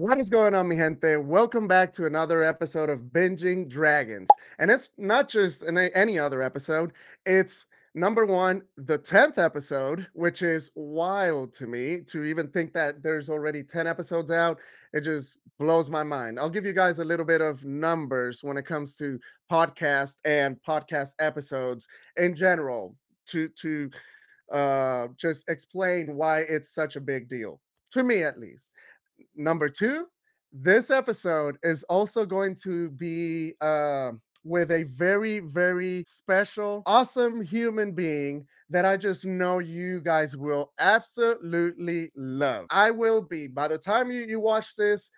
What is going on, mi gente? Welcome back to another episode of Binging Dragons. And it's not just any other episode, it's number one, the 10th episode, which is wild to me to even think that there's already 10 episodes out. It just blows my mind. I'll give you guys a little bit of numbers when it comes to podcast and podcast episodes in general to just explain why it's such a big deal, to me at least. Number two, this episode is also going to be with a very, very special, awesome human being that I just know you guys will absolutely love. I will be, by the time you watch this,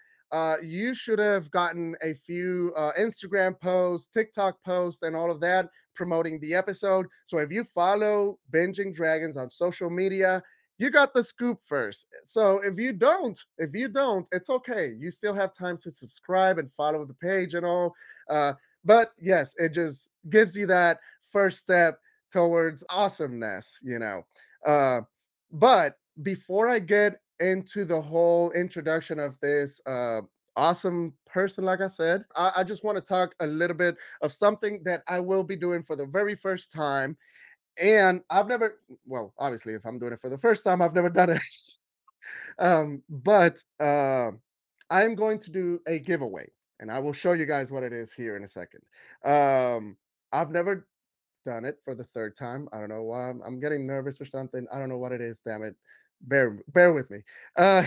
you should have gotten a few Instagram posts, TikTok posts, and all of that promoting the episode. So if you follow Binging Dragons on social media, you got the scoop first. So if you don't, it's okay. You still have time to subscribe and follow the page and all. But yes, it just gives you that first step towards awesomeness. Uh, but before I get into the whole introduction of this awesome person, like I said, I just want to talk a little bit of something that I will be doing for the very first time. And I've never, well, obviously, if I'm doing it for the first time, I've never done it. But I'm going to do a giveaway, and I will show you guys what it is here in a second. I've never done it for the third time. I don't know why I'm getting nervous or something. I don't know what it is. Damn it, bear with me. Uh,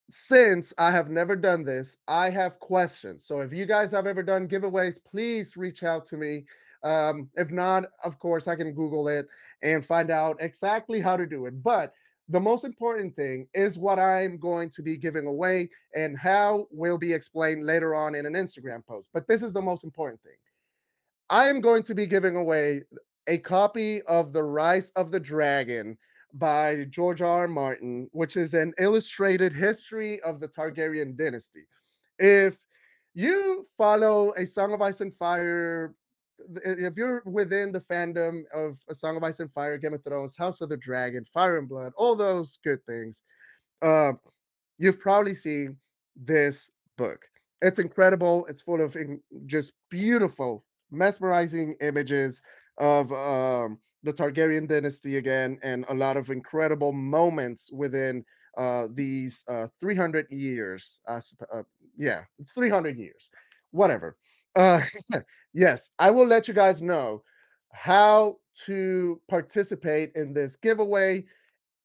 since I have never done this, I have questions. So if you guys have ever done giveaways, please reach out to me. If not, of course, I can Google it and find out exactly how to do it. But the most important thing is what I'm going to be giving away and how will be explained later on in an Instagram post. But this is the most important thing. I am going to be giving away a copy of The Rise of the Dragon by George R. R. Martin, which is an illustrated history of the Targaryen dynasty. If you follow A Song of Ice and Fire, if you're within the fandom of A Song of Ice and Fire, Game of Thrones, House of the Dragon, Fire and Blood, all those good things, uh, you've probably seen this book. It's incredible. It's full of just beautiful, mesmerizing images of the Targaryen dynasty again, and a lot of incredible moments within these 300 years. Yeah, 300 years, whatever. Uh, yes, I will let you guys know how to participate in this giveaway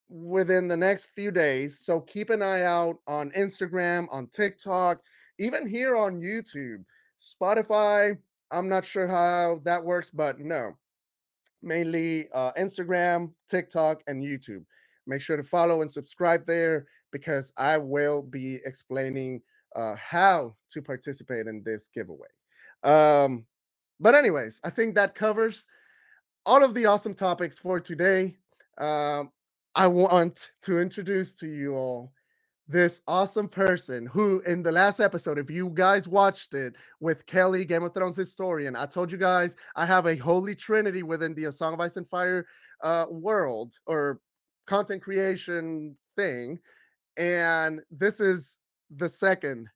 within the next few days. So keep an eye out on Instagram, on TikTok, even here on YouTube, Spotify. I'm not sure how that works, but no, mainly Instagram, TikTok, and YouTube. Make sure to follow and subscribe there because I will be explaining how to participate in this giveaway. Um, but, anyways, I think that covers all of the awesome topics for today. Um, I want to introduce to you all this awesome person who, in the last episode, if you guys watched it with Kelly, Game of Thrones historian, I told you guys I have a holy trinity within the A Song of Ice and Fire world or content creation thing. And this is the second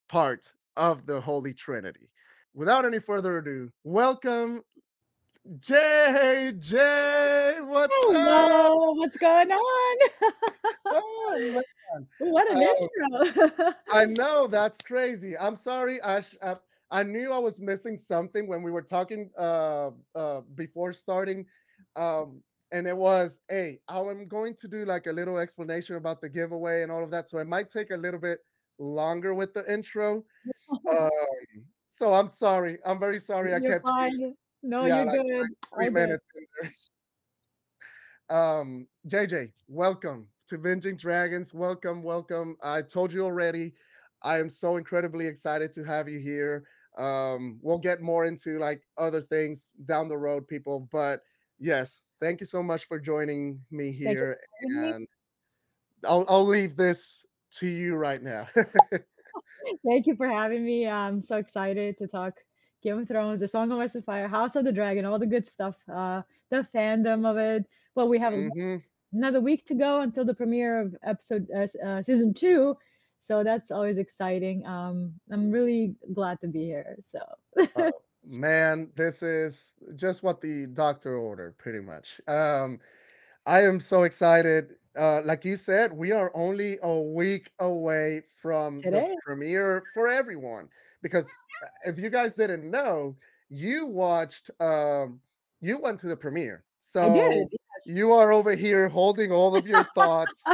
part of the holy trinity. Without any further ado, welcome JJ, what's up? Hello, what's going on? Oh man, What an uh, intro. I know that's crazy. I'm sorry. I knew I was missing something when we were talking before starting, um, and it was, hey, I'm going to do like a little explanation about the giveaway and all of that, so it might take a little bit longer with the intro. Um, so I'm sorry. I'm very sorry. I You're kept you, fine. No, yeah, you're like good. three All good. minutes in there. JJ, welcome to Binging Dragons. Welcome, welcome. I told you already, I am so incredibly excited to have you here. We'll get more into like other things down the road, people. But yes, thank you so much for joining me Thank you here. for having me. And I'll leave this to you right now. Thank you for having me. I'm so excited to talk Game of Thrones, The Song of Ice and Fire, House of the Dragon, all the good stuff, the fandom of it. Well, we have Hmm. another week to go until the premiere of episode season two. So that's always exciting. I'm really glad to be here. So Oh, man, this is just what the doctor ordered, pretty much. I am so excited. Like you said, we are only a week away from the today premiere for everyone. Because if you guys didn't know, you watched, you went to the premiere. I did. So you are over here holding all of your thoughts,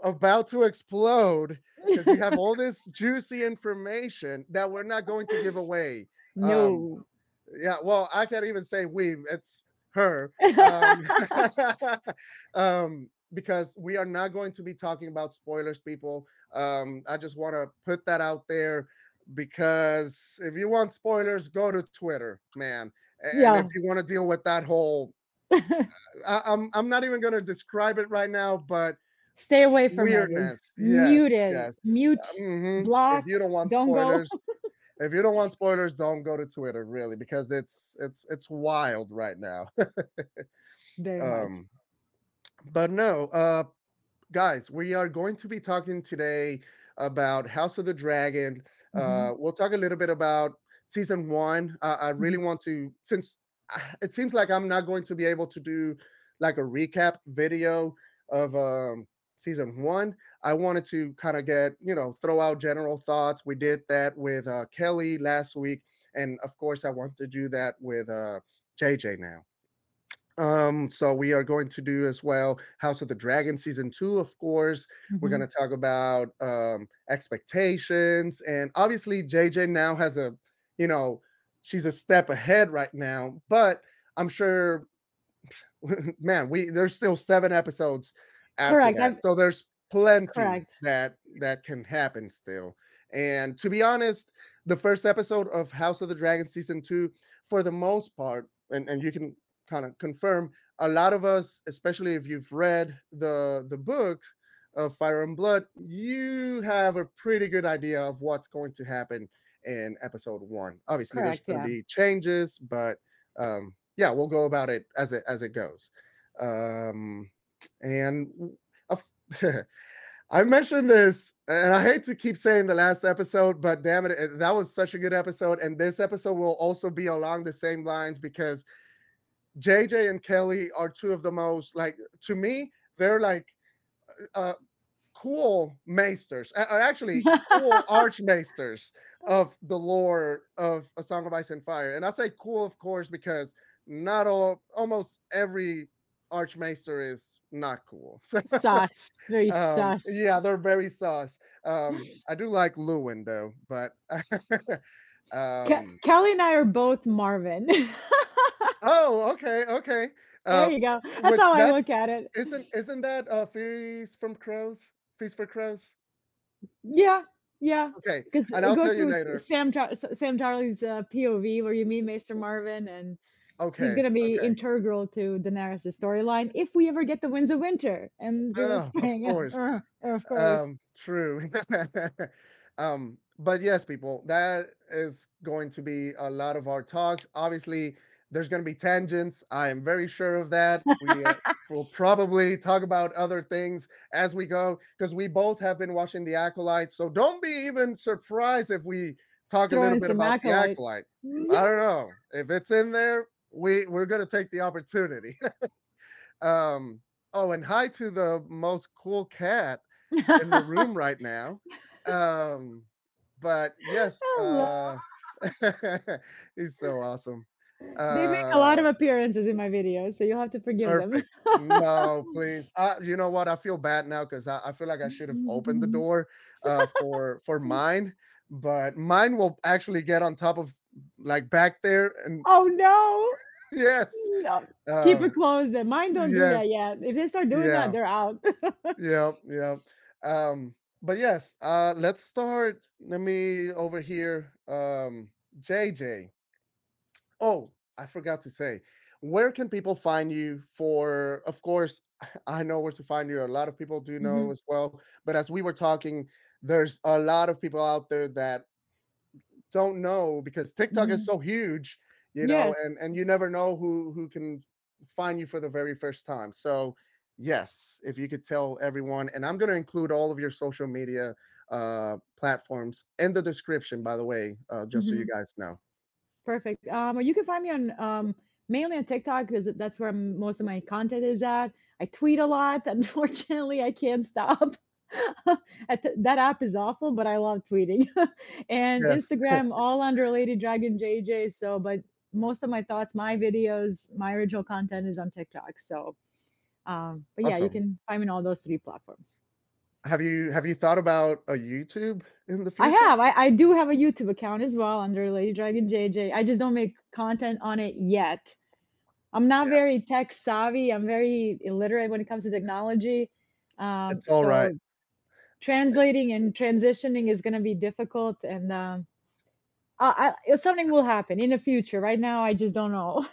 about to explode because you have all this juicy information that we're not going to give away. Um, No. yeah, well, I can't even say we, it's her. Um, because we are not going to be talking about spoilers, people. I just want to put that out there because if you want spoilers, go to Twitter, man. And if Yeah. you want to deal with that whole, I'm not even going to describe it right now, but Stay away from it. It's weirdness. Yes, muted. yes. Mute. If Block. you don't want Don't go. spoilers, if you don't want spoilers, don't go to Twitter, really, because it's wild right now. Very much. um, but no, guys, we are going to be talking today about House of the Dragon. Hmm. We'll talk a little bit about season one. I really Hmm. want to, since it seems like I'm not going to be able to do like a recap video of season one. I wanted to kind of get, throw out general thoughts. We did that with Kelly last week. And of course, I want to do that with JJ now. So we are going to do as well House of the Dragon season two, of course. We're Hmm. going to talk about expectations, and obviously JJ now has you know, she's a step ahead right now, but I'm sure, man, we there's still 7 episodes after Correct. that, so there's plenty Correct. that can happen still. And to be honest, the first episode of House of the Dragon season two, for the most part, and you can kind of confirm, a lot of us, especially if you've read the book of Fire and Blood, you have a pretty good idea of what's going to happen in episode one. Obviously, there's Correct. going to Yeah. be changes, but yeah, we'll go about it as it goes. Um, and I mentioned this, and I hate to keep saying the last episode, but damn it, that was such a good episode. And this episode will also be along the same lines because JJ and Kelly are two of the most, like, to me, they're like uh, cool maesters, are actually cool archmaesters of the lore of A Song of Ice and Fire. And I say cool, of course, because not almost every archmaester is not cool. So, Sus. Very sus. yeah, they're very sauce. I do like Lewin though, but um, Kelly and I are both Marvin. oh, okay, okay. There Uh, you go. That's which how I that's look at it. isn't that Feast from Crows? Feast for Crows? Yeah, yeah. Okay, Because and it I'll goes tell you through later. Sam Charlie's POV where you meet Maester Marvin, and he's Okay, gonna be okay. integral to Daenerys' storyline if we ever get the Winds of Winter and the Oh, of spring. course. Of course. True. But yes, people, that is going to be a lot of our talks. Obviously, there's going to be tangents. I am very sure of that. We will probably talk about other things as we go because we both have been watching The Acolyte. So don't be even surprised if we talk a Throw little in bit some about The acolyte. Acolyte. I Yeah. don't know if it's in there. We're going to take the opportunity. Um, oh, and hi to the most cool cat in the room right now. Um, but yes, Hello. he's so awesome. They make a lot Uh, of appearances in my videos, so you'll have to forgive them. Perfect. No, please. You know what? I feel bad now because I feel like I should have opened the door for mine, but mine will actually get on top of like back there and Oh no. yes. No. Keep Uh it closed then. Mine don't do yes. that yet. If they start doing that, Yeah. they're out. Yeah, yeah. But yes, let's start. Let me over here. JJ. Oh, I forgot to say, where can people find you for, of course, I know where to find you. A lot of people do know Mhm, as well. But as we were talking, there's a lot of people out there that don't know because TikTok is mhm. so huge, Yes. and you never know who can find you for the very first time. So, yes, if you could tell everyone, and I'm going to include all of your social media platforms in the description, by the way, just so you Mhm. guys know. Perfect. Or you can find me on mainly on TikTok because that's where most of my content is at. I tweet a lot. Unfortunately, I can't stop. That app is awful, but I love tweeting. And Yes, Instagram, all under Lady Dragon JJ. So, but most of my thoughts, my videos, my original content is on TikTok. So, but yeah, you awesome. can find me on all those three platforms. Have you thought about a YouTube in the I future? have. I do have a YouTube account as well under Lady Dragon JJ. I just don't make content on it yet. I'm not Yeah, very tech savvy. I'm very illiterate when it comes to technology. it's all right. So translating and transitioning is going to be difficult, and something will happen in the future. Right now, I just don't know.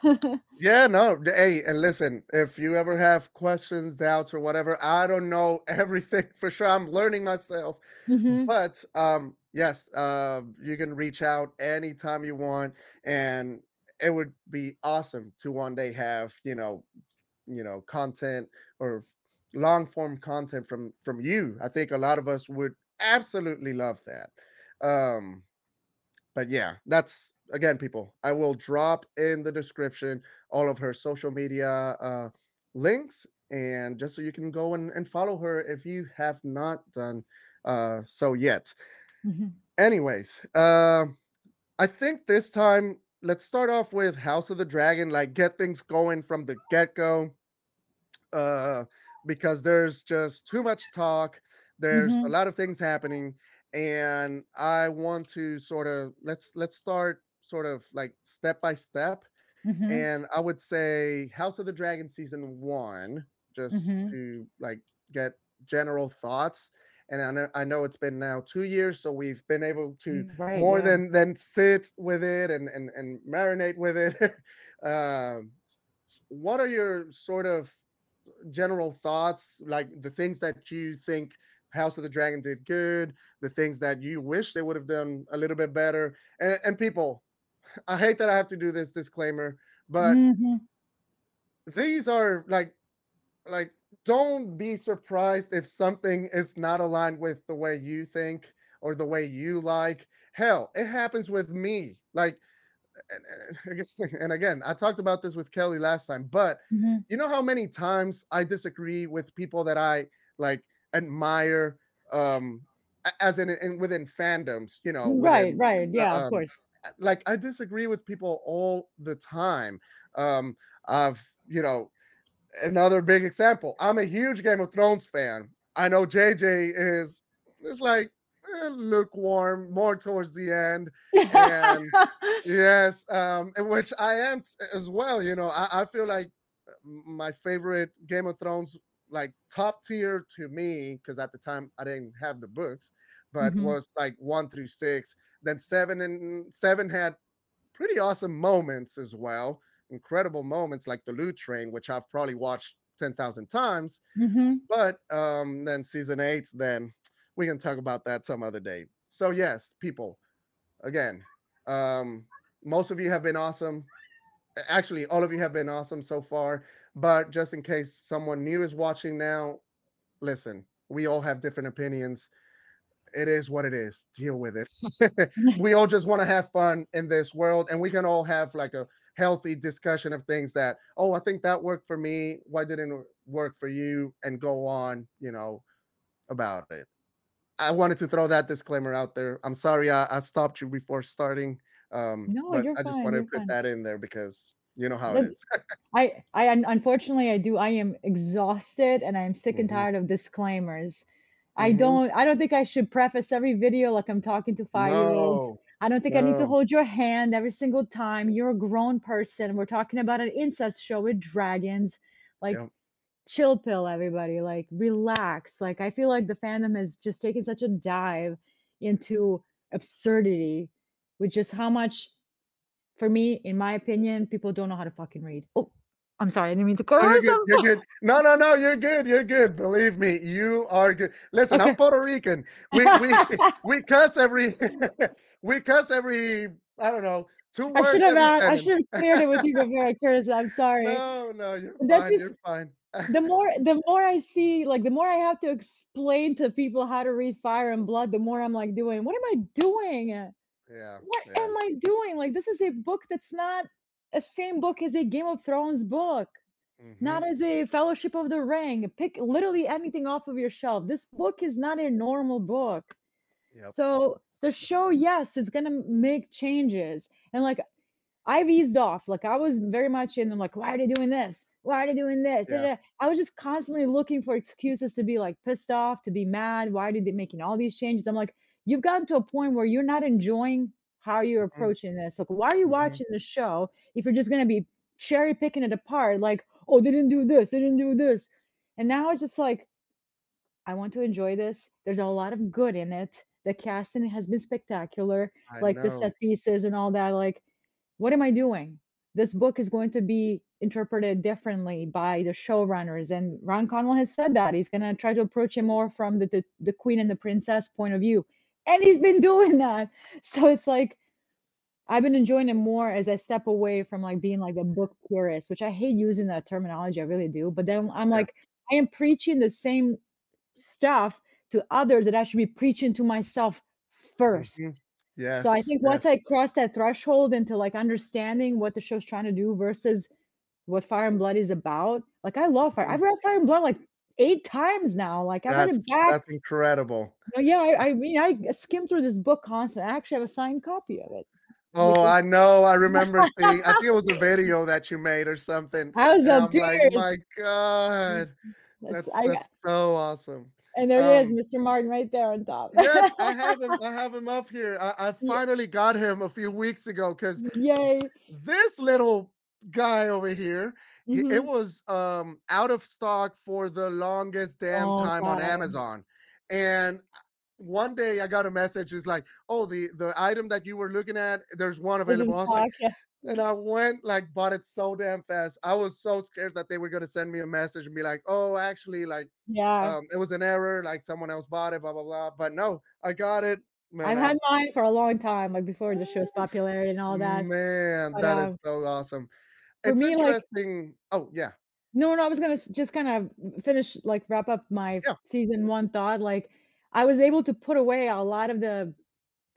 Yeah, no, hey, and listen, if you ever have questions, doubts, or whatever, I don't know everything for sure. I'm learning myself, Hmm. but yes, you can reach out anytime you want, and it would be awesome to one day have content or long form content from you. I think a lot of us would absolutely love that. Um, but yeah, that's again, people. I will drop in the description all of her social media links, and just so you can go and follow her if you have not done so yet. Hmm. Anyways, I think this time let's start off with House of the Dragon, like get things going from the get go, uh, because there's just too much talk. There's a Hmm. lot of things happening, and I want to let's start sort of like step by step. Hmm. And I would say House of the Dragon season one, just Hmm. to like get general thoughts. And I know it's been now 2 years, so we've been able to Right. more Yeah. than sit with it and marinate with it. um, what are your sort of general thoughts, like the things that you think House of the Dragon did good, the things that you wish they would have done a little bit better. And people, I hate that I have to do this disclaimer, but Hmm. these are like don't be surprised if something is not aligned with the way you think or the way you like. Hell, it happens with me. Like and again, I talked about this with Kelly last time, but Hmm. you know how many times I disagree with people that I like admire, um, as in within fandoms, Right. within, Right. uh, Yeah. Of um, course. like I disagree with people all the time. Um, I've, another big example. I'm a huge Game of Thrones fan. I know JJ is like lukewarm, more towards the end, and yes, in which I am as well. I feel like my favorite Game of Thrones, like top tier to me, because at the time I didn't have the books, but Hmm. was like 1 through 6. Then seven had pretty awesome moments as well. Incredible moments like the loot train, which I've probably watched 10,000 times. Hmm. But then season 8, then we can talk about that some other day. So, yes, people, again, um, most of you have been awesome. Actually, all of you have been awesome so far. But just in case someone new is watching now, listen, we all have different opinions. It is what it is. Deal with it. We all just want to have fun in this world, and we can all have like a healthy discussion of things that, oh, I think that worked for me. Why didn't it work for you? And go on, about it. I wanted to throw that disclaimer out there. I'm sorry I stopped you before starting, No, but you're I just fine. wanted to You're put fine. that in there because you know how it That is. unfortunately, I do. I am exhausted and I am sick and Hmm. tired of disclaimers. Hmm. I don't think I should preface every video like I'm talking to 5-year-olds. No, I don't think I need to no. hold your hand every single time. You're a grown person. We're talking about an incest show with dragons. Like, Yeah. chill pill, everybody. Like, relax. Like, I feel like the fandom has just taken such a dive into absurdity, with just how much, for me, in my opinion, people don't know how to fucking read. Oh, I'm sorry, I didn't mean to Oh, you're good. curse. You're good. No, no, no. You're good. You're good. Believe me, you are good. Listen, I'm Okay. Puerto Rican. We we cuss every we cuss every I don't know 2 words every I sentence. should have cleared it with you before I cursed. I'm sorry. No, no, you're But that's fine. just You're fine. the more I see, like, the more I have to explain to people how to read Fire and Blood, the more I'm, like, doing, "What am I doing? Yeah, What yeah. am I doing?" Like, this is a book that's not a same book as a Game of Thrones book, Mhm. not as a Fellowship of the Ring. Pick literally anything off of your shelf. This book is not a normal book. Yep. So, the show, yes, it's gonna make changes, and, like, I've eased off, like, I was very much in, like, "Why are they doing this? Why are they doing this? Da, Yeah. da." I was just constantly looking for excuses to be, like, pissed off, to be mad, "Why did they making all these changes?" I'm like, "You've gotten to a point where you're not enjoying how you're Mhm, approaching this, like, why are you mhm. watching the show if you're just gonna be cherry picking it apart, like, 'Oh, they didn't do this, they didn't do this.'" And now it's just like, I want to enjoy this. There's a lot of good in it. The casting has been spectacular, I like the know. set pieces and all that. Like, what am I doing? This book is going to be interpreted differently by the showrunners, and Ron Connell has said that he's going to try to approach it more from the queen and the princess point of view, and he's been doing that. So it's like I've been enjoying it more as I step away from like being like a book purist, which I hate using that terminology. I really do. But then I'm Yeah. like, I am preaching the same stuff to others that I should be preaching to myself first. Mhm. So I Yes, think once yes. I cross that threshold into like understanding what the show's trying to do versus what Fire and Blood is about, like I love Fire. Mhm. I've read Fire and Blood like 8 times now. Like I've read it back. That's incredible. Yeah, I mean I skim through this book constantly. I actually have a signed copy of it, Oh, which is I know, I remember seeing I think it was a video that you made or something, I was and of I'm like, tears. "My god." That's I That's so awesome. and there he is, Um, Mr. Martin right there on top. yes, I have him up here. I Ye finally got him a few weeks ago because yay. this little guy over here, it Mhm. was, out of stock for the longest damn Long time on time. Amazon, and one day I got a message, it's like, "Oh, the item that you were looking at, there's one Was in available." I was like, stock, yeah. and I went, like, bought it so damn fast. I was so scared that they were gonna send me a message and be like, "Oh, actually, like, Yeah. it was an error, like, someone else bought it, blah, blah, blah." But no, I got it, man, I've had mine for a long time, like, before the show's popularity and all that, man, but, that is so awesome. for It's me, like interesting. Oh, yeah, no, I was gonna just kind of finish, like, wrap up my yeah, season 1 thought, like, I was able to put away a lot of the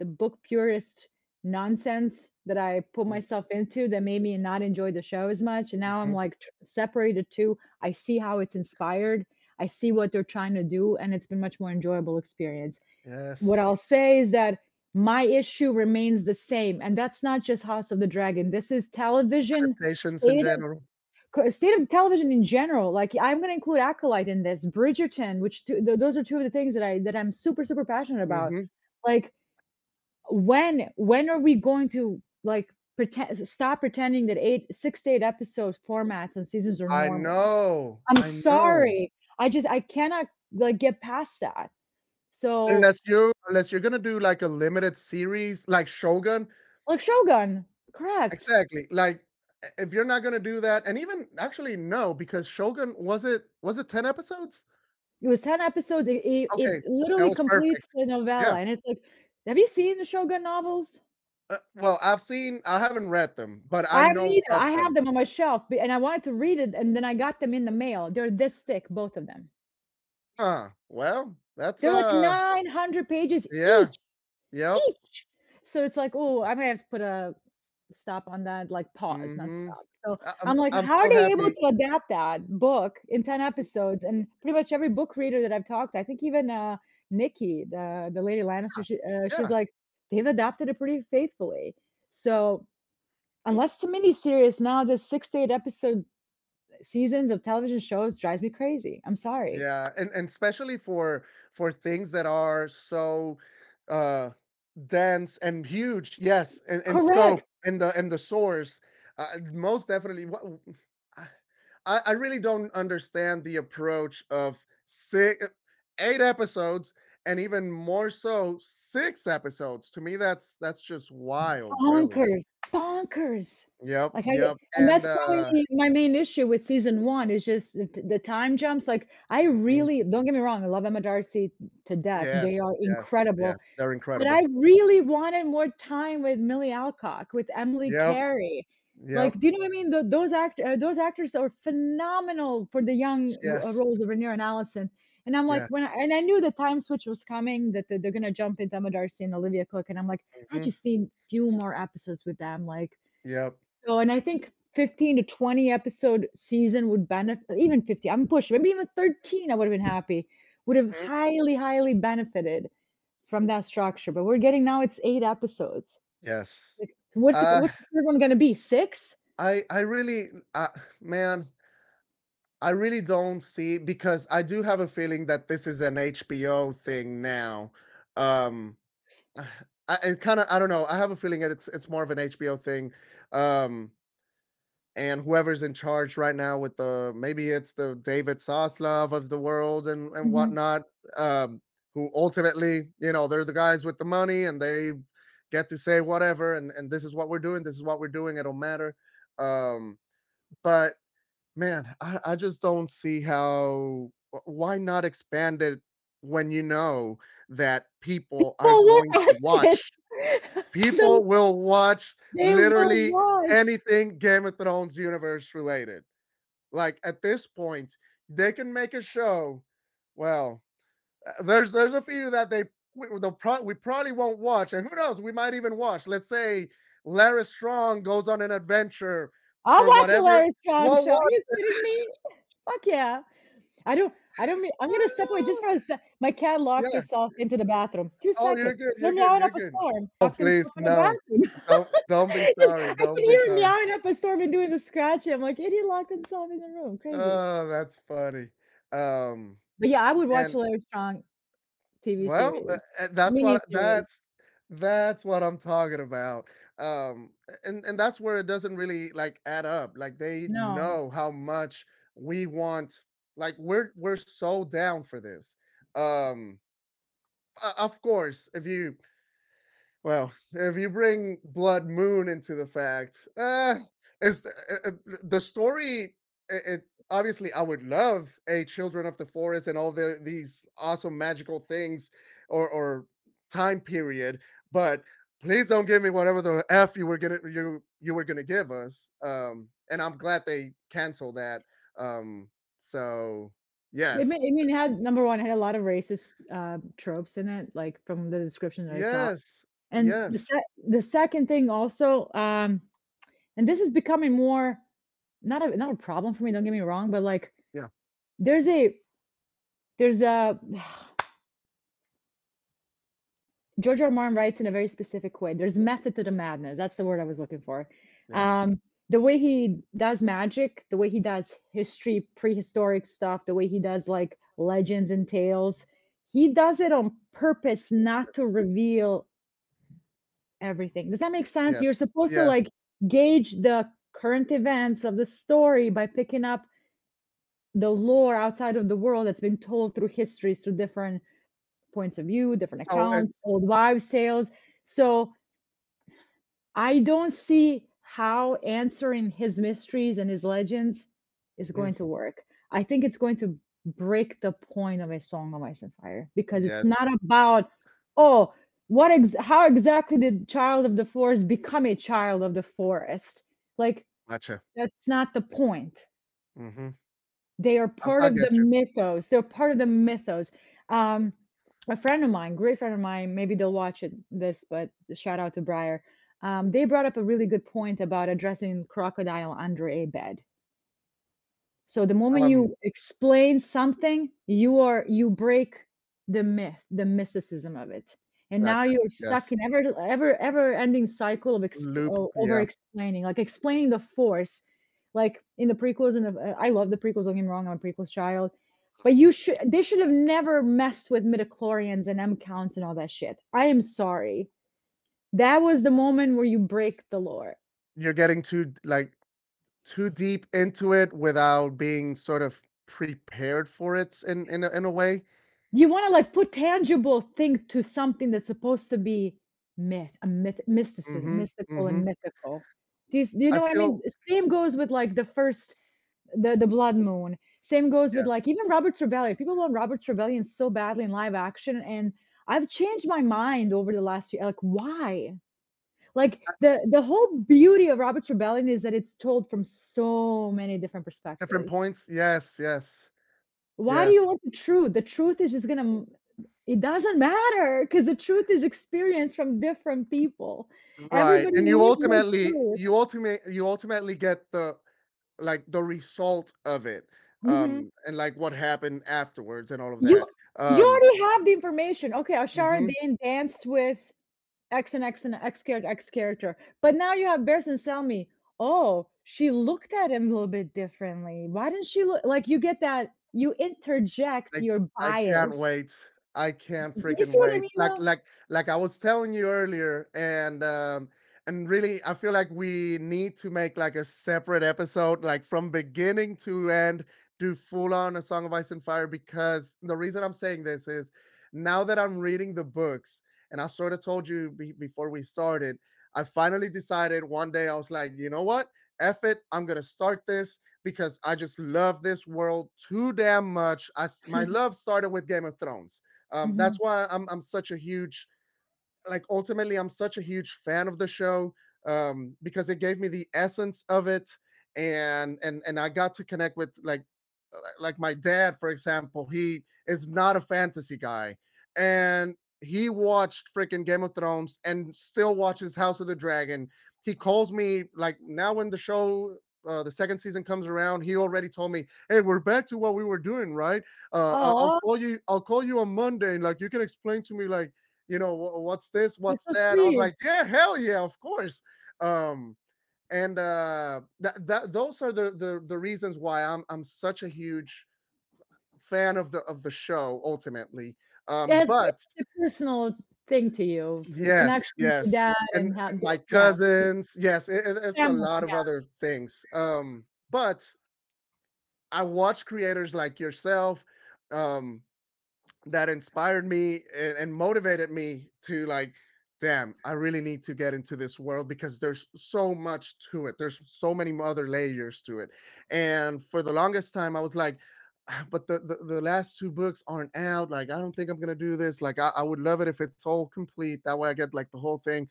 book purist nonsense that I put mm, myself into that made me not enjoy the show as much, and now I'm, mhm, like, separated too. I see how it's inspired, I see what they're trying to do, and it's been much more enjoyable experience. What yes, I'll say is that my issue remains the same, and that's not just House of the Dragon. This is television, adaptations in state of general. state of television in general. Like I'm gonna include Acolyte in this, Bridgerton, which those are two of the things that I'm super super passionate about. Mhm. Like when are we going to like pretend stop pretending that 6 to 8 episodes formats and seasons are normal? I'm I know. sorry. I cannot like get past that. So Unless you're gonna do, like, a limited series like Shogun. like Shogun, correct. Exactly, like, if you're not gonna do that, and even actually, no, because Shogun was it 10 episodes? It was 10 episodes. It Okay, that literally was completes perfect. the Yeah, novella, and it's like, have you seen the Shogun novels? well, I haven't read them, but I I haven't know either. of I have them. them on my shelf, and I wanted to read it, and then I got them in the mail. They're this thick, both of them. Well, that's, They're like 900 pages yeah, each, yep, each. So it's like, oh, I may have to put a stop on that, like pause, not mhm. stop. So I'm like, I'm how are so they able happy. to adapt that book in 10 episodes? And pretty much every book reader that I've talked to, I think even Nikki, the Lady Lannister, she's Yeah, like, they've adapted it pretty faithfully. So unless it's a mini series now, this 6 to 8 episode seasons of television shows drives me crazy. I'm sorry. yeah, and especially for things that are so, uh, dense and huge, yes, in scope, Correct. and the source, most definitely, what I I really don't understand the approach of 8 episodes, and even more so, 6 episodes. To me, that's just wild, really. Bonkers, bonkers. Yep, Like, yep, and and, that's probably my main issue with season 1 is just the time jumps, like, I mhm, really don't get me wrong, I love Emma Darcy to death, yes, they are yes, yeah, incredible, they're but I incredible. really wanted more time with Millie Alcock, with Emily Yep, Carey. Yep. Like, do you know what I mean? Those actors are phenomenal for the young Yes. roles of Rhaenyra and Allison. And I'm like, Yes. and I knew the time switch was coming, that they're gonna jump into Emma Darcy and Olivia Cook, and I'm like, I Mhm. just need few more episodes with them, like Yep. so. And I think 15 to 20 episode season would benefit, even 50. I'm pushing, maybe even 13. I would have been happy. Would have Mhm. highly benefited from that structure. But we're getting now it's 8 episodes. Yes. Like, Uh, what's the third one gonna be? Six? I really, man, I really don't see because I do have a feeling that this is an HBO thing now. Um, it kind of I don't know. I have a feeling that it's more of an HBO thing. Um, and whoever's in charge right now with the maybe it's the David Soslov of the world and Mhm. whatnot, who ultimately, they're the guys with the money and they get to say whatever and this is what we're doing, this is what we're doing, it don't matter. But man, I just don't see how why not expand it when you know that people are People will going to watch it. watch. The People will watch they will literally watch. anything Game of Thrones universe related. Like at this point, they can make a show. Well, there's a few that we probably won't watch, and who knows, we might even watch. Let's say Lara Strong goes on an adventure I'll for watch a whatever. Larry Strong We'll show. Are watch you it. kidding me? Fuck yeah. I don't mean I'm gonna step away just for a sec. My cat locked Yeah. herself into the bathroom. 2 Oh, seconds. you're They're good, meowing you're up a good. storm. Oh, Locked please, himself in the no. bathroom. Don't be sorry, I don't can be hear him sorry. meowing up a storm and doing the scratching. I'm like, idiot locked himself in the room. Crazy. Oh, that's funny. Um, But yeah, I would watch and a Larry Strong TV well, series. that's Mini what series. that's what I'm talking about. And that's where it doesn't really like add up. Like they No. know how much we want. Like we're so down for this. Um, of course, if you bring Blood Moon into the fact, is the story? It obviously I would love a Children of the Forest and all these awesome magical things or time period, but please don't give me whatever the f you were gonna give us. And I'm glad they canceled that. So yes, It had number 1, it had a lot of racist, tropes in it, like, from the description that I saw. yes, And yes, the second thing also, and this is becoming more not a problem for me, don't get me wrong, but, like, yeah, there's a there's a George R. R. Martin writes in a very specific way. There's method to the madness. That's the word I was looking for. yes. Um, the way he does magic, the way he does history, prehistoric stuff, the way he does like legends and tales, he does it on purpose not to reveal everything. Does that make sense? Yes, You're supposed to yes. like gauge the current events of the story by picking up the lore outside of the world that's been told through histories, through different points of view, different So accounts, it's old wives' tales. So I don't see how answering his mysteries and his legends is mm, going to work. I think it's going to break the point of A Song of Ice and Fire because it's yes, not about, oh, how exactly did Child of the Forest become a child of the forest? Like, gotcha. that's not the point. Mhm. They are part I of the get you. mythos. They're part of the mythos. Um, a friend of mine, great friend of mine, maybe they'll watch this, but shout out to Briar. They brought up a really good point about addressing crocodile under a bed. So the moment Um, you explain something, you break the myth, the mysticism of it. And now gotcha. you're stuck Yes. in ever ending cycle of Loop, over yeah. explaining, like explaining the force, like in the prequels and I love the prequels, don't get me wrong, I'm a prequels child. But they should have never messed with midichlorians and M counts and all that shit. I am sorry. That was the moment where you break the lore. You're getting too deep into it without being sort of prepared for it in a way. You wanna, like, put tangible thing to something that's supposed to be mysticism, Mhm, mystical and mhm. mythical. Do you I know what I feel mean? Same goes with, like, the Blood Moon. Same goes with, like, yes. even Robert's Rebellion. People want Robert's Rebellion so badly in live action, and I've changed my mind over the last few like, why? Like, the whole beauty of Robert's Rebellion is that it's told from so many different Different perspectives. points. Yes, yes, Why do yes. you want the truth? The truth is just gonna it doesn't matter because the truth is experienced from different people. Right, Everybody and lives their truth. you ultimately get the like, the result of it, Mhm. and, like, what happened afterwards and all of You that. you Um already have the information. Okay, Ashara Mhm. Dane danced with X and X character, but now you have Bears and Selmy. Oh, she looked at him a little bit differently. Why didn't she look like you get that you interject I your I can't bias. wait. I can't You freaking see what I wait. mean though? Like I was telling you earlier, and really I feel like we need to make like a separate episode, like from beginning to end, do full on A Song of Ice and Fire, because the reason I'm saying this is now that I'm reading the books, and I sort of told you before we started, I finally decided one day I was like, you know what? F it, I'm gonna start this because I just love this world too damn much. My love started with Game of Thrones. That's Mhm, why I'm such a huge, like, ultimately I'm such a huge fan of the show, because it gave me the essence of it, and I got to connect with like my dad, for example. He is not a fantasy guy, and he watched freaking Game of Thrones and still watches House of the Dragon. He calls me like now when the show, the second season comes around. He already told me, "Hey, we're back to what we were doing, right? I'll aw, call you. I'll call you on Monday, and like you can explain to me like what's this, that's what's so that." I was sweet. like, yeah, hell yeah, of course. um and those are the reasons why I'm such a huge fan of the show ultimately. But It's a personal thing to you, the yes, connection with your yes, dad and and how my yeah, cousins, yes, it's a family, lot of yeah. other things. But I watch creators like yourself, um that inspired me and motivated me to like, damn, I really need to get into this world because there's so much to it. There's so many other layers to it. And for the longest time I was like, "Ah, but the last two books aren't out. Like, I don't think I'm gonna do this. Like, I would love it if it's all complete. That way I get like the whole thing."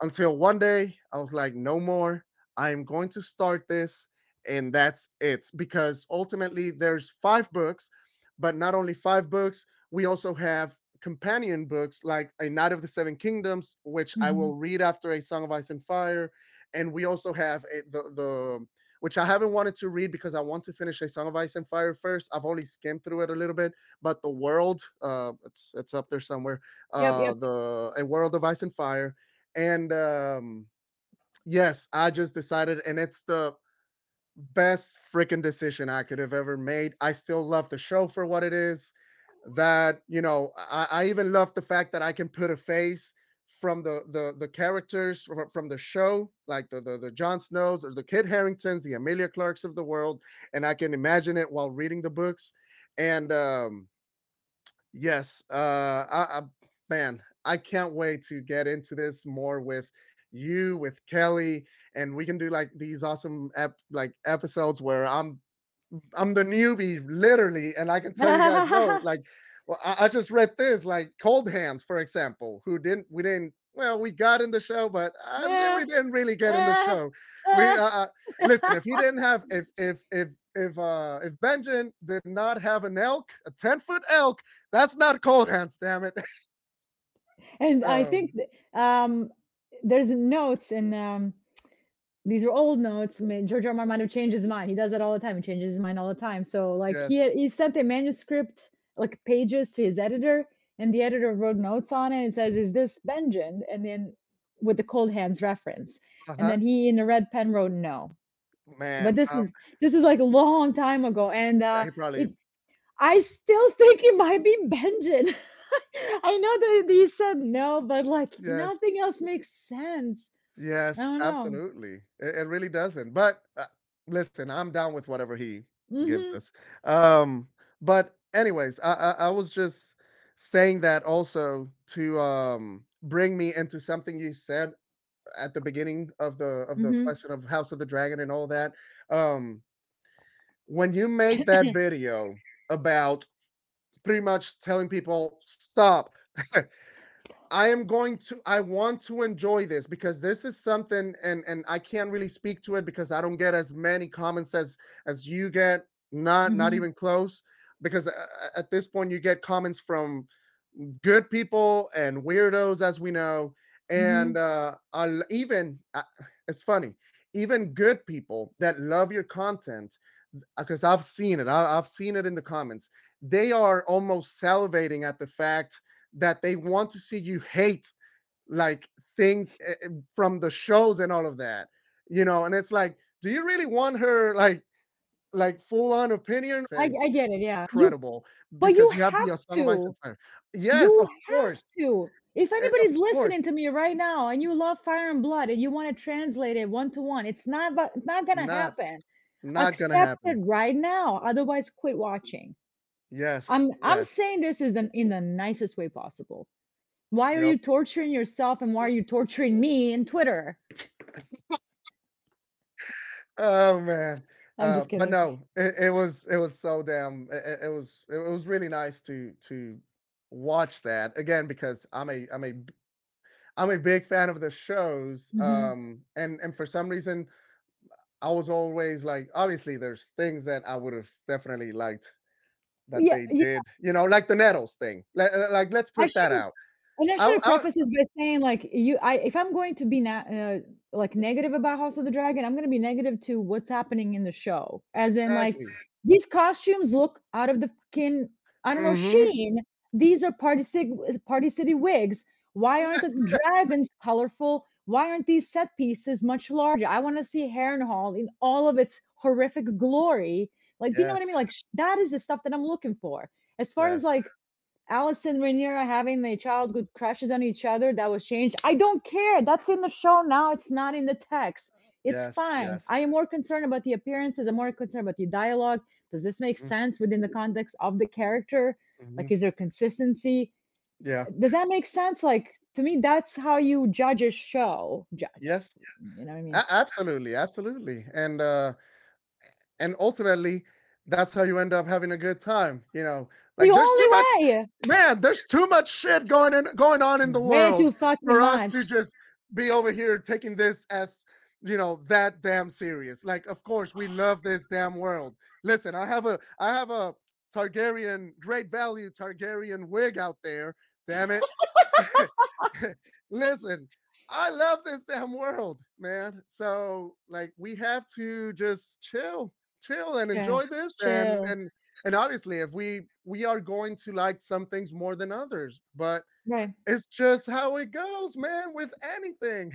Until one day I was like, no more. I am going to start this, and that's it. Because ultimately, there's 5 books, but not only 5 books, we also have companion books like A Knight of the Seven Kingdoms, which I Mhm. will read after A Song of Ice and Fire. And we also have the which I haven't wanted to read because I want to finish A Song of Ice and Fire first. I've only skimmed through it a little bit, but the world, it's up there somewhere. Yep, yep. The A World of Ice and Fire, and yes, I just decided, and it's the best freaking decision I could have ever made. I still love the show for what it is. That I even love the fact that I can put a face from the characters from the show, like the Jon Snows or the Kit Harringtons, the Amelia Clarks of the world, and I can imagine it while reading the books. And yes, man, I can't wait to get into this more with you, with Kelly, and we can do like these awesome episodes where I'm the newbie, literally, and I can tell you guys, no, like, well, I just read this, like Cold Hands, for example, who didn't we didn't well, we got in the show, but Eh, we didn't really get in the eh, show. We eh. listen, if he didn't have if Benjamin did not have an elk, a 10-foot elk, that's not Cold Hands, damn it. And I think um, there's notes in, these are old notes. I mean, George R. R. Martin might have changed his mind. He does that all the time. He changes his mind all the time. So, like, yes. he sent a manuscript, like pages, to his editor, and the editor wrote notes on it and says, "Is this Benjen?" And then with the cold hands reference, and Uh-huh. then he in the red pen wrote no. But Man, this is like a long time ago, and yeah, he probably, it I still think it might be Benjen. I know that he said no, but like yes. nothing else makes sense. I Yes, don't know. absolutely. It really doesn't. But listen, I'm down with whatever he gives Mhm. us. Um, but anyways, I was just saying that also to bring me into something you said at the beginning of the Mhm. question of House of the Dragon and all that. Um, when you made that video about pretty much telling people stop. I am going to I want to enjoy this because this is something, and I can't really speak to it because I don't get as many comments as you get, not Mhm, even close, because at this point you get comments from good people and weirdos, as we know, and mhm. even it's funny, even good people that love your content, because I've seen it. I've seen it in the comments. They are almost salivating at the fact that they want to see you hate like things from the shows and all of that, and it's like, do you really want her like full on opinion? Say I get it, yeah. incredible But you because you have the have Song of Ice and to. Fire. Yes, You of have course, to. If of anybody's course, listening to me right now and you love Fire and Blood and you wanna translate it one to one, it's not gonna not happen. not gonna Accept it happen. right now, otherwise quit watching. Yes, I'm yes, saying this is in the nicest way possible. Why are yep. you torturing yourself and why are you torturing me in Twitter? Oh man. I'm just But kidding. no, it was so damn it was really nice to watch that again because I'm a big fan of the shows. Mhm. And for some reason I was always like, obviously there's things that I would have definitely liked that Yeah, they yeah, did, like the Nettles thing. Like let's I put that should out. And I I should have I prefaced this by saying, like, if I'm going to be like negative about House of the Dragon, I'm gonna be negative to what's happening in the show. As in, like, exactly. these costumes look out of the fucking, I don't know, Mhm. Sheen. These are Party City wigs. Why aren't the dragons colorful? Why aren't these set pieces much larger? I want to see Harrenhal in all of its horrific glory. Like, do you know what I mean? Yes. Like, that is the stuff that I'm looking for. As far as Yes. like Alice and Rhaenyra having their childhood crushes on each other, that was changed. I don't care. That's in the show now. It's not in the text. It's Yes. fine. Yes. I am more concerned about the appearances. I'm more concerned about the dialogue. Does this make Mm, sense within the context of the character? Like, mhm. is there consistency? Yeah. Does that make sense? Like, to me, that's how you judge a show. Judge. Yes. You know what I mean? Absolutely, absolutely. And ultimately, that's how you end up having a good time. The Like there's only too much, way. man. There's too much shit going on in the Way world too fucking for us to much. just be over here taking this as that damn serious. Like, of course, we love this damn world. Listen, I have a Targaryen, great value Targaryen wig out there. Damn it. Listen, I love this damn world, man. So like we have to just chill and Yeah. enjoy this Chill. and obviously if we are going to like some things more than others, but Right. it's just how it goes, man, with anything.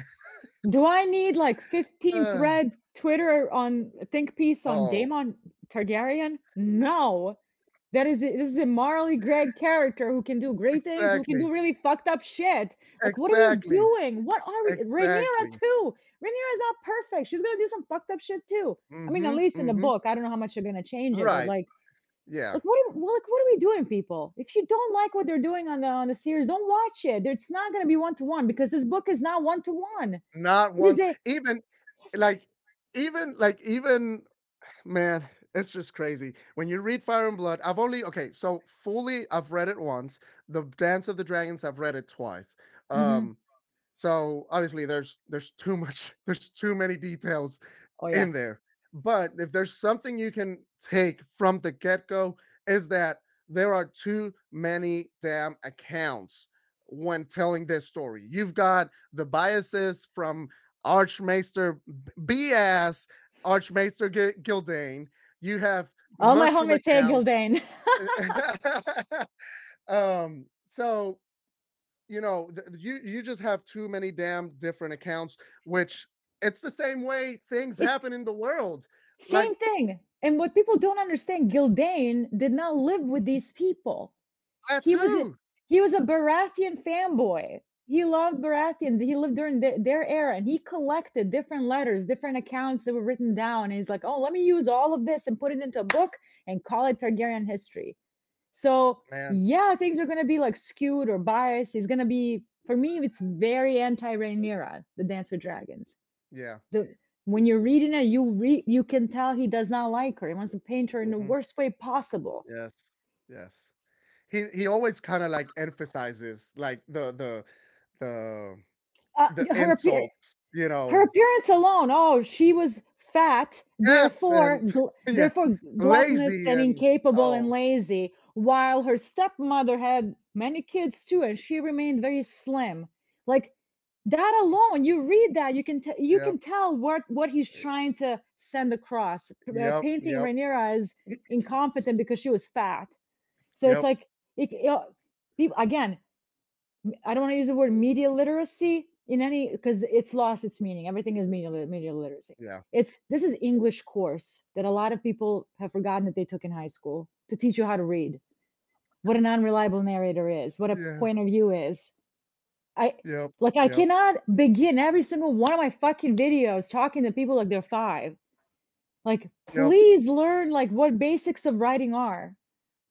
Do I need like 15 Uh, thread Twitter on think piece on oh, Daemon Targaryen? No. This is a Marley Gregg character who can do great things, who can exactly. do really fucked up shit. Like, what are we Exactly. doing? What are we Rhaenyra Exactly. too. Rhaenyra is not perfect. She's gonna do some fucked up shit too. I mean, at Mhm. least in the Mhm. book. I don't know how much they're gonna change it, but Right. Yeah. what are we doing, people? If you don't like what they're doing on the series, don't watch it. It's not gonna be one to one because this book is not one to one. Not It is one, a even yes. like even man, it's just crazy. When you read Fire and Blood, okay, so fully I've read it once. The Dance of the Dragons, I've read it twice. Mhm. Um, so obviously there's too much, there's too many details Oh, yeah. in there. But if there's something you can take from the get-go, is that there are too many damn accounts when telling this story. You've got the biases from Archmaester BS, Archmaester Gildane. You have All my mushroom homies say accounts. Gildain. So you just have too many damn different accounts, which it's the same way things It's happen in the world. same Like thing. And what people don't understand, Gildain did not live with these people. that He was a too, he was a Baratheon fanboy. He loved Baratheons. He lived during their era, and he collected different letters, different accounts that were written down. And he's like, "Oh, let me use all of this and put it into a book and call it Targaryen history." So man. yeah, things are gonna be like skewed or biased. He's gonna be, for me, it's very anti-Rhaenyra, the Dance with Dragons. Yeah. The When you're reading it, you can tell he does not like her. He wants to paint her in the Mhm. worst way possible. Yes. Yes. He always kind of like emphasizes like the the the Her insults, her appearance alone, oh, she was fat, cats and yeah, therefore gluttonous lazy and and incapable and oh, lazy, while her stepmother had many kids too, and she remained very slim. Like, that alone, you read that, you yep, can tell what he's trying to send across, yep, painting yep, Rhaenyra as incompetent because she was fat. So it's yep, like, people again, I don't want to use the word media literacy in any because it's lost its meaning. Everything is media literacy. yeah, This is English course that a lot of people have forgotten that they took in high school to teach you how to read, what an unreliable narrator is, what a yes, point of view is. I yep, I yep, cannot begin every single one of my fucking videos talking to people like they're 5. Like, yep, please learn like what basics of writing are.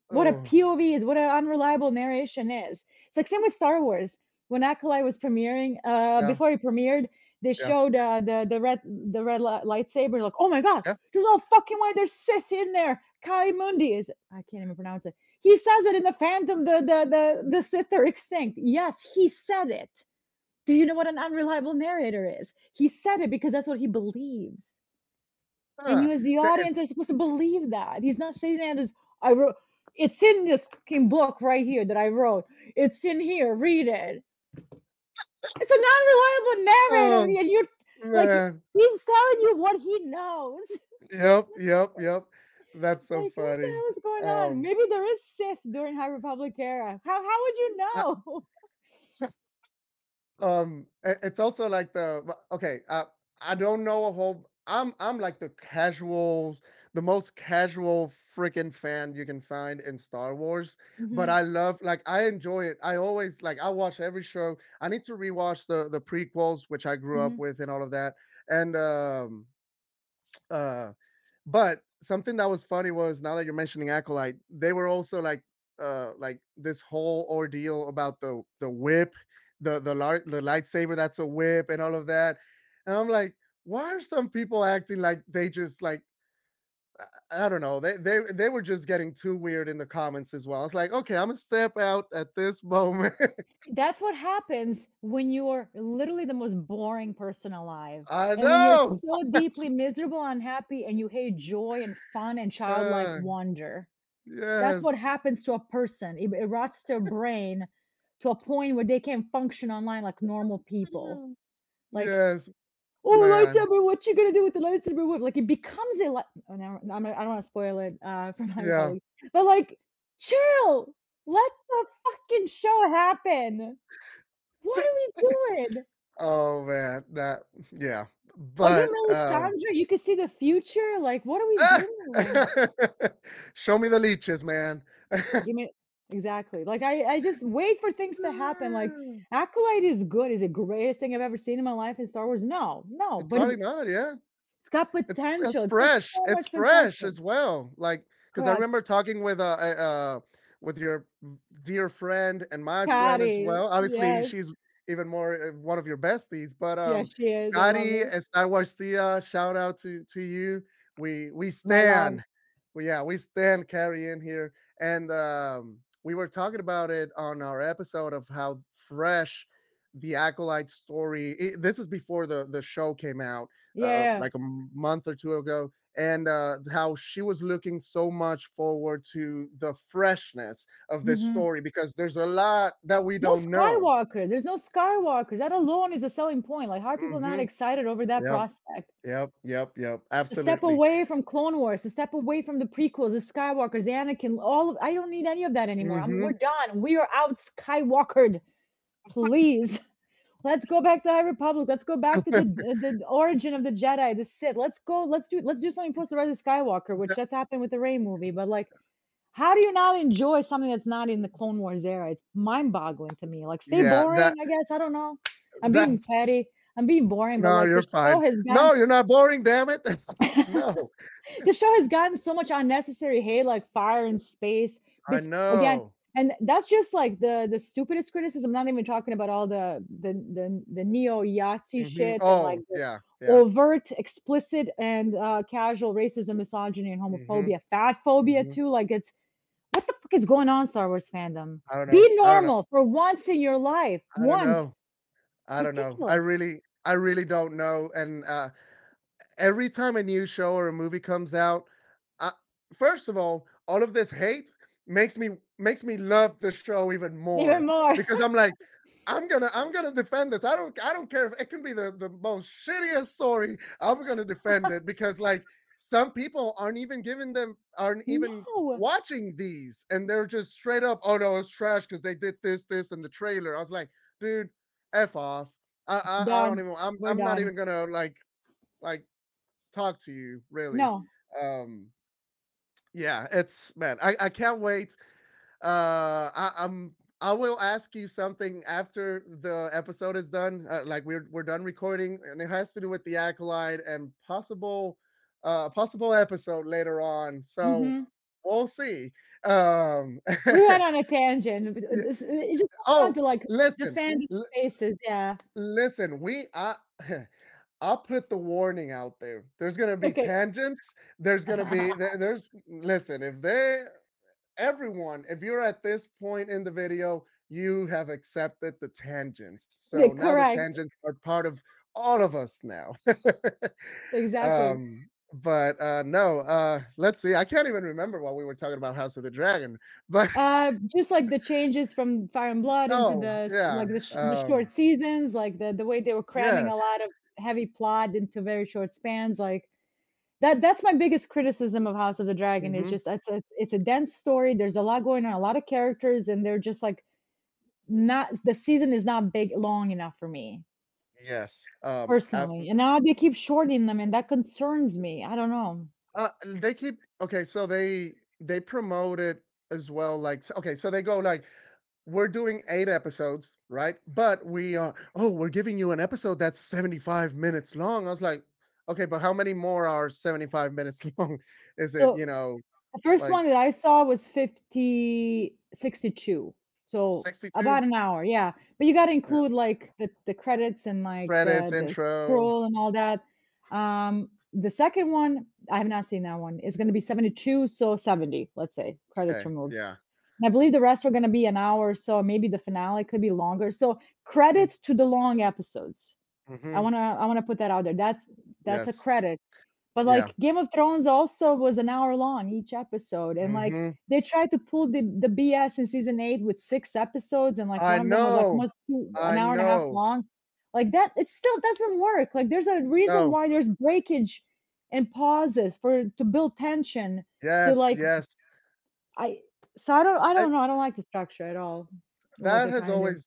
What a oh, POV is, what an unreliable narration is. It's like same with Star Wars. When Acolyte was premiering, yeah, before he premiered, they yeah, showed the red lightsaber. Like, oh my gosh, yeah, there's no fucking way there's Sith in there. Kai Mundi is I can't even pronounce it. He says it in the Phantom. The Sith are extinct. Yes, he said it. Do you know what an unreliable narrator is? He said it because that's what he believes. And ah, you as the it's audience are supposed to believe that. He's not saying that as I wrote it's in this fucking book right here that I wrote. It's in here, read it. It's a non-reliable oh, narrator, and you're like man, he's telling you what he knows. yep, yep, yep, that's so Like, what the funny, hell is going on? um, Maybe there is Sith during High Republic era. How would you I know? it's also like okay, I don't know a whole I'm like the most casual freaking fan you can find in Star Wars, but Mhm, I love like I enjoy it. I always like I watch every show. I need to rewatch the prequels, which I grew up mhm. with and all of that. And uh but something that was funny was now that you're mentioning Acolyte, they were also like this whole ordeal about the whip, the lightsaber that's a whip and all of that. And I'm like, why are some people acting like they just like I don't know. They were just getting too weird in the comments as well. It's like, okay, I'm gonna step out at this moment. That's what happens when you're literally the most boring person alive. I And when you're know. so deeply miserable, unhappy, and you hate joy and fun and childlike Uh, wonder. That's what yes. happens to a person. It rots their brain to a point where they can't function online like normal people. Like, Yes, oh, man. lightsaber, what you gonna do with the lightsaber whip? Like, it becomes a like. Oh, no, I don't want to spoil it for my Yeah. Republic, but like, chill. Let the fucking show happen. What are we doing? Oh man, that yeah. Oh, you're But Melisandre, you can see the future? Like, what are we ah! doing? Show me the leeches, man. Give me exactly. Like, I just wait for things to happen, like, Acolyte is good. Is it greatest thing I've ever seen in my life in Star Wars? No, no, but Probably not, yeah. it's got It's potential. It's got fresh. so It's much fresh potential. as well. Like, because I Correct. remember talking with your dear friend and my friend as Patty, well. Obviously, yes. she's even more one of your besties. But Yes, she is. I love Gotti her. and Star Wars Tia, shout out to you. We My love. stand. Yeah, we stand carry in here. And we were talking about it on our episode of how fresh the Acolyte story. This is before the show came out Yeah. like a month or two ago, and how she was looking so much forward to the freshness of this Mhm. story because there's a lot that we No don't know. Skywalkers. There's no Skywalkers. That alone is a selling point. Like, how are people not Hmm. excited over that Yep, prospect? yep, yep, yep. A step Absolutely. away from Clone Wars, a step away from the prequels, the Skywalkers, Anakin, all of I don't need any of that anymore. We're Hmm. done. We are out Skywalkered. Please. Let's go back to High Republic. Let's go back to the origin of the Jedi, the Sith. Let's go. Let's do something post the Rise of Skywalker, which that's happened with the Rey movie. But like, how do you not enjoy something that's not in the Clone Wars era? It's mind-boggling to me. Like, stay Yeah, boring, I guess. I don't know. I'm that being petty. I'm being boring, but no, like you're the show fine. has gotten No, you're not boring, damn it. No, the show has gotten so much unnecessary hate, like fire in space. I This again, know. and that's just like the stupidest criticism. I'm not even talking about all the neo Yahtzee Hmm. shit and like Oh, the yeah, yeah. overt, explicit, and casual racism, misogyny, and Hmm. homophobia, fat phobia Hmm. too. Like it's what the fuck is going on, Star Wars fandom? I don't know. Be I don't know. normal for once in your life. I don't Once. know. I don't know. Ridiculous. I really don't know, and, every time a new show or a movie comes out, I first of all of this hate makes me love the show even Even more more. because I'm like, I'm gonna defend this. I don't care if it can be the most shittiest story. I'm gonna defend it because like some people aren't even No. watching these and they're just straight up, oh no, it's trash because they did this in the trailer. I was like, dude, F off. I don't Done. even We're I'm not done. even gonna like talk to you really. No. Um yeah, it's man, I can't wait. I will ask you something after the episode is done. Like we're done recording, and it has to do with the acolyte and possible episode later on. So Mhm. we'll see. Um We went on a tangent. yeah. It just comes down Oh, to, like, listen, defend l- spaces, yeah. listen. I'll put the warning out there. There's gonna be Okay. tangents. There's listen, if they everyone, if you're at this point in the video, you have accepted the tangents. Okay, So now the correct. tangents are part of all of us now. Exactly. But no, let's see. I can't even remember what we were talking about House of the Dragon, but Just like the changes from Fire and Blood into oh, the yeah. like the short seasons, like the way they were cramming a Yes. lot of heavy plot into very short spans, like that's my biggest criticism of House of the Dragon is Mhm. just it's a dense story. There's a lot going on, a lot of characters, and they're just like not the season is not big long enough for me Yes. personally. And now they keep shortening them, and that concerns me. I don't know. They keep okay, so they promote it as well. Like, okay, so they go like, we're doing 8 episodes, right? But we are, oh, we're giving you an episode that's 75 minutes long. I was like, okay, but how many more are 75 minutes long? Is it, So the first like one that I saw was 62, so 62? about an hour, yeah, but you gotta Yeah. include, like, the credits and, like, Credits, the intro. scroll and all that. The second one, I have not seen that one, is gonna be 72, so 70, let's say, credits Okay. removed. Yeah. And I believe the rest were gonna be an hour or so, maybe the finale could be longer, so Mm, credits to the long episodes. mhm. I wanna put that out there, that's a Yes. credit. But, Yeah. like, Game of Thrones also was an hour long each episode, and, like, Mhm. they tried to pull the BS in season 8 with 6 episodes, and, like, I one of them was, like, know. almost 2 an I hour and a half know. long. Like, that it still doesn't work, like, there's a reason No. why there's breakage and pauses to build tension to, Yes. like Yes. I I don't know, I don't like the structure at all, what That they has kinda did. always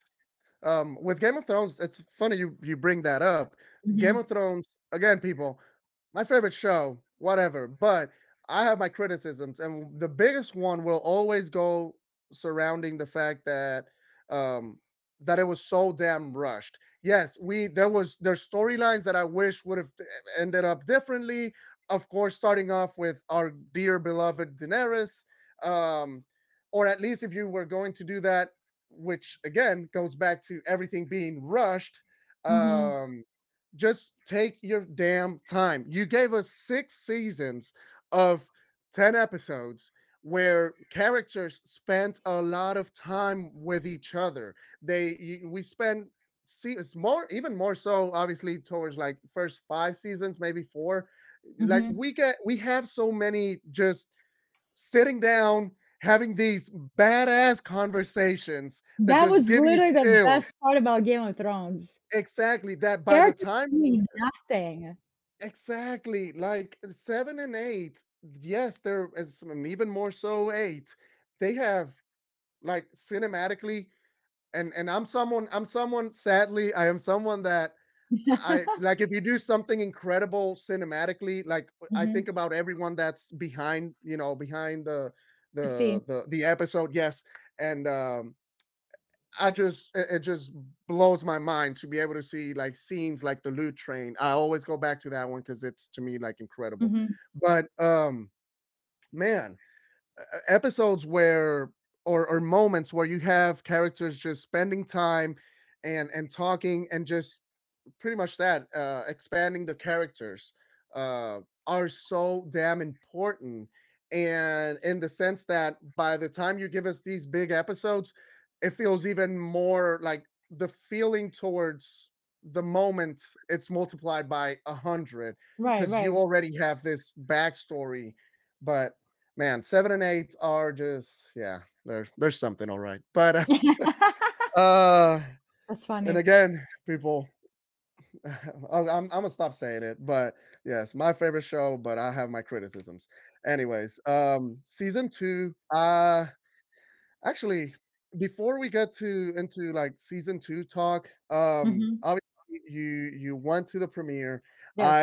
with Game of Thrones, it's funny you bring that up. Game Mhm, of Thrones, again, people, my favorite show, whatever, but I have my criticisms, and the biggest one will always go surrounding the fact um that it was so damn rushed. Yes, there's storylines that I wish would have ended up differently. Of course, starting off with our dear beloved Daenerys. Um, or at least if you were going to do that, which again goes back to everything being rushed. mhm. Um, just take your damn time. You gave us 6 seasons of 10 episodes where characters spent a lot of time with each other. We spend see it's more even more so obviously towards like first 5 seasons, maybe four. Like Mhm. we have so many just sitting down, having these badass conversations that That just was give you literally the chills. best part about Game of Thrones. Exactly. That by the Characters time doing nothing. exactly like 7 and 8, yes, there is even more so 8. They have like cinematically, and I'm someone sadly, I am someone that I like if you do something incredible cinematically, like I Mhm. think about everyone that's behind, behind The scene. the episode, yes. And it just blows my mind to be able to see like scenes like the loot train. I always go back to that one because it's to me like incredible. Mhm. But man, episodes where or moments where you have characters just spending time and talking and just pretty much that expanding the characters are so damn important, and in the sense that by the time you give us these big episodes, it feels even more like the feeling towards the moment, it's multiplied by 100 Right, because you right. already have this backstory. But man, 7 and 8 are just, yeah, there's something, all right. But uh That's and funny. again, people, I'm gonna stop saying it, but yes, my favorite show, but I have my criticisms. Anyways, season 2, actually, before we get to into like season 2 talk, Mhm. obviously you went to the premiere. Yes.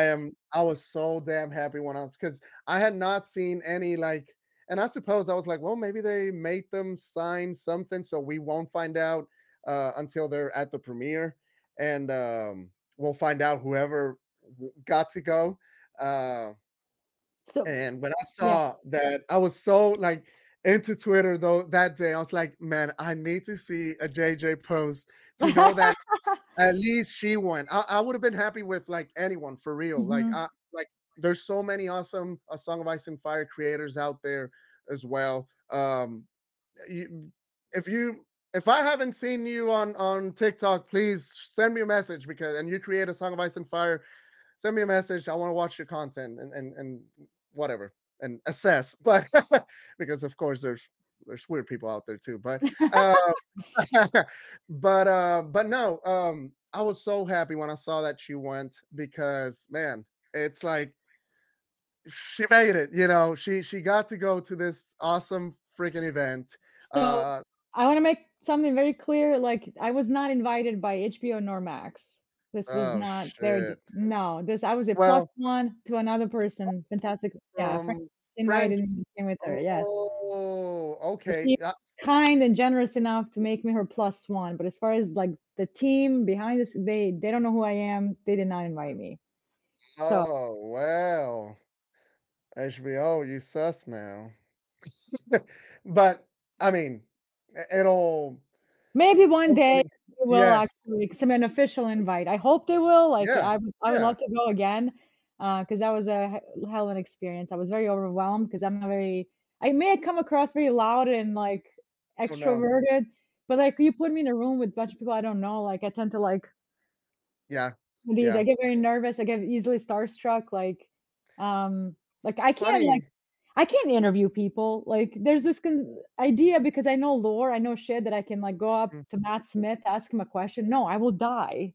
I was so damn happy when I was, because I had not seen any like, and I suppose I was like, well, maybe they made them sign something, so we won't find out until they're at the premiere, and we'll find out whoever got to go. Uh, So and when I yeah. saw that, I was so like into Twitter though that day. I was like, man, I need to see a JJ post to know that at least she won. I would have been happy with like anyone for real. Mhm. Like there's so many awesome Song of Ice and Fire creators out there as well. You, if you if I haven't seen you on TikTok, please send me a message, because and you create a Song of Ice and Fire, send me a message. I want to watch your content and whatever and assess. But because of course there's weird people out there too. Uh but no, I was so happy when I saw that you went, because man, it's like she made it, she got to go to this awesome freaking event. So, Uh I wanna make something very clear, like, I was not invited by HBO nor Max. This was oh not their d shit. no, this I was a plus Well, one to another person, fantastic yeah, friend from invited Frank. me, came with her, yes. Oh, So okay. she kind and generous enough to make me her plus one, but as far as, like, the team behind this, they don't know who I am, they did not invite me. So, Oh, well, HBO, you sus now. But, I mean, it'll maybe one day hopefully. they will Yes. actually send me an official invite. I hope they will, like, Yeah, I would yeah. love to go again, because that was a hell of an experience. I was very overwhelmed because 'cause I'm not very I may come across very loud and, like, Oh, no. extroverted, but, like, you put me in a room with a bunch of people I don't know, like, I tend to, like Yeah, these I yeah. get very nervous, I get easily starstruck, like, It's funny. I can't interview people, like, there's this idea because I know lore, I know shit that I can, like, go up Mm, to Matt Smith, ask him a question. No, I will die.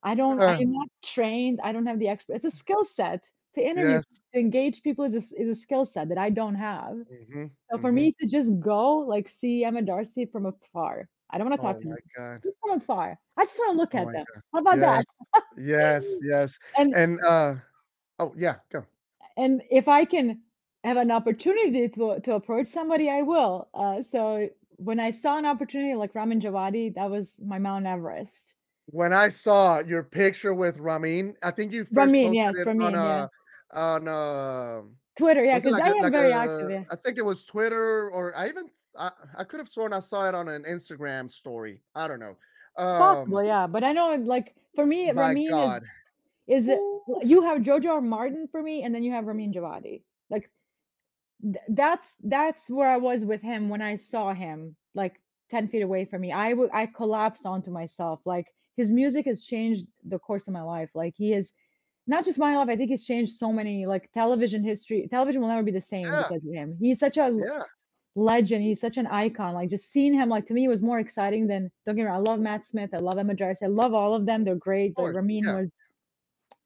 I uh, am not trained, I don't have the it's a skill set. To interview, yes. to engage people is a skill set that I don't have. Mhm, So for mhm. me to just go, like, see Emma Darcy from afar, I don't wanna Oh talk to my them, god. just from afar. I just wanna look Oh at my them. god. How about that? Yes. Yes, yes. And And, oh, yeah, go. And if I can have an opportunity to approach somebody, I will. So when I saw an opportunity like Ramin Djawadi, that was my Mount Everest. When I saw your picture with Ramin, I think you first Ramin, posted yes, it Ramin, yeah. on, Twitter, yeah, was it because like I am like very active, yeah. I think it was Twitter, or I could have sworn I saw it on an Instagram story. I don't know. It's Um, possible, yeah. But I know, like for me, my Ramin God. is Woo. you have Jojo R. Martin for me, and then you have Ramin Djawadi. Like that's where I was with him when I saw him, like 10 feet away from me. I collapsed onto myself. Like his music has changed the course of my life. Like he is not just my life, I think he's changed so many like television history. Television will never be the same Yeah, because of him. He's such a yeah, legend. He's such an icon. Like just seeing him, like to me, was more exciting than don't get me wrong. I love Matt Smith. I love Emma Jarvis. I love all of them. They're great. of But course. Ramin Yeah. was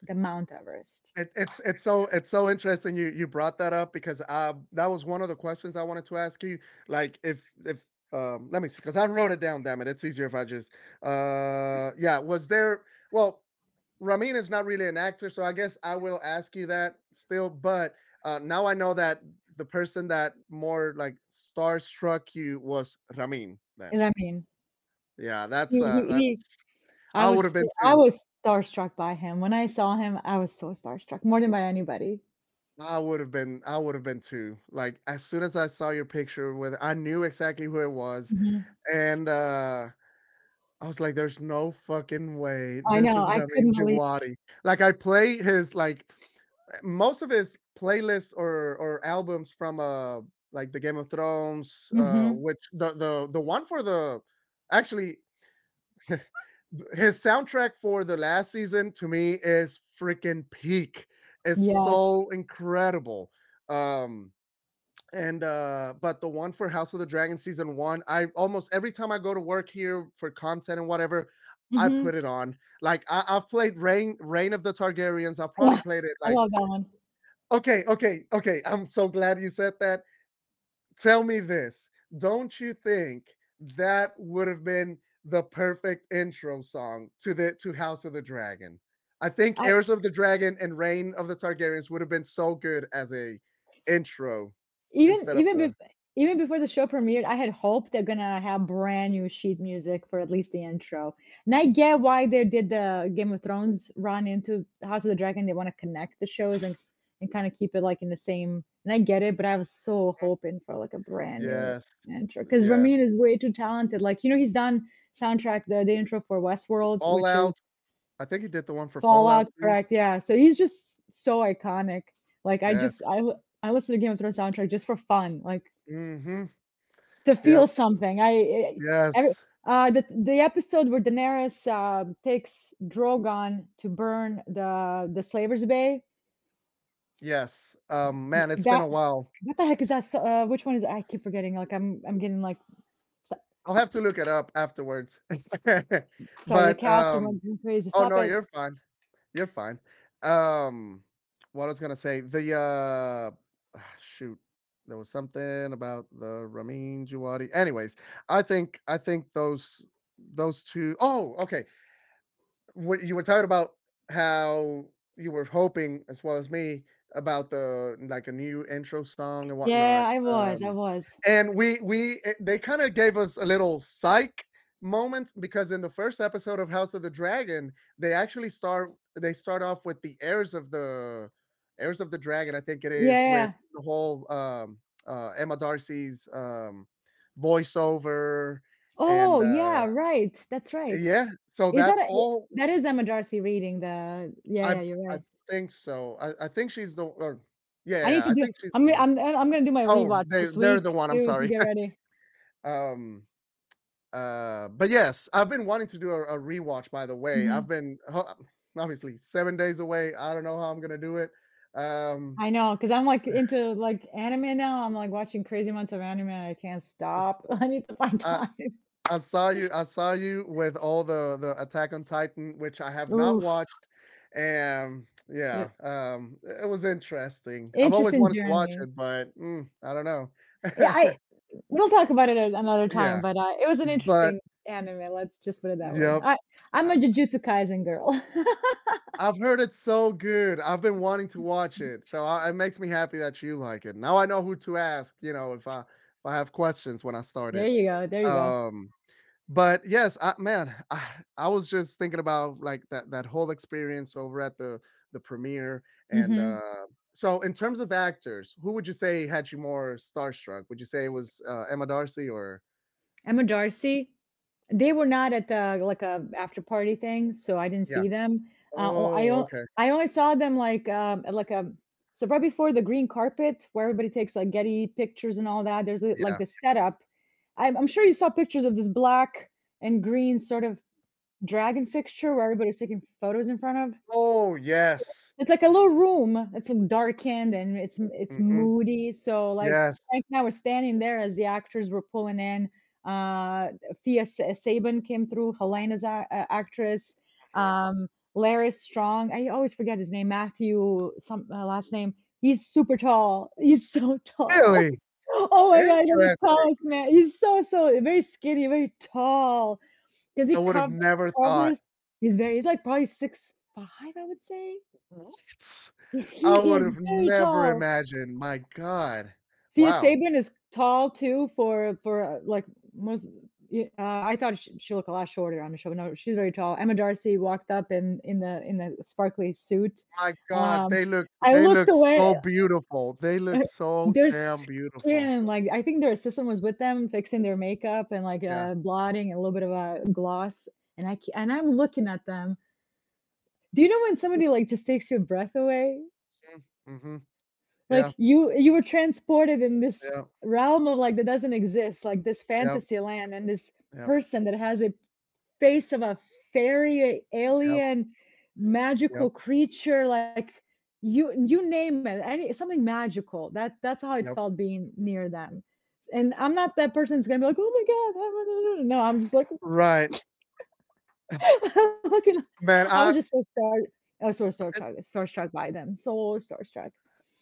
the Mount Everest. It's so interesting you brought that up, because that was one of the questions I wanted to ask you. Like if let me see, because I wrote it down. Damn it, it's easier if I just yeah. Was there, well, Ramin is not really an actor, so I guess I will ask you that still. But now I know that the person that more like starstruck you was Ramin. Then, Ramin. yeah, He that's I would have been I too. was starstruck by him. When I saw him, I was so starstruck, more than by anybody. I would have been too. Like as soon as I saw your picture with, I knew exactly who it was, Mhm. and I was like, "There's no fucking way I this know, is I Ramin couldn't believe Djawadi." Like I play his like most of his playlists or albums from like the Game of Thrones, mhm. which the one for the, actually, His soundtrack for the last season to me is freaking peak. It's Yes. so incredible. Um and but the one for House of the Dragon season 1, I almost every time I go to work here for content and whatever, I Mhm. put it on. Like I've played Reign of the Targaryens. I've probably Oh, played it I like love that one. okay. I'm so glad you said that. Tell me this. Don't you think that would have been the perfect intro song to House of the Dragon? I think I Heirs of the Dragon and Reign of the Targaryens would have been so good as a intro even instead of even the bef even before the show premiered, I had hoped they're gonna have brand new sheet music for at least the intro. And I get why they did the Game of Thrones run into House of the Dragon. They want to connect the shows and kind of keep it like in the same. And I get it, but I was so hoping for like a brand new Yes, intro because yes. Ramin is way too talented. Like he's done soundtrack the intro for Westworld, which is Fallout. I think he did the one for Fallout Fallout, too. correct? Yeah. So he's just so iconic. Like Yes. I listen to Game of Thrones soundtrack just for fun. Like Mhm. to feel Yep. something. Every, Yes. the episode where Daenerys takes Drogon to burn the Slaver's Bay. Yes. Man, it's been That a while. what the heck is that? Which one is it? I keep forgetting. Like I'm getting like I'll have to look it up afterwards. sorry, the But, cats are going crazy. oh, Stop no, it. you're fine. You're fine. Um, what I was gonna say, shoot, there was something about the Ramin Djawadi. Anyways, I think those 2 oh, okay. What you were talking about how you were hoping, as well as me, about like, a new intro song and Yeah, whatnot, I was. and they kinda gave us a little psych moment because in the first episode of House of the Dragon, they start off with the Heirs of the Dragon, I think it Yeah, is, with yeah. the whole, Emma Darcy's, voiceover, Oh, and, yeah, right. That's right. yeah, so Is that that's a all. that is Emma Darcy reading the yeah, I yeah, you're I right. think so. I think she's the or I need yeah, to I do think she's the one. I'm gonna do my Oh, rewatch this they're week the one, I'm to sorry. get ready. Um, but yes, I've been wanting to do a rewatch, by the way. Mhm. I've been obviously 7 days away. I don't know how I'm gonna do it. Um, I know, 'cause I'm, like, into, like, anime now. I'm, like, watching crazy amounts of anime, and I can't s- stop. I need to find I time. I saw you with all the Attack on Titan, which I have not Oof. watched, and Yeah. yeah, it was interesting. I've always Interesting wanted to watch journey. it, but I don't know. Yeah, I we'll talk about it another time, Yeah, but, it was an but interesting anime, let's just put it that way. yep. I'm I a Jujutsu Kaisen girl. I've heard it's so good. I've been wanting to watch it, so it makes me happy that you like it. Now I know who to ask, if I have questions when I start There it. you go, there you go. Um, but yes, man, I was just thinking about like that whole experience over at the premiere, and Mhm. so in terms of actors, who would you say had you more starstruck? Would you say it was Emma Darcy or Emma Darcy, they were not at the like, a after party thing, so I didn't yeah? see them. Oh, okay. I only saw them, like, at, like, a so right before the green carpet where everybody takes, like, Getty pictures and all that, there's, like, Yeah. the setup. I'm sure you saw pictures of this black and green sort of dragon fixture where everybody's taking photos in front of. Oh, yes. It's like a little room. It's, like, darkened and it's Hmm. moody, so, like, Yes. Frank and I were standing there as the actors were pulling in. Fia Sabin came through, Helena's actress, Mhm. Larry Strong, I always forget his name, Matthew some last name. He's super tall. He's so tall. Really? Oh my god, he's the Interesting. tallest man. He's so very skinny, very tall. Does I he would have cover never thought. covers? He's like probably 6'5", I would say. What? I He would is have very never tall. imagined. My God. Fia Wow. Sabin is tall too like most I thought she looked a lot shorter on the show. No, she's very tall. Emma Darcy walked up in the sparkly suit. My God, Um, they look I they looked look away. so beautiful. They look so Their damn beautiful. skin, like I think their assistant was with them fixing their makeup and like Yeah. blotting and a little bit of a gloss. And I'm looking at them. Do you know when somebody like just takes your breath away? Mm, mhm. Yeah, Like you were transported in this yeah, realm of like that doesn't exist, like this yeah, fantasy land and this yeah. person that has it. face of a fairy, Yep, alien, yep, magical creature, like, you name it, any something magical. That's how it yep. felt being near them. And I'm not that person that's gonna be like, "Oh my god." No, I'm just like Right. looking Man, I was just so I was so I starstruck by them, so starstruck.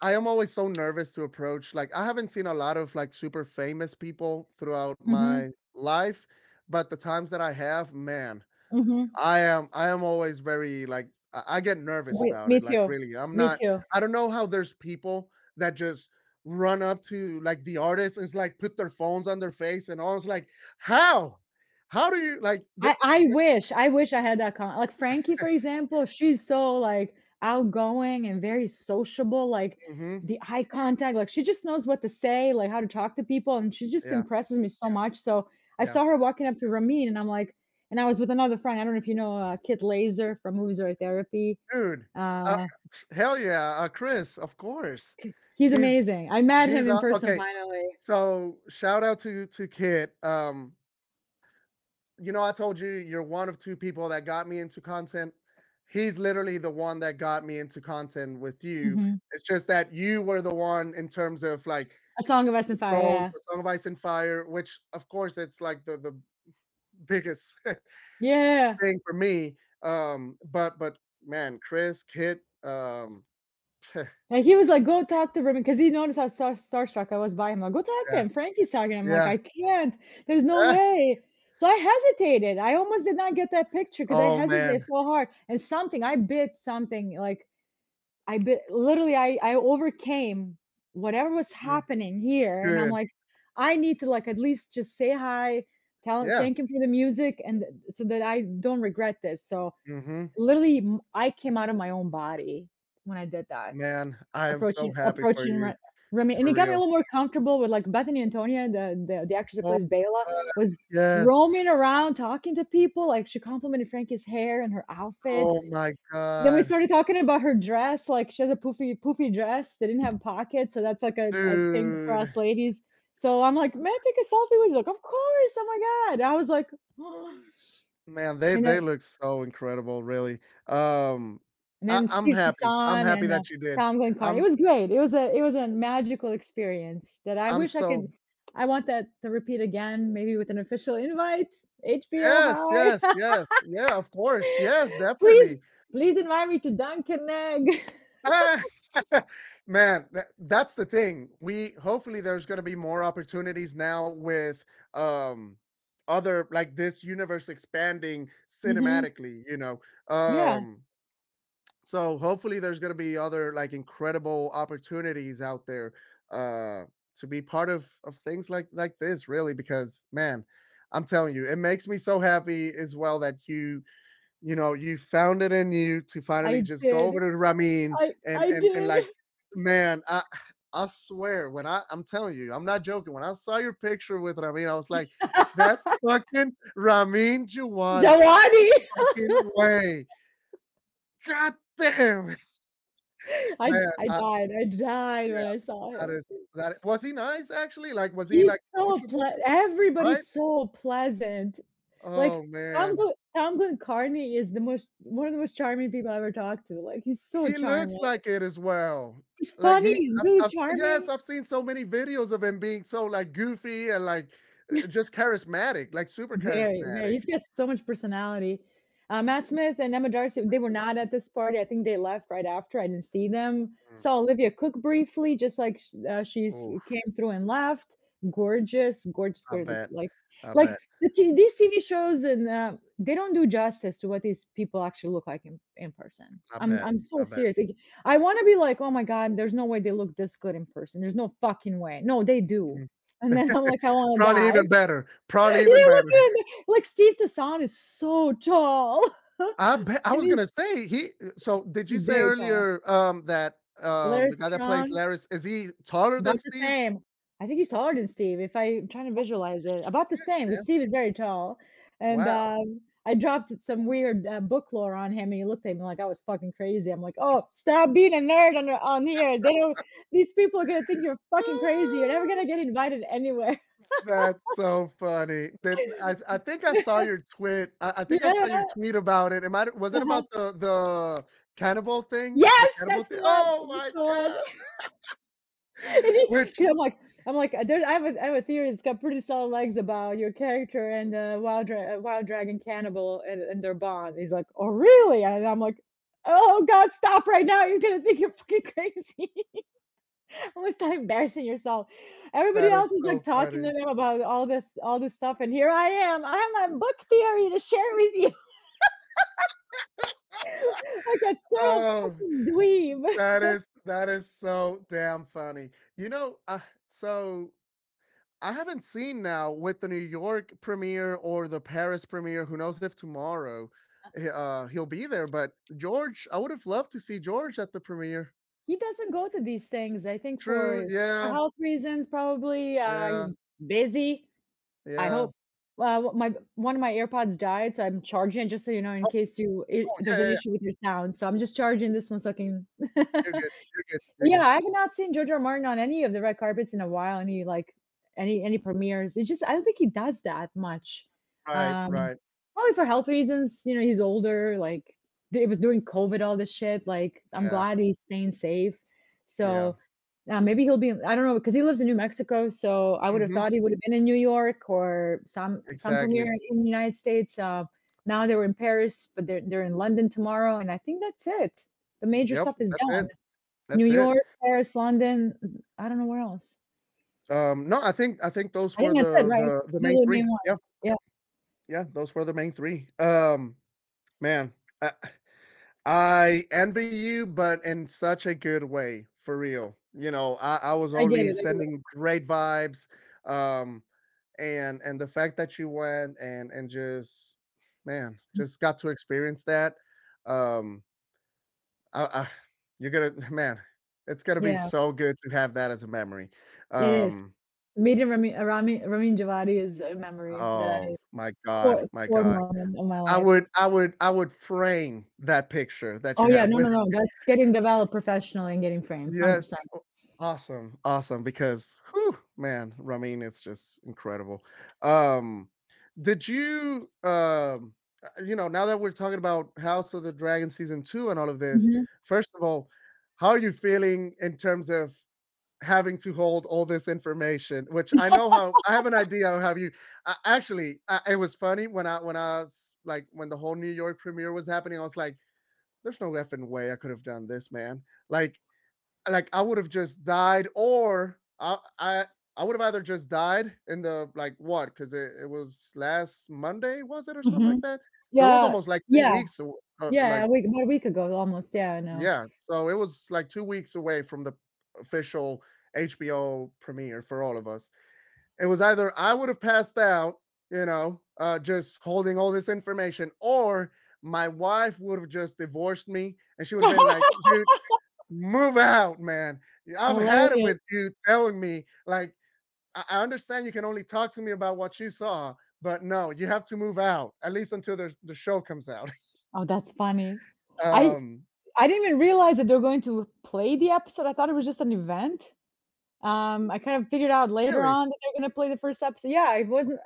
I am always so nervous to approach, like, I haven't seen a lot of, like, super famous people throughout Mhm, my life, but the times that I have, man, mhm. I am always very, like, I get nervous Wait, about me it, like, too. really, I'm Me not too. I don't know how there's people that just run up to, like, the artist and, like, put their phones on their face and all, it's like, "How? How do you" like, I wish I had that like, Frankie, for example, she's so, like, outgoing and very sociable, like, mhm, the eye contact, like, she just knows what to say, like, how to talk to people, and she just yeah, impresses me so much, so I yeah. saw her walking up to Ramin, and I'm like and I was with another friend, I don't know if you know, Kit Laser from Movies Are Therapy, Dude, uh, uh, hell yeah, Chris, of course. he's He's amazing. I met him he's, in person okay, finally. so shout out to Kit, I told you you're one of 2 people that got me into content. He's literally the one that got me into content with you. Mhm. It's just that you were the one in terms of, like, A Song of Ice and Fire, Trolls, yeah. A Song of Ice and Fire, which, of course, it's, like, the biggest Yeah. thing for me, but, man, Chris, Kit, And he was like, "Go talk to Remy," because he noticed how starstruck I was by him. Like, "Go talk to yeah, him. Frankie's talking." I'm like, yeah. "I can't. There's no way." So I hesitated. I almost did not get that picture because I Oh, man. hesitated so hard. And I bit something. Like I bit. Literally, I overcame whatever was Mm, happening here, and I'm good. like, I need to like at least just say hi, Yeah. thank him for the music, and so that I don't regret this. So Mhm. literally, I came out of my own body when I did that. Man, I am so Approaching happy for approaching you, Re Remy, and for it got me a real. little more comfortable with, like, Bethany Antonia, the actress that Oh, plays Bela, God, was yes. roaming around talking to people, like, she complimented Frankie's hair and her outfit. Oh my Then we god. started talking about her dress, like, she has a poofy dress, they didn't have pockets, so that's, like, a thing for Dude. us ladies. So I'm like, "May I take a selfie with you?" Like, "Of course, oh my god." I was like, Man, they and they then look so incredible, really. Um, And then I'm Steve happy. I'm Sasan happy and, that you did. Tom Glencarn. It I'm was great. It was a magical experience that I I'm wish so I want that to repeat again, maybe with an official invite, HBO, Yes, hi. yes, yes. Yeah, of course. Yes, Please, definitely. please invite me to Dunkin' Egg. Ah, man, that's the thing. Hopefully there's going to be more opportunities now with um other, like, this universe expanding Mhm. cinematically, Yeah, so hopefully there's going to be other, like, incredible opportunities out there uh to be part of things like this, really, because, man, I'm telling you, it makes me so happy as well that you found it in you to finally I just go did. over to Ramin and I and did. like, man, I swear, when I'm telling you, I'm not joking. When I saw your picture with Ramin, I was like, that's fucking Ramin Jawad, Jawadi. fucking way. God damn. Man, I died yeah, when I saw that him. is that was he nice, actually? Like, was he, He's like, so approachable? Right? everybody's so pleasant. Like, Oh, man. Tom Glencarney is the most one of the most charming people I ever talked to, like, he's so He looks charming. like it as well. He's Like, funny, he's really charming. I've seen so many videos of him being so, like, goofy and, like, just charismatic, like, super Very, very. charismatic. He's got so much personality. Matt Smith and Emma Darcy, they were not at this party. I think they left right after. I didn't see them. Mm. Saw Olivia Cook briefly, just like she's Ooh, came through and left. Gorgeous, gorgeous, I gorgeous. bet, I Like bet, these TV shows, and they don't do justice to what these people actually look like in person. I I'm bet, I'm so I bet. serious. Like, I want to be like, oh my god, there's no way they look this good in person. There's no fucking way. No, they do. Mm. And then I'm like, I want to Probably die. even better, probably You even know, better. look at like Steve Toussaint is so tall, I bet I and was gonna say, so did you he's say very tall. earlier, that, Larry the guy that plays Strong, Laris, is he taller than about the Steve? same. I think he's taller than Steve, if I'm trying to Oh, visualize it. About the shit, same, because man. Steve is very tall, and, Wow. I dropped some weird, book lore on him, and he looked at me like I was fucking crazy. I'm like, "Oh, stop being a nerd on here. They don't These people are gonna think you're fucking crazy. You're never gonna get invited anywhere." That's so funny. I think I saw your tweet. I think I saw your Yeah. tweet about it. It might was it Uh-huh. about the cannibal thing? The Yes, cannibal that's thing? the one. Oh That's my the one. god. And he Which 'cause I'm like, I have a theory that's got pretty solid legs about your character and wild dragon cannibal and their bond. He's like, "Oh, really?" And I'm like, "Oh God, stop right now! He's gonna think you're fucking crazy." Almost start embarrassing yourself. Everybody that is else is like so talking to funny. them about all this stuff, and here I am. I have my book theory to share with you. Like a total Oh, fucking dweeb. that is so damn funny. You know, so I haven't seen now with the New York premiere or the Paris premiere. Who knows if tomorrow he'll be there? But George, I would have loved to see George at the premiere. He doesn't go to these things, I think True. for Yeah. health reasons, probably, Yeah. he's busy, I Yeah. hope. My one of my AirPods died, so I'm charging it just so you know in Oh, case oh there's yeah, an yeah, yeah. issue with your sound, so I'm just charging this one so I can You're good. You're good. You're Yeah, good. I have not seen George R. R. Martin on any of the red carpets in a while, any premieres. It's just I don't think he does that much. Right. Um, Right. Probably for health reasons, he's older, like, it was during COVID, all this shit, like, I'm Yeah. glad he's staying safe. Yeah. So, maybe he'll be I don't know, because he lives in New Mexico, so I would have Hmm. thought he would have been in New York or some Exactly. premiere in the United States. Now they were in Paris, but they're in London tomorrow, and I think that's it. The major Yep. stuff is That's done. it. New That's it. York, Paris, London, I don't know where else. No, I think those I were think that's it, right? the Those main are the three. main Yeah. ones. Yeah, Yeah. Those were the main three. Man, uh, I envy you, but in such a good way, for real. I was I get only it, I get it. sending great vibes. Um, and the fact that you went and just, man, just got to experience that. Um, I you're gonna man, it's gonna be Yeah, so good to have that as a memory. it is. Um, Meeting Ramin Djawadi is a memory that oh I my core god, my core god. moment of my I life. would I would I would frame that picture that Oh, you yeah, have no, no, with no, that's getting developed professionally and getting framed, yeah. 100%. Awesome, awesome, because whew, man, Ramin is just incredible. Um, did you now that we're talking about House of the Dragon season 2 and all of this, Mhm. first of all, how are you feeling in terms of having to hold all this information? Which I know how I have an idea of how you actually it was funny when I was like when the whole New York premiere was happening, I was like, there's no effing way I could have done this, man. Like I would have just died, or I would have either just died in the like what? Because it was last Monday, was it or something like Mhm. that? So it was Yeah, almost like two yeah, weeks. yeah, Like about a week ago almost, yeah, I know. yeah, so it was like 2 weeks away from the official HBO premiere for all of us. It was either I would have passed out, just holding all this information, or my wife would have just divorced me, and she would have been like, dude, move out, man. I've had it Hilarious. with you telling me, like, I understand you can only talk to me about what you saw, but no, you have to move out, at least until the show comes out. Oh, that's funny. I um, I didn't even realize that they're going to play the episode, I thought it was just an event. I kind of figured out later really? on that they're gonna play the first episode. Yeah,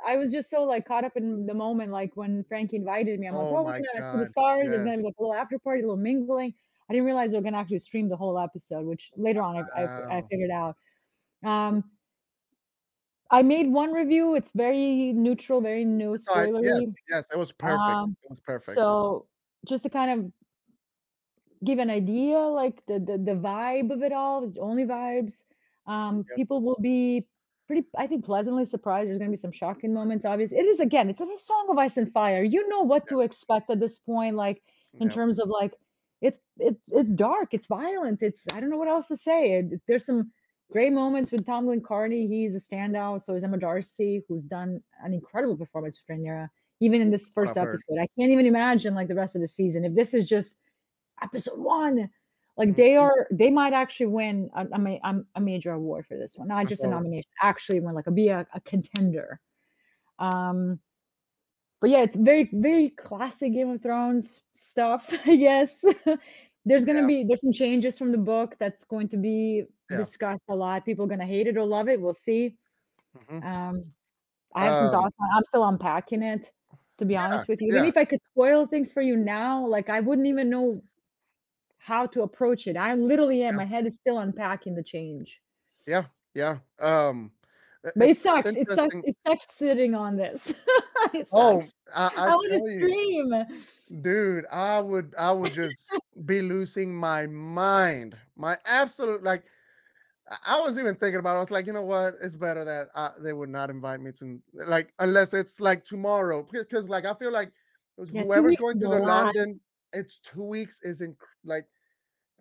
I was just so, like, caught up in the moment, like, when Frankie invited me, I'm like, Oh "Oh, we're my gonna see the god, stars, there's gonna be, yes. like, a little after party, a little mingling." I didn't realize they were gonna actually stream the whole episode, which later on I Wow. figured out. Um, I made one review, it's very neutral, very no So yes, spoilery. yes, it was perfect. Um, It was perfect. so just to kind of give an idea, like the vibe of it all, it's only vibes. Yep, People will be pretty, I think, pleasantly surprised. There's gonna be some shocking moments, obviously. It is again, it's a Song of Ice and Fire. You know what yep, to expect at this point, like in yep. terms of like it's dark, it's violent, it's I don't know what else to say. There's some great moments with Tom Carney. He's a standout. So is Emma Darcy, who's done an incredible performance for Rhaenyra, even in this What first I've heard. episode. I can't even imagine like the rest of the season. If this is just episode 1. Like, Mhm. they might actually win a major award for this one, not I just a hope. nomination, actually win, like, be a contender. Um, but yeah, it's very, very classic Game of Thrones stuff, I guess. Yeah, There's some changes from the book that's going to be yeah. discussed a lot. People are gonna hate it or love it, we'll see. Mhm. Um I have some Um, thoughts on I'm still unpacking it, to be yeah, honest with you. Even yeah, if I could spoil things for you now, like, I wouldn't even know how to approach it. I literally am. yeah, My head is still unpacking the change. yeah, yeah. But it It's sucks. It sucks. interesting. It sucks sitting on this. It Oh, sucks. I I wanna tell you, scream. dude, I would just be losing my mind. My absolute like I was even thinking about it. I was like, you know what? It's better that they would not invite me to like unless it's like tomorrow because like I feel like Yeah, 2 whoever's weeks going is to a the lot. London, it's 2 weeks is like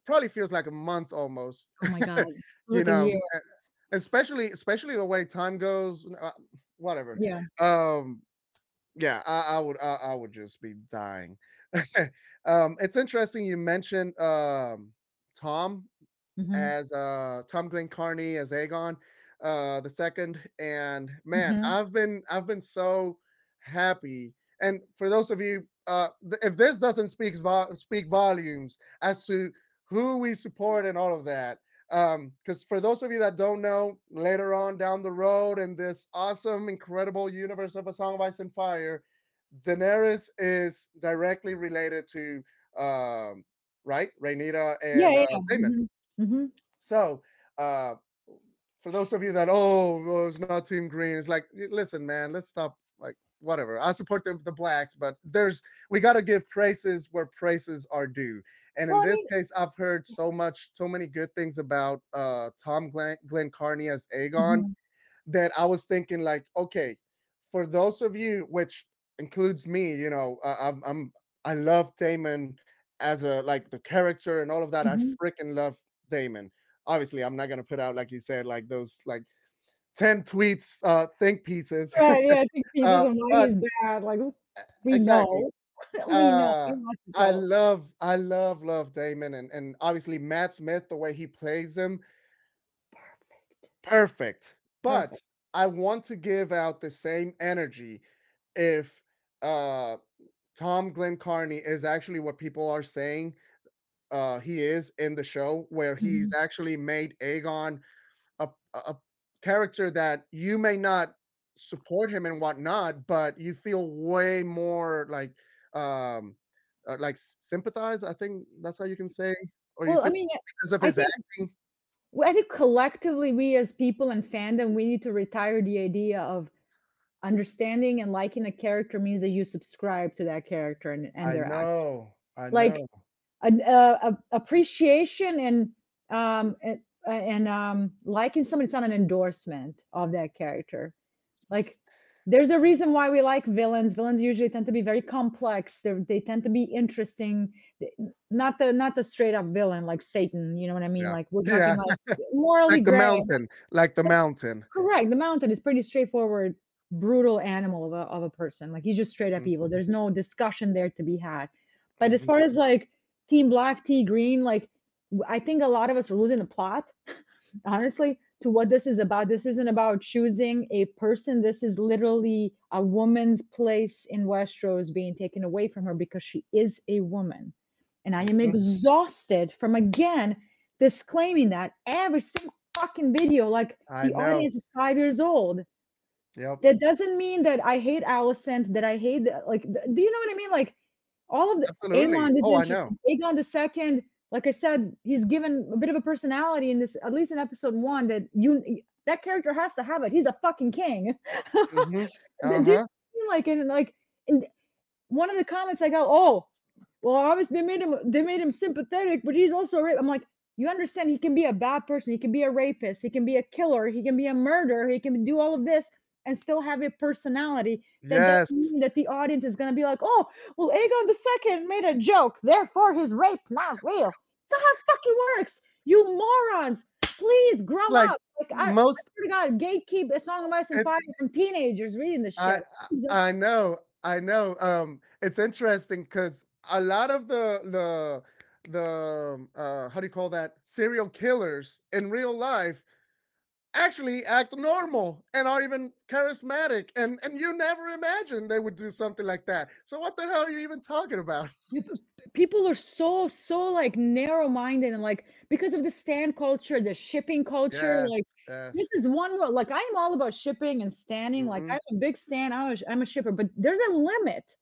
probably feels like a month almost. Oh my god. You Look a know, year. especially the way time goes. Whatever. Yeah. Um, yeah, I would just be dying. It's interesting you mentioned Tom Mhm. as Tom Glencarney as Aegon the second, and man, Mhm. I've been so happy. And for those of you, if this doesn't speak volumes as to who we support and all of that, because for those of you that don't know, later on down the road in this awesome, incredible universe of A Song of Ice and Fire, Daenerys is directly related to right, Rhaenyra Yeah, and yeah, yeah. Daemon. Mhm. Mhm. So, uh, for those of you that oh, it's not Team Green, it's like listen, man, let's stop. Like whatever, I support the blacks, but we got to give praises where praises are due. And in Well, I this mean case, I've heard so many good things about Glenn Carney as Aegon mhm. that I was thinking like, okay, for those of you, which includes me, I love Damon as a like the character and all of that. I Mhm. freaking love Damon. Obviously, I'm not gonna put out like you said, like those like 10 tweets, think pieces. Right, yeah, I think pieces of why But he's bad, like, we exactly. know. We know. Uh We watch the I show. love, I love, love Damon and obviously Matt Smith, the way he plays him, Perfect. perfect. But Perfect. I want to give out the same energy if uh Tom Glencarney is actually what people are saying he is in the show, where he's Mhm. actually made Aegon a character that you may not support him and whatnot, but you feel way more um like sympathize. I think that's how you can say, or you Well, I feel mean, because of I his think acting. I think collectively, we as people and fandom, we need to retire the idea of understanding and liking a character means that you subscribe to that character and I their act. know, I Like, know. appreciation and liking somebody, it's not an endorsement of that character. Like, there's a reason why we like villains. Villains usually tend to be very complex. They tend to be interesting. Not the straight up villain like Satan. You know what I mean? Yeah, Like we're talking yeah, like morally like the gray. mountain, like the The mountain. Correct. The Mountain is pretty straightforward, brutal animal of a person. Like he's just straight up Mhm, evil. There's no discussion there to be had. But as mhm. far as like Team Black, Team Green, like I think a lot of us are losing the plot, honestly, to what this is about. This isn't about choosing a person. This is literally a woman's place in Westeros being taken away from her because she is a woman. And I am Mhm. exhausted from again disclaiming that every single fucking video, like I the know. audience is 5 years old. Yep. That doesn't mean that I hate Alicent, that I hate like do you know what I mean? Like all of the Absolutely. Aegon is Oh, I know. interesting. Aegon the second, like I said, he's given a bit of a personality in this, at least in episode one, that that character has to have it. He's a fucking king. Mhm. Do you Uh-huh. feel like in one of the comments I got, oh, well, obviously they made him sympathetic, but he's also I'm like, you understand he can be a bad person, he can be a rapist, he can be a killer, he can be a murderer, he can do all of this and still have a personality. That doesn't Yes. mean that the audience is gonna be like, oh, well, Aegon the Second made a joke, therefore his rape not real. That's not how it fucking works. You morons, please grow It's like up. Like I most swear to God, gatekeep A Song of Ice and it's Fire from teenagers reading this I shit. I know, I know. It's interesting because a lot of how do you call that? Serial killers in real life actually act normal and are even charismatic, and you never imagined they would do something like that. So what the hell are you even talking about? people are so like narrow-minded and like because of the stan culture, the shipping culture, Yes, like yes. this is one world. Like I'm all about shipping and standing. Like Mhm. I'm a big stan. I'm a shipper, but there's a limit.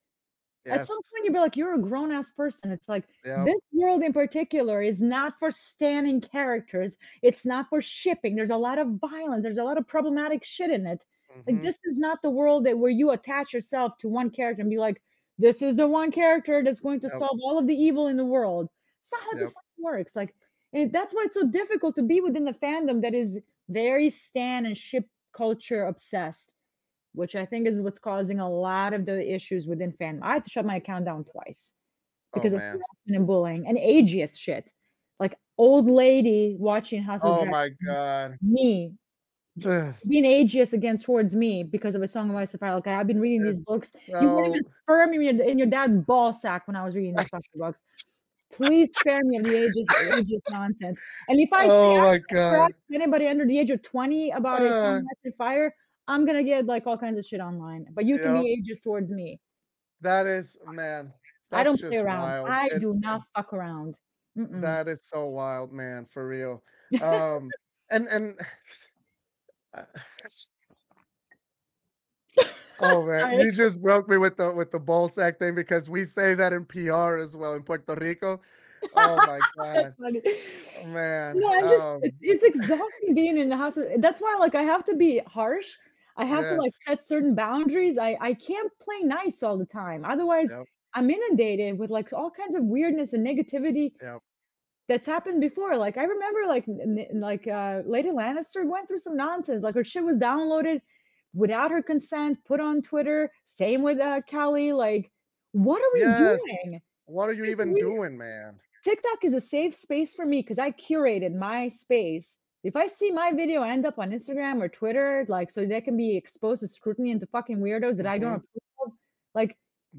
At some Yes. point, you'll be like, "You're a grown-ass person." It's like, Yep. this world in particular is not for standing characters, it's not for shipping, there's a lot of violence, there's a lot of problematic shit in it. Like, Mhm. this is not the world that where you attach yourself to one character and be like, "This is the one character that's going to Yep. solve all of the evil in the world." It's not how this Yep. fucking works, like, and that's why it's so difficult to be within the fandom that is very stan and ship culture obsessed. Which I think is what's causing a lot of the issues within fandom. I had to shut my account down twice Oh, because of man. harassment and bullying and ageist shit. Like, old lady watching House of the Oh Dragon, my god. me, being ageist against towards me because of A Song of Ice and Fire. Like, I've been reading these It's books. You weren't even so sperm in your dad's ball sack when I was reading these fucking books. Please spare me of the ageist nonsense. And if I say oh I my correct god. anybody under the age of 20 about A Song Uh, of Ice and Fire, I'm gonna get, like, all kinds of shit online, but you can yep. be ageist towards me. That is man, I that's don't play just around. wild. I do not fuck around. Mm-mm. That is so wild, man, for real. Um, and uh, oh man, Sorry. you just broke me with the ball sack thing because we say that in PR as well in Puerto Rico. Oh my That's god. funny. Oh man. No, I'm just it's exhausting being in the house. That's why, like, I have to be harsh. I have to, like, Yes. set certain boundaries. I can't play nice all the time. Otherwise, Yep. I'm inundated with, like, all kinds of weirdness and negativity Yep. that's happened before. Like, I remember, like, Lady Lannister went through some nonsense. Like, her shit was downloaded without her consent, put on Twitter. Same with, Kelly. Like, what are we Yes. doing? What are you Just even we doing, man? TikTok is a safe space for me because I curated my space. If I see my video end up on Instagram or Twitter, like, so they can be exposed to scrutiny and to fucking weirdos that I don't Mhm. approve of, like,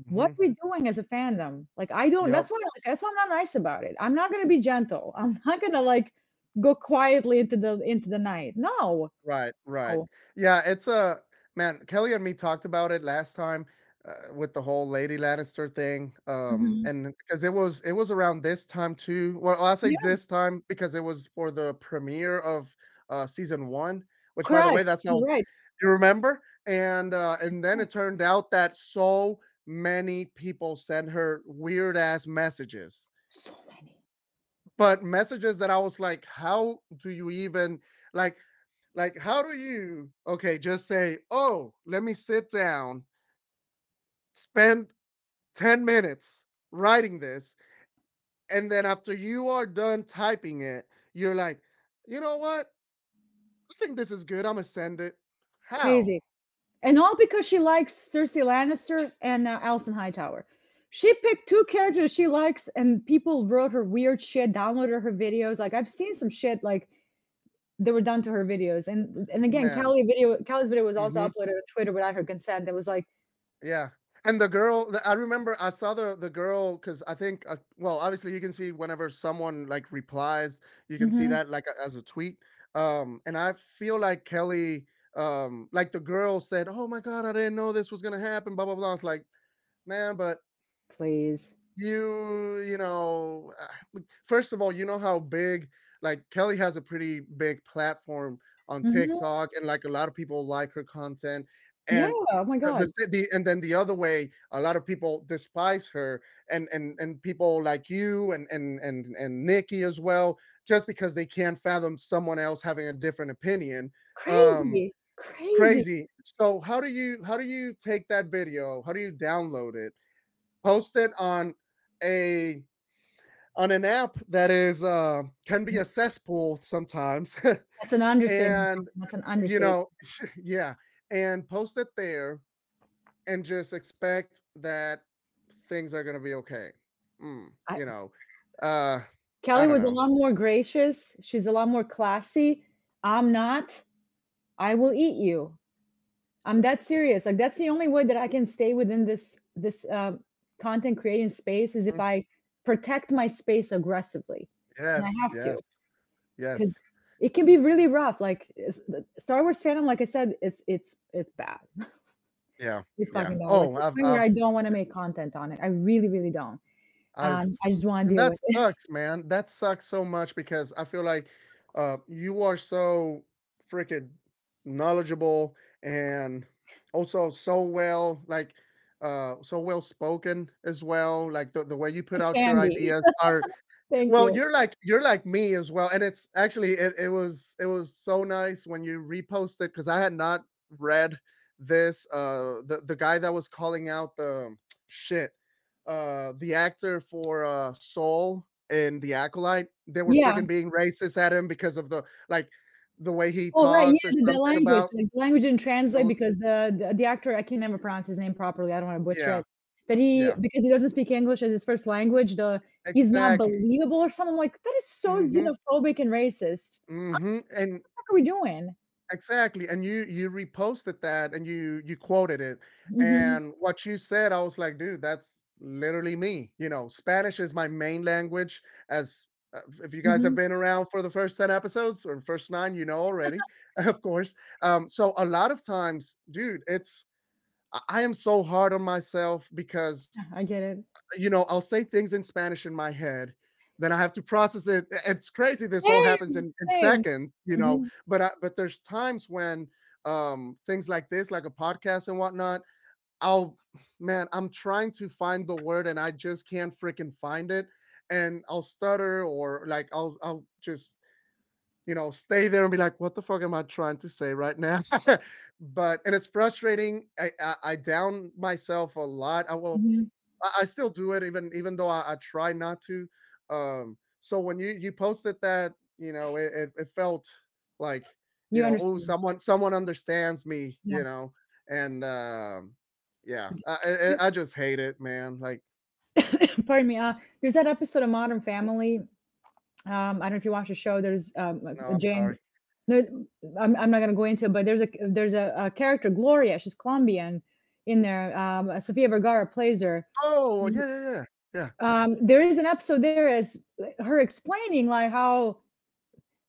what Mhm. are we doing as a fandom? Like, I don't Yep. that's why I'm not nice about it. I'm not gonna be gentle. I'm not gonna, like, go quietly into the night. No. Right, right. No. Yeah, it's a man, Kelly and me talked about it last time, with the whole Lady Lannister thing, Mhm. and because it was around this time too. Well, I'll say Yeah, this time because it was for the premiere of, season 1, which, by the way, correct. that's You're how right. you remember? And then it turned out that so many people sent her weird ass messages, So many. but messages that I was like, "How do you even like how do you okay, just say, "Oh, let me sit down, spend 10 minutes writing this," and then after you are done typing it, you're like, "You know what? I think this is good. Imma send it." How? Crazy. And all because she likes Cersei Lannister and, Alicent Hightower. She picked 2 characters she likes, and people wrote her weird shit, downloaded her videos, like, I've seen some shit, like, that were done to her videos, and again, Man. Kelly's video was also Mhm. uploaded on Twitter without her consent, it was like, Yeah, and the girl I remember I saw the girl because I think, well, obviously, you can see whenever someone, like, replies, you can see mhm, that, like, as a tweet, and I feel like Kelly, like, the girl said, "Oh my god, I didn't know this was gonna happen, blah, blah, blah." It's like, "Man, but please. you know, first of all, you know how big like, Kelly has a pretty big platform on Mhm. TikTok, and, like, a lot of people like her content, Yeah, and oh my god. and then the other way, a lot of people despise her, and people like you and Nikki as well, just because they can't fathom someone else having a different opinion, um, Crazy, crazy. crazy. So how do you take that video? How do you download it, post it a on an app that is can be a cesspool sometimes That's an understatement, and that's an you understatement. know yeah, and post it there and just expect that things are going to be okay. I You know, uh I Kelly don't was a know. lot more gracious, she's a lot more classy. I'm not. I will eat you. I'm that serious. Like that's the only way that I can stay within this content creating space is if Mm, I protect my space aggressively, and I yes, have to yes, because yes. it can be really rough. Like the Star Wars fandom, like I said, it's bad. Yeah, It's yeah. fucking bad. Like Oh, to the point where I've I don't want to make content on it. I really, really don't. I I just wanna And deal that with it. sucks, man. That sucks so much because I feel like you are so freaking knowledgeable and also so well so well spoken as well. Like the way you put I out your can be. ideas are Thank well, you. you're like me as well, and it's actually it was so nice when you reposted because I had not read this. The guy that was calling out the shit, the actor for Soul in The Acolyte, they were Yeah. freaking being racist at him because of the way he Oh, right, talks or yeah, the something language, about like, the language didn't translate the because the actor, I can never pronounce his name properly, I don't wanna butcher yeah it, that he yeah because he doesn't speak English as his first language, he's not exactly. believable or something, like, that is so Hmm. xenophobic and racist. And What are we doing? exactly, and you reposted that and you quoted it, Mhm. and what you said, I was like, "Dude, that's literally me." You know, Spanish is my main language as if you guys have Mhm. been around for the first 10 episodes or first 9, you know already, of course. So a lot of times, dude, I am so hard on myself Yeah, because I get it. I'll say things in Spanish in my head, then I have to process it. It's crazy this all happens Same, in same. seconds, Mhm. but there's times when things like this, like a podcast and whatnot, I'll man, I'm trying to find the word and I just can't freaking find it. And I'll stutter or like I'll just stay there and be like, what the fuck am I trying to say right now? But and it's frustrating. I down myself a lot. Mhm. I still do it even though I try not to. So when you posted that, it felt like, You oh, understand. someone understands me, Yeah. and yeah, I just hate it, man. Like, Pardon me, there's that episode of Modern Family. I don't know if you watch the show. There's no, I'm Jane. sorry. No, I'm not gonna go into it, but there's a character, Gloria. She's Colombian in there. Sofia Vergara plays her. Oh yeah, yeah, yeah, yeah. There is an episode there as her explaining like how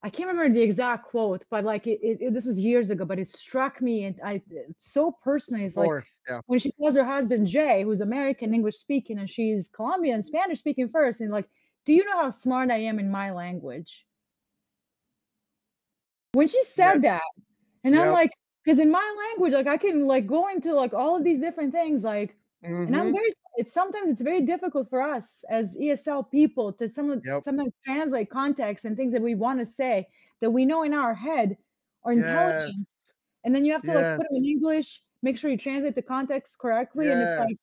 I can't remember the exact quote, but like this was years ago, but it struck me and I so personally. It's like Before, yeah. when she calls her husband Jay, who's American English speaking, and she's Colombian Spanish speaking first, and like, do you know how smart I am in my language? When she said Yes. that, and I'm Yep. like, because in my language, like, I can, like, go into, like, all of these different things, like, and I'm Mm-hmm. very it's sometimes it's very difficult for us as ESL people to Yep. sometimes translate context and things that we wanna say that we know in our head are Yes. intelligent, and then you have to, like, Yes. put them in English, make sure you translate the context correctly, and it's Yes. like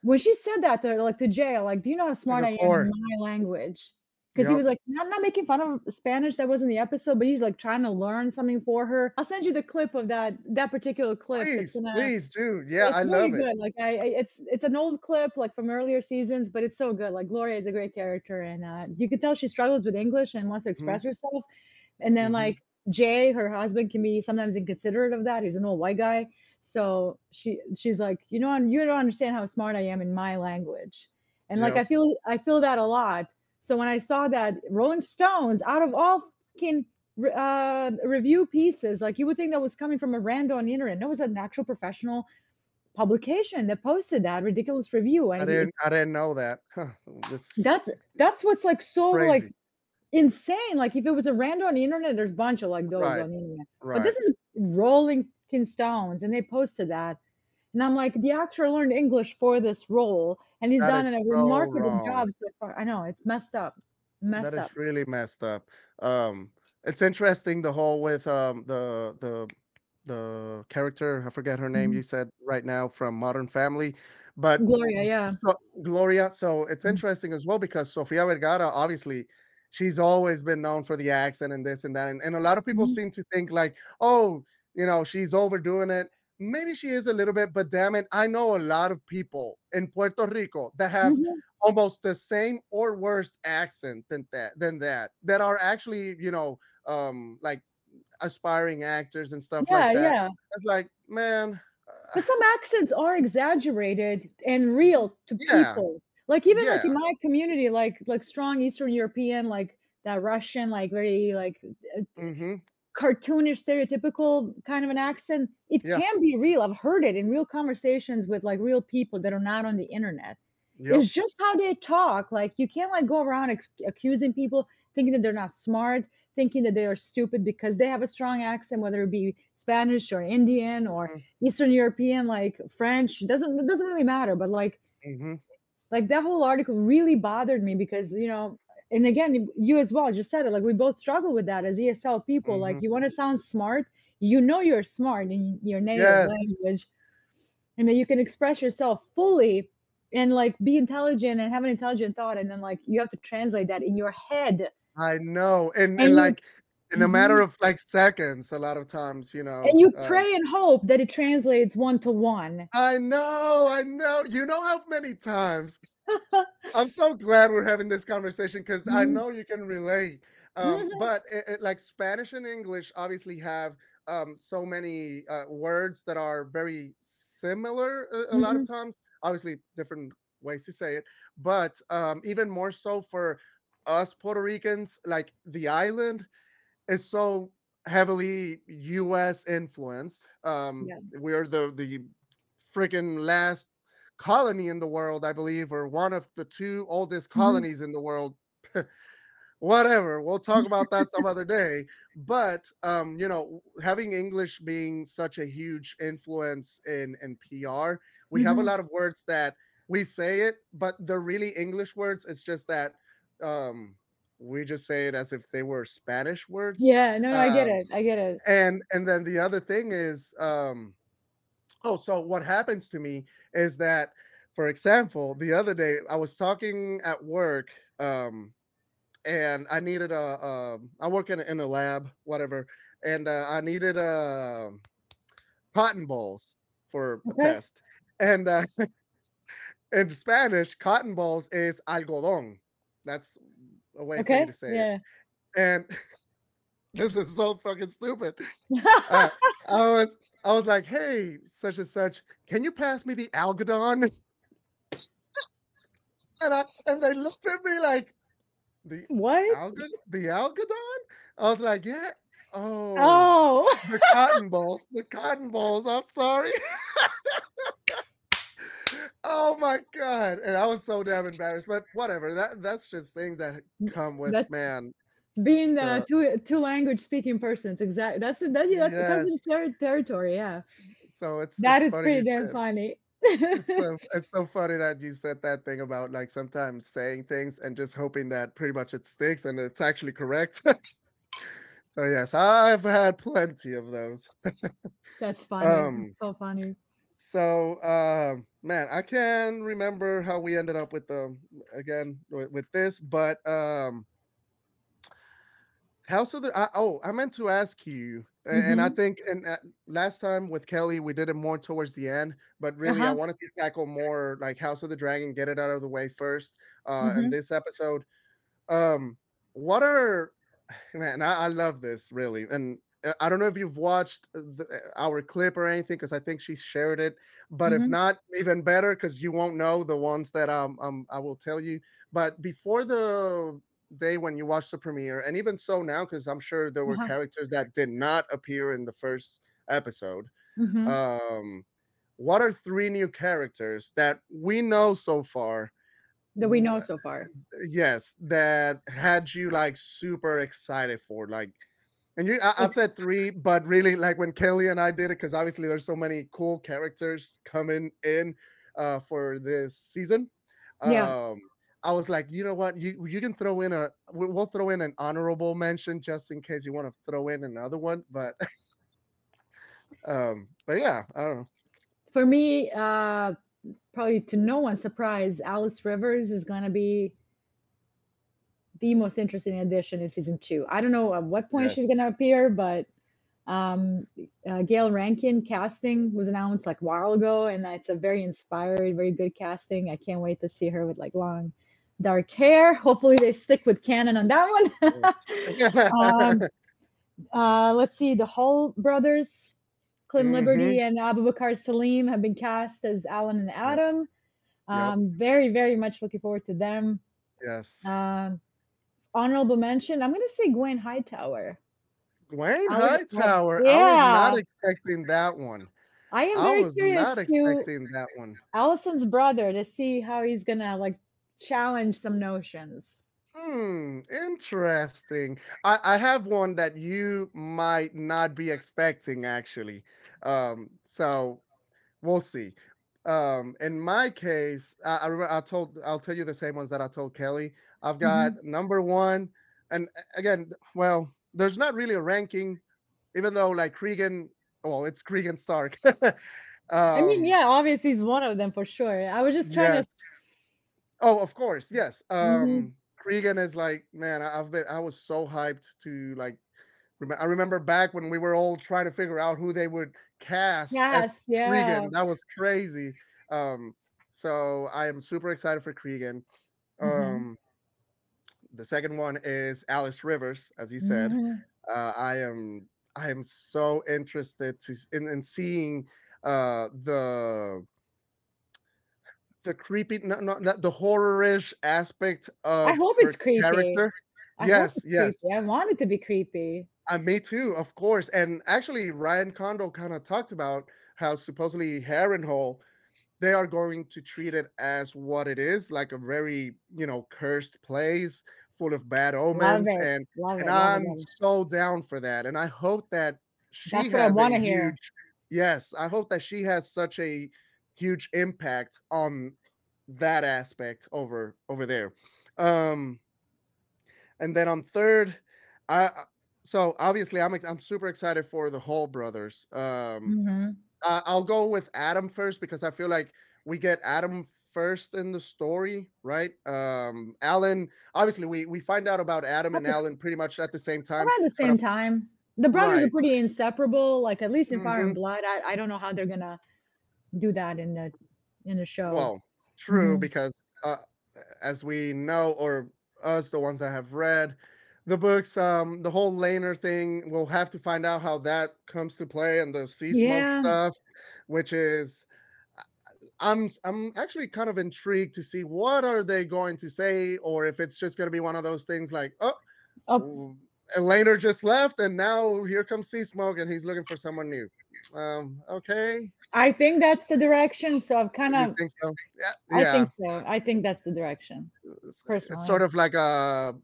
when she said that to, like, to Jay, like, "Do you know how To smart the I am in core. my language?" 'Cause he Yep. was like, not making fun of Spanish, that wasn't the episode, but he's, like, trying to learn something for her. I'll send you the clip of that particular clip. Please, please do. Yeah, It's I very love it. good, like, it's an old clip, like, from earlier seasons, but it's so good, like, Gloria is a great character, and, you could tell she struggles with English and wants to Mhm, express herself, and then, mhm. like, Jay, her husband, can be sometimes inconsiderate of that, he's an old white guy, so she's like, you don't understand how smart I am in my language," and, like, Yep. I feel that a lot, so when I saw that Rolling Stones, out of all fucking review pieces, like, you would think that was coming from a rando on the internet. No, it was an actual professional publication that posted that ridiculous review, and I didn't know that. Huh, that's that's what's, like, so, like, crazy. insane, like, if it was a rando on the internet, there's a bunch of, like, those Right, on the internet, but right. this is Rolling Stones, and they posted that, and I'm like, "The actor learned English for this role, and he's That done is a so remarkable wrong. job so far." I know, it's messed up, That messed is up. really messed up. It's interesting the whole with, the character, I forget her name Mhm. you said right now from Modern Family, but Gloria, yeah. so Gloria, so it's Mhm. interesting as well because Sofia Vergara, obviously, she's always been known for the accent and this and that, and a lot of people Mhm. seem to think like, "Oh, she's overdoing it." Maybe she is a little bit, but damn it, I know a lot of people in Puerto Rico that have Mhm. almost the same or worse accent that are actually, like aspiring actors and stuff like Yeah, that. yeah. It's like, man, But some accents are exaggerated and real to yeah, people. Like, even, like, yeah, in my community, like, strong Eastern European, like, that Russian, like, very, like, mhm, cartoonish, stereotypical kind of an accent, it yeah, can be real. I've heard it in real conversations with, like, real people that are not on the internet. Yep. It's just how they talk. Like, you can't, like, go around accusing people, thinking that they're not smart, thinking that they are stupid because they have a strong accent, whether it be Spanish or Indian or Mhm, Eastern European, like French. It doesn't really matter. But mhm. like that whole article really bothered me because, and again, you as well just said it. Like, we both struggle with that as ESL people. Like, Mhm. you want to sound smart, you're smart in your native Yes, language, and that you can express yourself fully and like be intelligent and have an intelligent thought, and then like you have to translate that in your head, I know, and, and you like, in a matter mhm, of, like, seconds, a lot of times, and you pray and hope that it translates one to one. I know. You know how many times I'm so glad we're having this conversation because I Mhm, know you can relate. mhm, But like Spanish and English obviously have so many words that are very similar a lot of mhm. times. Obviously, different ways to say it, but even more so for us Puerto Ricans, like the island is so heavily US influenced. Yeah. We're the freaking last colony in the world, I believe, or one of the two oldest Mhm, colonies in the world. Whatever, we'll talk about that some other day. But having English being such a huge influence in PR, we have a mhm. lot of words that we say it, but they're really English words. It's just that um, we just say it as if they were Spanish words. Yeah, no, no, I get Um, it, I get it. and then the other thing is oh, so what happens to me is that, for example, the other day I was talking at work, and I needed I work in a lab, whatever, and I needed cotton balls for a Okay, test, and in Spanish, cotton balls is algodón. That's a way for you okay, to say it, yeah. and this is so fucking stupid. Uh, I was I was like, "Hey, such and such, can you pass me the algodón?" And they looked at me like, "The What? the algodón?" I was like, "Yeah." Oh, Oh. the cotton balls, I'm sorry. Oh my god, and I was so damn embarrassed, but whatever, that's just things that come with, That's man, being, the two language speaking persons, exactly. That comes yes. with territory, yeah. So That it's is funny you pretty damn said funny. it's so funny that you said that thing about, like, sometimes saying things and just hoping that pretty much it sticks and it's actually correct. So, yes, I've had plenty of those. That's funny, that's Um, so funny. so, man, I can remember how we ended up with the again, with this, but, House of the I meant to ask you, and I Mhm. think and, last time with Kelly, we did it more towards the end, but really I Uh-huh. wanted to tackle more like House of the Dragon, get it out of the way first, in Mhm. this episode. Um, what are man, I love this really, and I don't know if you've watched our clip or anything because I think she shared it. But if Mhm. not, even better because you won't know the ones that I will tell you. But before the day when you watched the premiere, and even so now, because I'm sure there were Uh-huh. characters that did not appear in the first episode. Mhm. Um, what are three new characters that we know so far? That we know so far. Yes, that had you, like, super excited for, like and I Like, said 3, but really, like, when Kelly and I did it, because obviously there's so many cool characters coming in, for this season, yeah. um, I was like, "You know what? You can throw in we'll throw in an honorable mention just in case you wanna throw in another one," but, but yeah, I don't know. For me, probably to no one's surprise, Alice Rivers is gonna be the most interesting addition in season 2. I don't know at what point she's Yes. gonna appear, but um, Gail Rankin casting was announced like a while ago, and it's a very inspired, very good casting. I can't wait to see her with like long, dark hair. Hopefully, they stick with canon on that one. um, let's see, the Hall brothers, Clem Liberty Mhm. and Abubakar Salim, have been cast as Alan and Yep, Adam. yep, Very, very much looking forward to them. yes. Um, honorable mention, I'm gonna say Gwen Hightower. Dwayne I was, Hightower, I was not yeah, expecting that one. I am I very was not curious to expecting that one. Allison's brother to see how he's gonna, like, challenge some notions. Interesting. I have one that you might not be expecting actually. So we'll see. In my case, I remember I'll tell you the same ones that I told Kelly. I've got Mhm. number one, and again, well, there's not really a ranking, even though like Cregan, well, it's Cregan Stark. I mean, um, yeah, obviously he's one of them for sure. I was just trying to yes. Oh, of course, yes. Mhm. Cregan is like, man, I was so hyped to like I remember back when we were all trying to figure out who they would cast as Yes, yeah. Cregan. That was crazy. Um, so I am super excited for Cregan. Mhm. Um, the second one is Alice Rivers, as you said. Mhm. Uh, I am I am so interested in seeing the creepy, not the horror-ish aspect I of hope her it's creepy. character. I hope Yes, it's yes. creepy. I want it to be creepy. Me too, of course. And actually, Ryan Condal kind of talked about how supposedly Harrenhal, they are going to treat it as what it is, like a very, cursed place full of bad Love omens. it. And Love and it, love it, I'm love it. so down for that. And I hope that she That's what I has a wanna hear. huge, yes, I hope that she has such a huge impact on that aspect over there. Um and then on third, so obviously I'm super excited for the Hall brothers. Mhm. I'll go with Adam first because I feel like we get Adam first in the story, right? Alan, obviously we find out about Adam At and the s Alan pretty much at the same time, Around the but same time. The brothers are right. pretty inseparable, like, at least in Fire and Hmm. Blood. I don't know how they're gonna do that in the show. Well, true, Mhm. because as we know, or us, the ones that have read the books, the whole Laner thing, we'll have to find out how that comes to play and the sea smoke Yeah. stuff, which is I'm actually kind of intrigued to see what are they going to say, or if it's just going to be one of those things like, oh, Oh, w- Laner just left, and now here comes sea smoke, and he's looking for someone new. Okay, I think that's the direction, so I've you kinda think so? Yeah, I yeah. think so. I think that's the direction, It's personally. sort of like a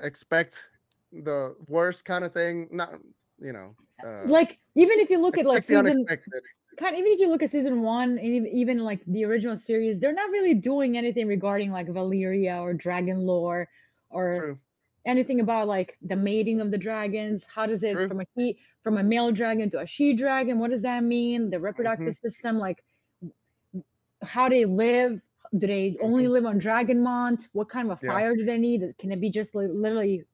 expect the worst kind of thing. Not you know uh, Like, even if you look at, like, expect the season unexpected. kind even if you look at season 1 and even, like, the original series, they're not really doing anything regarding, like, Valyria or dragon lore or True, anything about, like, the mating of the dragons. How does it true. from a male dragon to a she dragon, what does that mean? The Hmm. reproductive system, like, how they live. Do they only Hmm. live on Dragonmont? What kind of a Yeah, fire do they need? Can it be just literally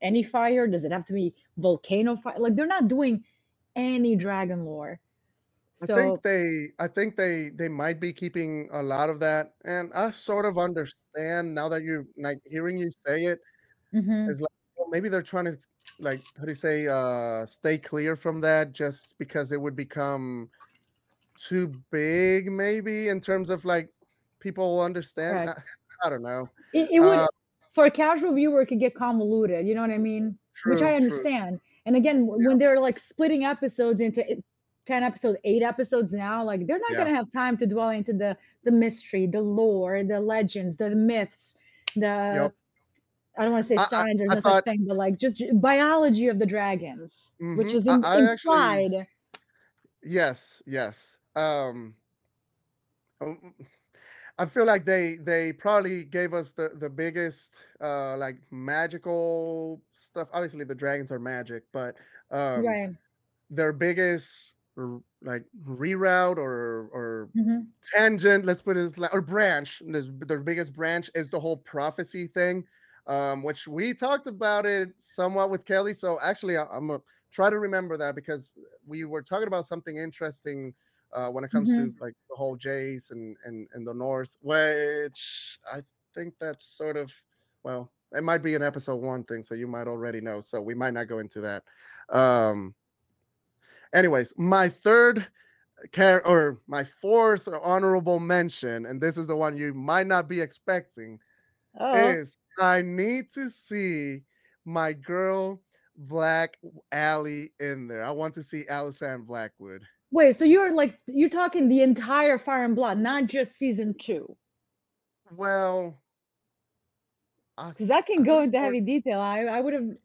any fire? Does it have to be volcano fire? Like, they're not doing any dragon lore. So I think they might be keeping a lot of that, and I sort of understand now that you're like hearing you say it. It's mhm, like, well, maybe they're trying to like, how do you say, stay clear from that, just because it would become too big, maybe in terms of like people understand. correct. I don't know. It would Uh, for a casual viewer, it could get convoluted, you know what I mean? Which I true, true. understand. And again, when they're, like, splitting episodes into 10 episodes, 8 episodes now, like, they're not Yeah. gonna have time to dwell into the mystery, the lore, the legends, the myths, the Yep. I don't wanna say science, there's I no such thought. thing, but, like, just biology of the dragons, which is I actually. implied. Yes, yes. Um, I feel like they probably gave us the biggest like magical stuff. Obviously, the dragons are magic, but um, Right. their biggest like reroute or Mhm. tangent, let's put it as or branch. Their biggest branch is the whole prophecy thing, which we talked about it somewhat with Kelly. So actually, I'm gonna try to remember that because we were talking about something interesting when it comes to Mhm. like the whole Jace and the North, which I think that's sort of, well, it might be an episode one thing, so you might already know. So we might not go into that. Um, Anyways, my my fourth honorable mention, and this is the one you might not be expecting, Oh. is I need to see my girl Black Allie in there. I want to see Alysanne Blackwood. Wait, so you're talking the entire Fire and Blood, not just season 2? Well, I 'Cause that can I could go have into sworn. heavy detail. I would've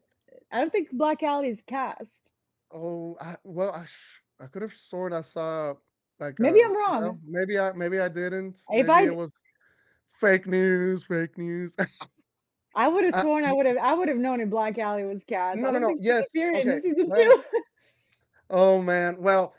I don't think Black Alley is cast. Oh, I could have sworn I saw like Maybe I'm well, wrong. maybe I didn't. If Maybe it I was fake news, fake news. I would've uh, sworn I would've known if Black Alley was cast. I no, no, don't no. think she Yes. appeared in Okay. season Well, 2. oh man. Well,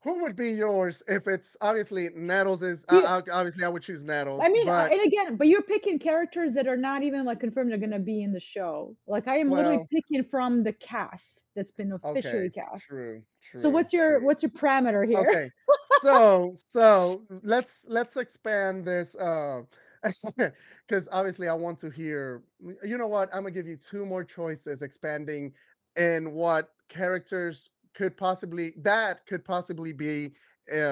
who would be yours if it's obviously Nettles is See, obviously I would choose I Nettles, mean, but and again, but you're picking characters that are not even, like, confirmed they're gonna be in the show. Like, I am literally well, picking from the cast that's been officially okay. cast. True, So true, true. what's your parameter here? Okay. So let's expand this because obviously I want to hear you know what? I'm gonna give you two more choices expanding in what characters could possibly be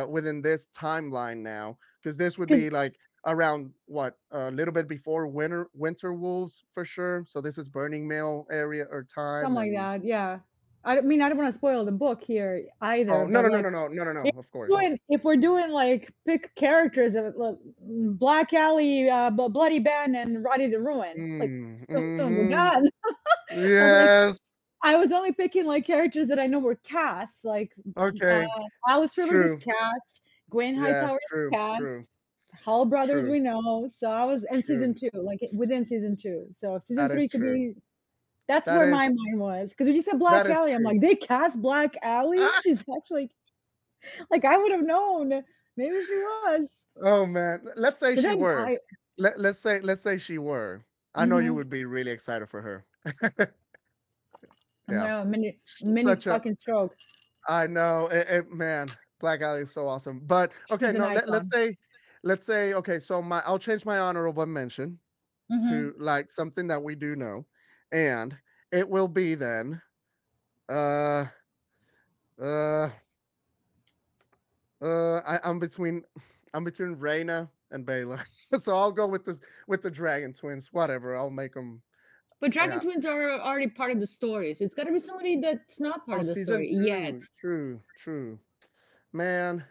within this timeline now. Because this would 'Cause be like around what a little bit before winter wolves for sure. So this is Burning Mill area or time something like and that, yeah. I don't mean, I don't wanna spoil the book here either, oh no but, no no like, no no no no if no of course. if we're doing, like, pick characters of look, Black Alley, Bloody Ben, and Roddy the Ruin, like, boom, boom, we're Mhm. done. I'm like, Yes. I was only picking, like, characters that I know were cast, like, uh, Okay. Alice Rivers is True. cast, Gwen Yes, Hightower is true, true, cast, Hall brothers true, we know, so I was and season true. 2, like, within season 2, so season That is 3 could true. be that's That where is my mind was, because when you said that Black is Alley, I'm true. like, "They cast Black Alley? Ah! She's actually" like, I would have known. Maybe she was. Oh, man. Let's say But she then were. I Let's say she were. I know you mhm, would be really excited for her. I'm Yeah. gonna have a She's mini such a fucking stroke. I know, man, Black Alley is so awesome. But okay, She's an no, icon. let's say okay, so my I'll change my honorable mention Mhm. to like something that we do know, and it will be then uh uh I'm between Reina and Bayla. So I'll go with the Dragon Twins. Whatever. I'll make them. But Dragon Yeah. Twins are already part of the story, so it's gotta be somebody that's not part Oh, of the season story yet. two. True. True. Man,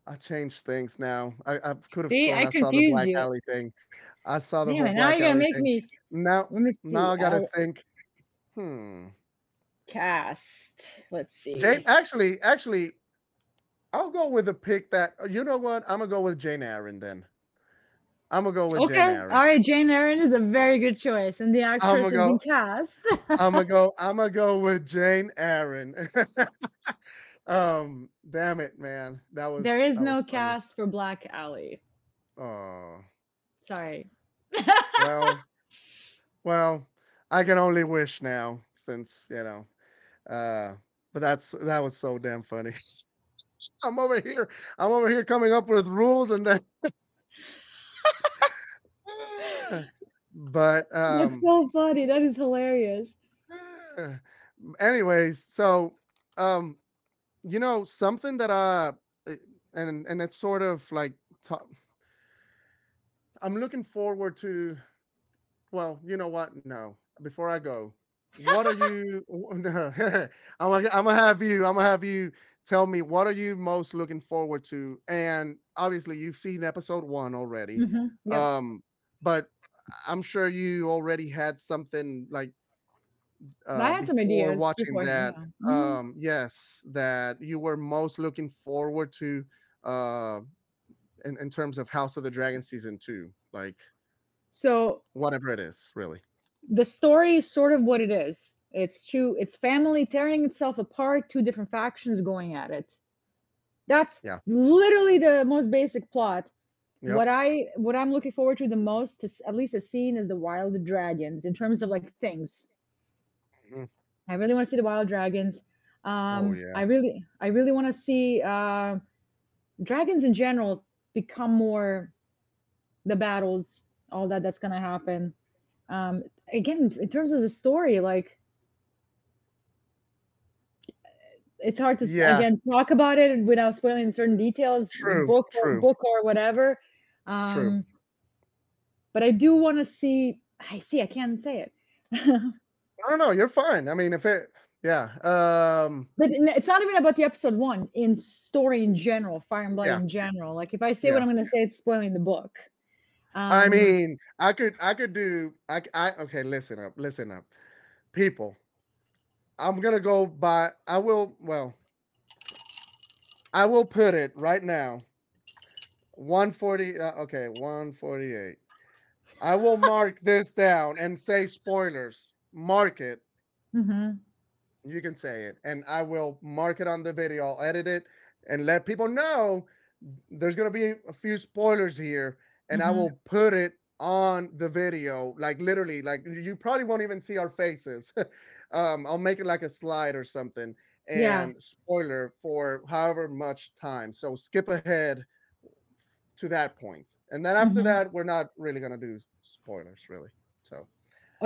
I changed things now. I could have See, sworn I I saw the confused Black you. Alley thing. I saw the Damn whole it, now Black you're gonna Alley make thing. me Now, let me now see, I gotta think. Hmm. cast. Let's Jane. see. Actually, I'll go with a pick that. You know what? I'm gonna go with Jane Eyre then. I'm gonna go with Jane Okay, Eyre. alright, Jane Eyre is a very good choice, and the I'm actress gonna has been go. cast. I'm gonna go with Jane Eyre. Damn it, man. There is That was no funny. cast for Black Alley. Oh, Sorry. well, well, I can only wish now since, uh, but that was so damn funny. I'm over here, I'm over here coming up with rules and then, but, That's so funny, that is hilarious. uh, anyways, so, um, something that, uh, and it's sort of like, ta I'm looking forward to well, you know what? No. Before I go, what are you no, I'm gonna have you tell me what are you most looking forward to? And obviously you've seen episode 1 already. Mhm, yep. Um, but I'm sure you already had something like I had some before ideas watching before, that. yeah. Mhm. Yes, that you were most looking forward to uh in terms of House of the Dragon season 2, like So, whatever it is, really. the story is sort of what it is. It's family tearing itself apart, 2 different factions going at it. That's Yeah. literally the most basic plot. Yep. What I'm looking forward to the most, at least a scene, is the wild dragons in terms of like things. Mhm. I really want to see the wild dragons. Oh, yeah. I really want to see dragons in general become more the battles, all that's gonna happen. Again, in terms of the story, like it's hard to Yeah. again talk about it without spoiling certain details, True, true, book or whatever. true. Um, but I do want to see. I see. I can't say it. No, no, no, you're fine. I mean, if it Yeah. But it's not even about the episode 1, in story in general, Fire and Blood Yeah. in general. Like, if I say what Yeah. I'm gonna say, it's spoiling the book. I Um, mean, I could do I okay, listen up. People, I'm gonna go by I will well, I will put it right now. 140 okay, 148. I will mark this down and say spoilers. Mark it. mhm, You can say it, and I will mark it on the video. I'll edit it and let people know there's gonna be a few spoilers here, and I mhm. will put it on the video, like literally, like you probably won't even see our faces. I'll make it like a slide or something, Yeah, and spoiler for however much time. So skip ahead to that point, and then after mhm. that, we're not really gonna do spoilers, really. So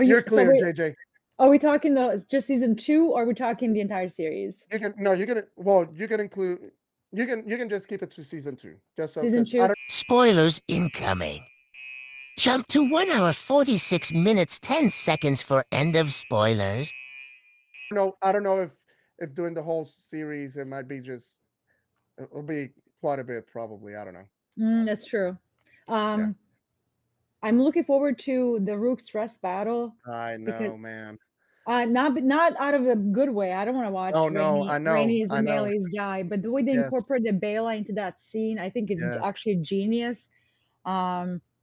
you're So clear, wait, JJ. are we talking just season 2, or are we talking the entire series? You can no, you can well, you can include you can just keep it to season 2. Just so Season because I 2? don't Spoilers incoming. Jump to 1 hour 46 minutes 10 seconds for end of spoilers. know I don't know if doing the whole series it might be just it'll be quite a bit probably. I don't know. That's true. Yeah. Um, I'm looking forward to the Rook Stress battle I because know, man. not out of a good way. I don't wanna Oh watch no, Rhaenys I and know. Meleys die, but the way they Yes, incorporated Bela into that scene, I think it's yes. actually genius.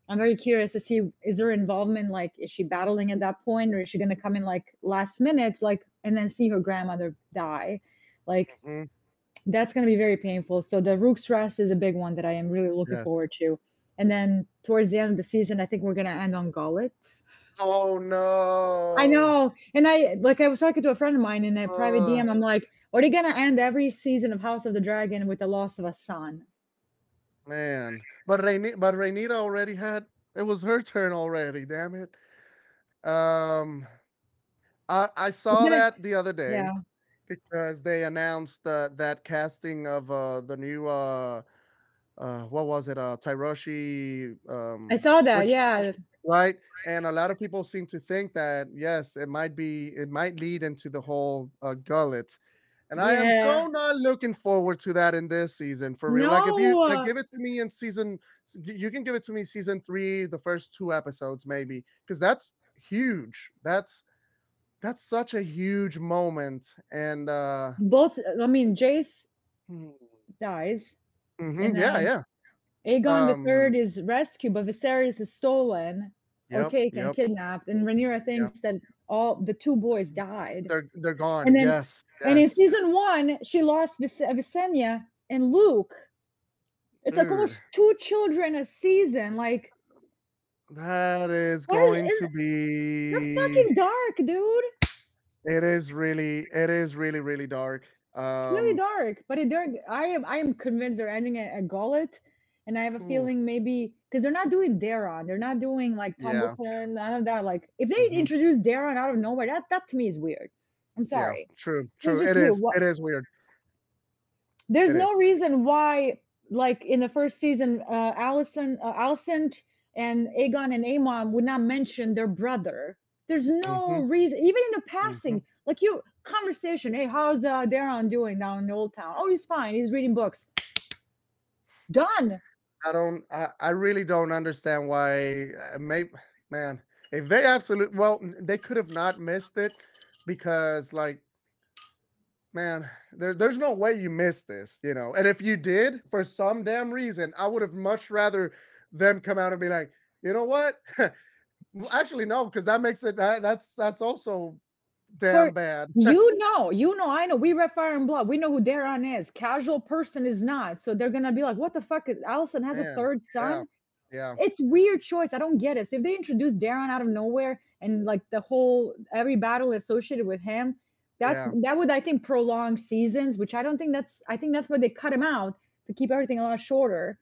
I'm very curious to see, is her involvement, like, is she battling at that point, or is she gonna come in, like, last minute, like, and then see her grandmother die? Like, Mhm. that's gonna be very painful. So the Rook's Rest is a big one that I am really looking Yes. forward to. And then towards the end of the season, I think we're gonna end on Gullet. Oh I no. know, and I was talking to a friend of mine in a private Uh, DM. I'm like, "Are they gonna end every season of House of the Dragon with the loss of a son?" man. But Rainita already had it was her turn already, damn it. Um I It's saw gonna that the other Yeah, day because they announced that casting of the new what was it? Tyroshi I saw that, which yeah. right? And a lot of people seem to think that yes, it might lead into the whole gullet. And I am Yeah. so not looking forward to that in this season for real. Like if you like No! give it to me in you can give it to me season 3, the first 2 episodes maybe, because that's huge. That's such a huge moment. And Both I mean, Jace hmm, dies, and mhm, yeah, then yeah. Aegon the Um, Third is rescued, but Viserys is stolen or yep, taken, yep, kidnapped, and Rhaenyra yep. thinks that all the 2 boys died. They're gone. And then Yes, and in yes. season 1, she lost Visenya and Luke. It's like Dude, almost 2 children a season, like, that is what going is to that's be fucking dark, dude. it is really, really dark. It's really dark, but I am convinced they're ending it at Gullet, and I have a Oof, feeling maybe because 'cause they're not doing Daron, they're not doing, like, yeah, Tumbleton, none of that. Like, if they mhm, introduce Daron out of nowhere, that to me is weird. I'm yeah, sorry. true, It's true. just weird. What It is weird. There's It no is. reason why, like, in the first season, Alicent and Aegon and Aemon would not mention their brother. There's no Mhm, reason, even in a mhm. passing, like, you conversation, "Hey, how's, Daron doing down in the Old Town?" "Oh, he's fine, he's reading books." Done. I really don't understand why, man, if they absolute well, they could have not missed it because, like, man, there's no way you missed this, you know. And if you did, for some damn reason, I would have much rather them come out and be like, you know what? Well, actually, no, because that makes it that's also For damn bad. I know, we read Fire and Blood, we know who Daron is. Casual person is not, so they're gonna be like, "What the fuck? Alicent has a Man, 3rd yeah, son?" yeah, It's weird choice. I don't get it. So if they introduce Darren out of nowhere and, like, the whole every battle associated with him, yeah. that would, I think, prolong seasons, which I think that's why they cut him out to keep everything a lot shorter.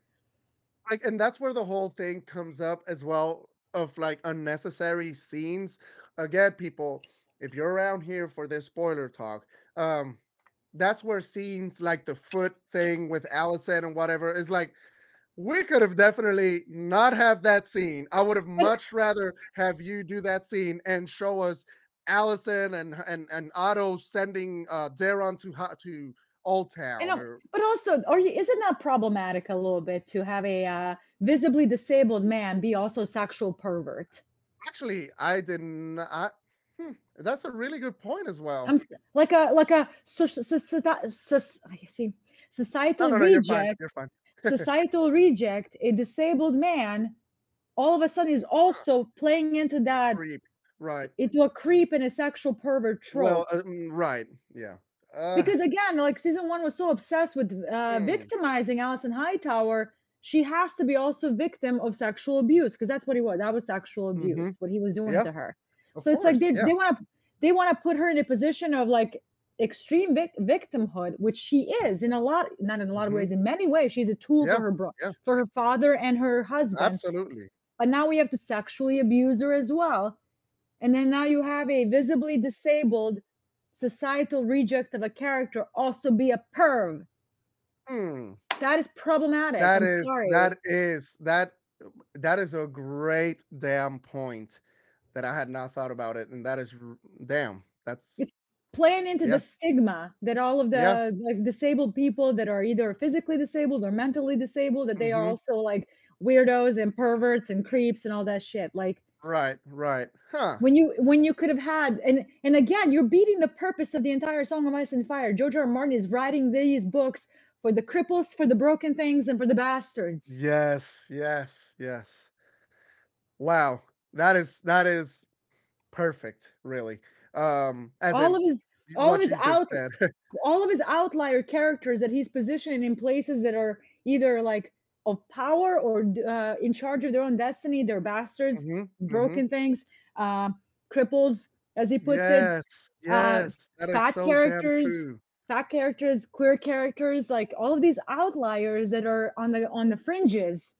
Like, and that's where the whole thing comes up as well of like unnecessary scenes. Again, people, if you're around here for this spoiler talk, um, that's where scenes like the foot thing with Allison and whatever is like we could have definitely not have that scene. I would have But much rather have you do that scene and show us Allison and Otto sending Daron to Old You Town know, or but also, or is it not problematic a little bit to have a visibly disabled man be also a sexual pervert? actually I didn't that's a really good point as well. Like a I see No, societal no, no, you're fine. reject, You're fine. societal reject, a disabled man all of a sudden is also playing into that, Creep. Right. into a creep and a sexual pervert Well, trope. right. Yeah. Because again, like season one was so obsessed with Hmm. victimizing Alison Hightower, she has to be also victim of sexual abuse because that's what he was. That was sexual Mhm. abuse, what he was doing Yeah, to her. of So it's like course. Yeah. they want to put her in a position of like extreme victimhood, which she is in a lot, not in a lot of Mhm. ways, in many ways, she's a tool Yeah. for Yeah. for her father and her husband. Absolutely. But now we have to sexually abuse her as well. And then now you have a visibly disabled societal reject of a character also be a perv. Hmm. That is problematic. That I'm is sorry. that is that that is a great damn point that I had not thought about it, and that is damn. That's It's playing into the yeah. stigma that all of Yeah. the like disabled people that are either physically disabled or mentally disabled, that they are Mhm. also like weirdos and perverts and creeps and all that shit. Like Right. Right. Huh. when you could have had, and again, you're beating the purpose of the entire Song of Ice and Fire. George R. R. Martin is writing these books for the cripples, for the broken things, and for the bastards. Yes. Yes. Yes. Wow. That is perfect. Really. As All in of his all of what his you just said. all of his outlier characters that he's positioning in places that are either like of power or in charge of their own destiny. They're bastards, Mhm. Mhm. broken things, um, cripples, as he puts it, Yes, uh, yes, that is fat so damn characters, true. queer characters, like all of these outliers that are on the fringes.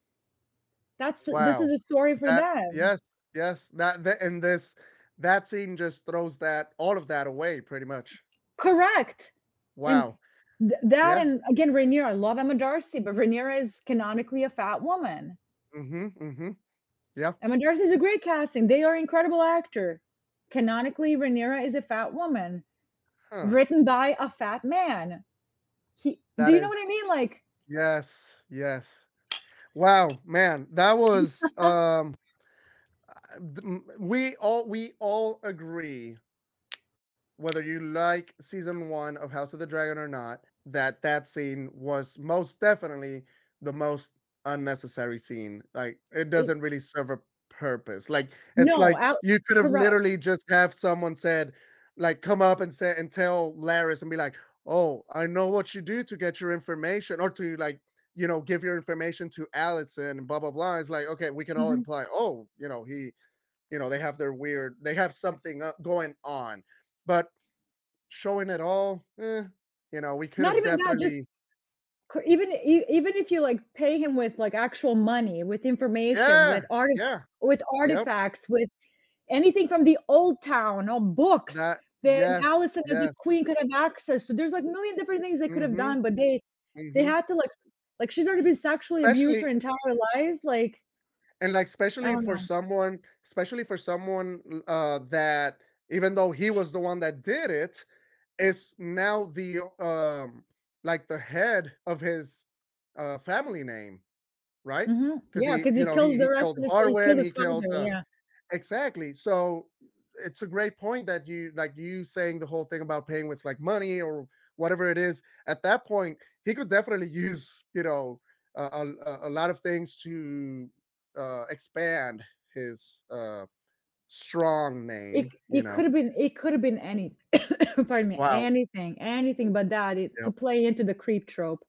This is Wow. a story for That them. yes, yes, that and this that scene just throws that all of that away pretty much. Correct. And Wow. that, Yeah. and again, Rhaenyra, I love Emma Darcy, but Rhaenyra is canonically a fat woman. Mhm, mhm. Yeah. Emma Darcy is a great casting. They are incredible actor. Canonically, Rhaenyra is a fat woman Huh. written by a fat man. Do That you know what I is mean? Like, yes, yes. Wow, man, that was, we all agree whether you like season 1 of House of the Dragon or not, that that scene was most definitely the most unnecessary scene. Like, it it, doesn't really serve a purpose. Like, it's no, like you could have correct. literally just have someone said, like, come up and say and tell Laris and be like, "Oh, I know what you do to get your information," or to like, give your information to Allison and blah blah blah. It's like, okay, we can all Mhm. imply, oh, they have they have something going on, but showing it all, we could Not have even that, just definitely even if you like pay him with like actual money, with information, yeah, yeah, with yep, artifacts, with anything from the old town or books that that yes, Allison as a yes, queen could have access to. There's like a million different things they could have mhm, done, but they mhm, had to like she's already been sexually abused her especially entire life. Like, and, like, I don't know. especially for someone, that even though he was the one that did it, is now like, the head of his, family name, right? Because Yeah, he because he killed he the rest killed of his he Harwin, killed he his killed, father, yeah. exactly. So it's a great point that you saying the whole thing about paying with like money or whatever it is. At that point, he could definitely use a lot of things to expand his strong name. It could have been any pardon me, Wow. anything but that, to Yep. play into the creep trope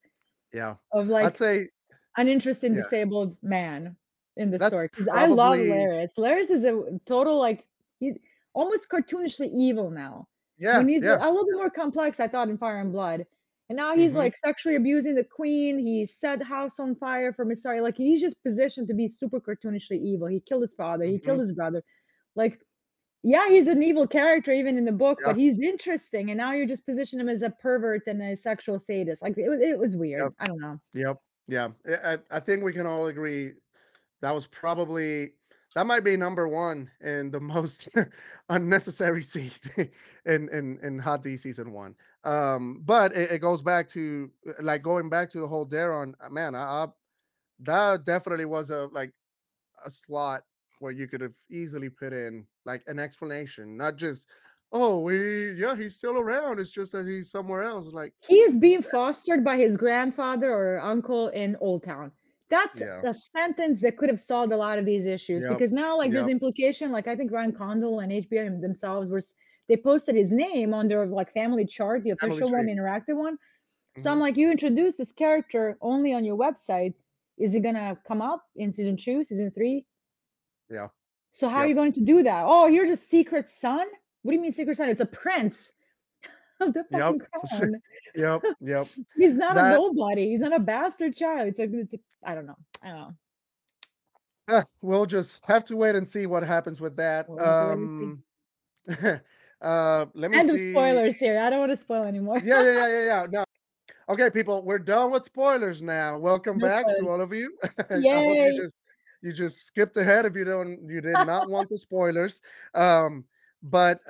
Yeah. of I'd like say an interesting yeah. disabled man in the That's story, because I love probably Laris. Laris is a total, like, he's almost cartoonishly evil now. yeah. When he's a Yeah. little bit more complex, I thought, in Fire and Blood, and now he's, Mm-hmm. like, sexually abusing the queen, he set the house on fire for Missari, like, he's just positioned to be super cartoonishly evil. He killed his father, he Mm-hmm. killed his brother. Like, yeah, he's an evil character even in the book, Yeah. but he's interesting, and now you're just positioning him as a pervert and a sexual sadist. Like, it was Yep. weird. I don't know. Yep. Yeah. I think we can all agree that was probably that might be number one and the most unnecessary scene in Hot D season one. But it goes back to like going back to the whole Daron. Man, that definitely was a like a slot where you could have easily put in like an explanation, not just, oh, yeah, he's still around. It's just that he's somewhere else. Like, He is being fostered by his grandfather or uncle in Old Town. That's yeah, a sentence that could have solved a lot of these issues yep, because now, like, there's yep. implication. Like, I think Ryan Condal and HBO themselves they posted his name on their like family chart, the Family official one, Tree. the interactive one. So I'm Hmm. like, you introduced this character only on your website. Is it gonna come up in season two, season three? Yeah, So how are you yep, going to do that? Oh, here's a secret son. What do you mean secret son? It's a prince of the yep, fucking crown. yep, yep. He's not a That nobody. He's not a bastard child. I don't know. I don't know. we'll just have to wait and see what happens with that. We'll have to wait and see. Let me End of see. spoilers here. I don't want to spoil anymore. Yeah, yeah, yeah, yeah, yeah. No. Okay, people, we're done with spoilers now. Welcome No back to spoilers. all of you. I hope Yay. you just skipped ahead if you did not want the spoilers. Um, but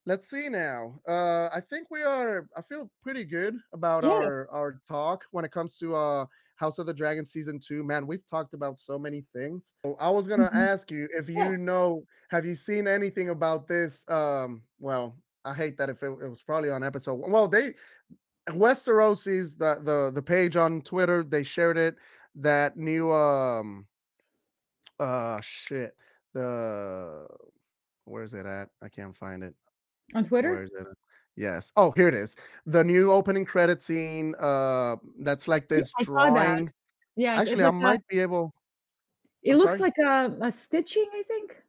let's see now. I think I feel pretty good about Yeah. our talk when it comes to House of the Dragon season 2. Man, we've talked about so many things. So I was gonna Mhm. ask you if Yes. you know, have you seen anything about this? Well, I hate that if it was probably on episode one. Well, they Westerosis, the page on Twitter, they shared it. That new shit. The Where's it at? I can't find it. On Twitter? Where is it? Yes. Oh, here it is. The new opening credit scene. That's like Yeah, this I saw that. drawing. Yes, it's Actually, I like might be able. it I'm looks sorry. like a stitching, I think.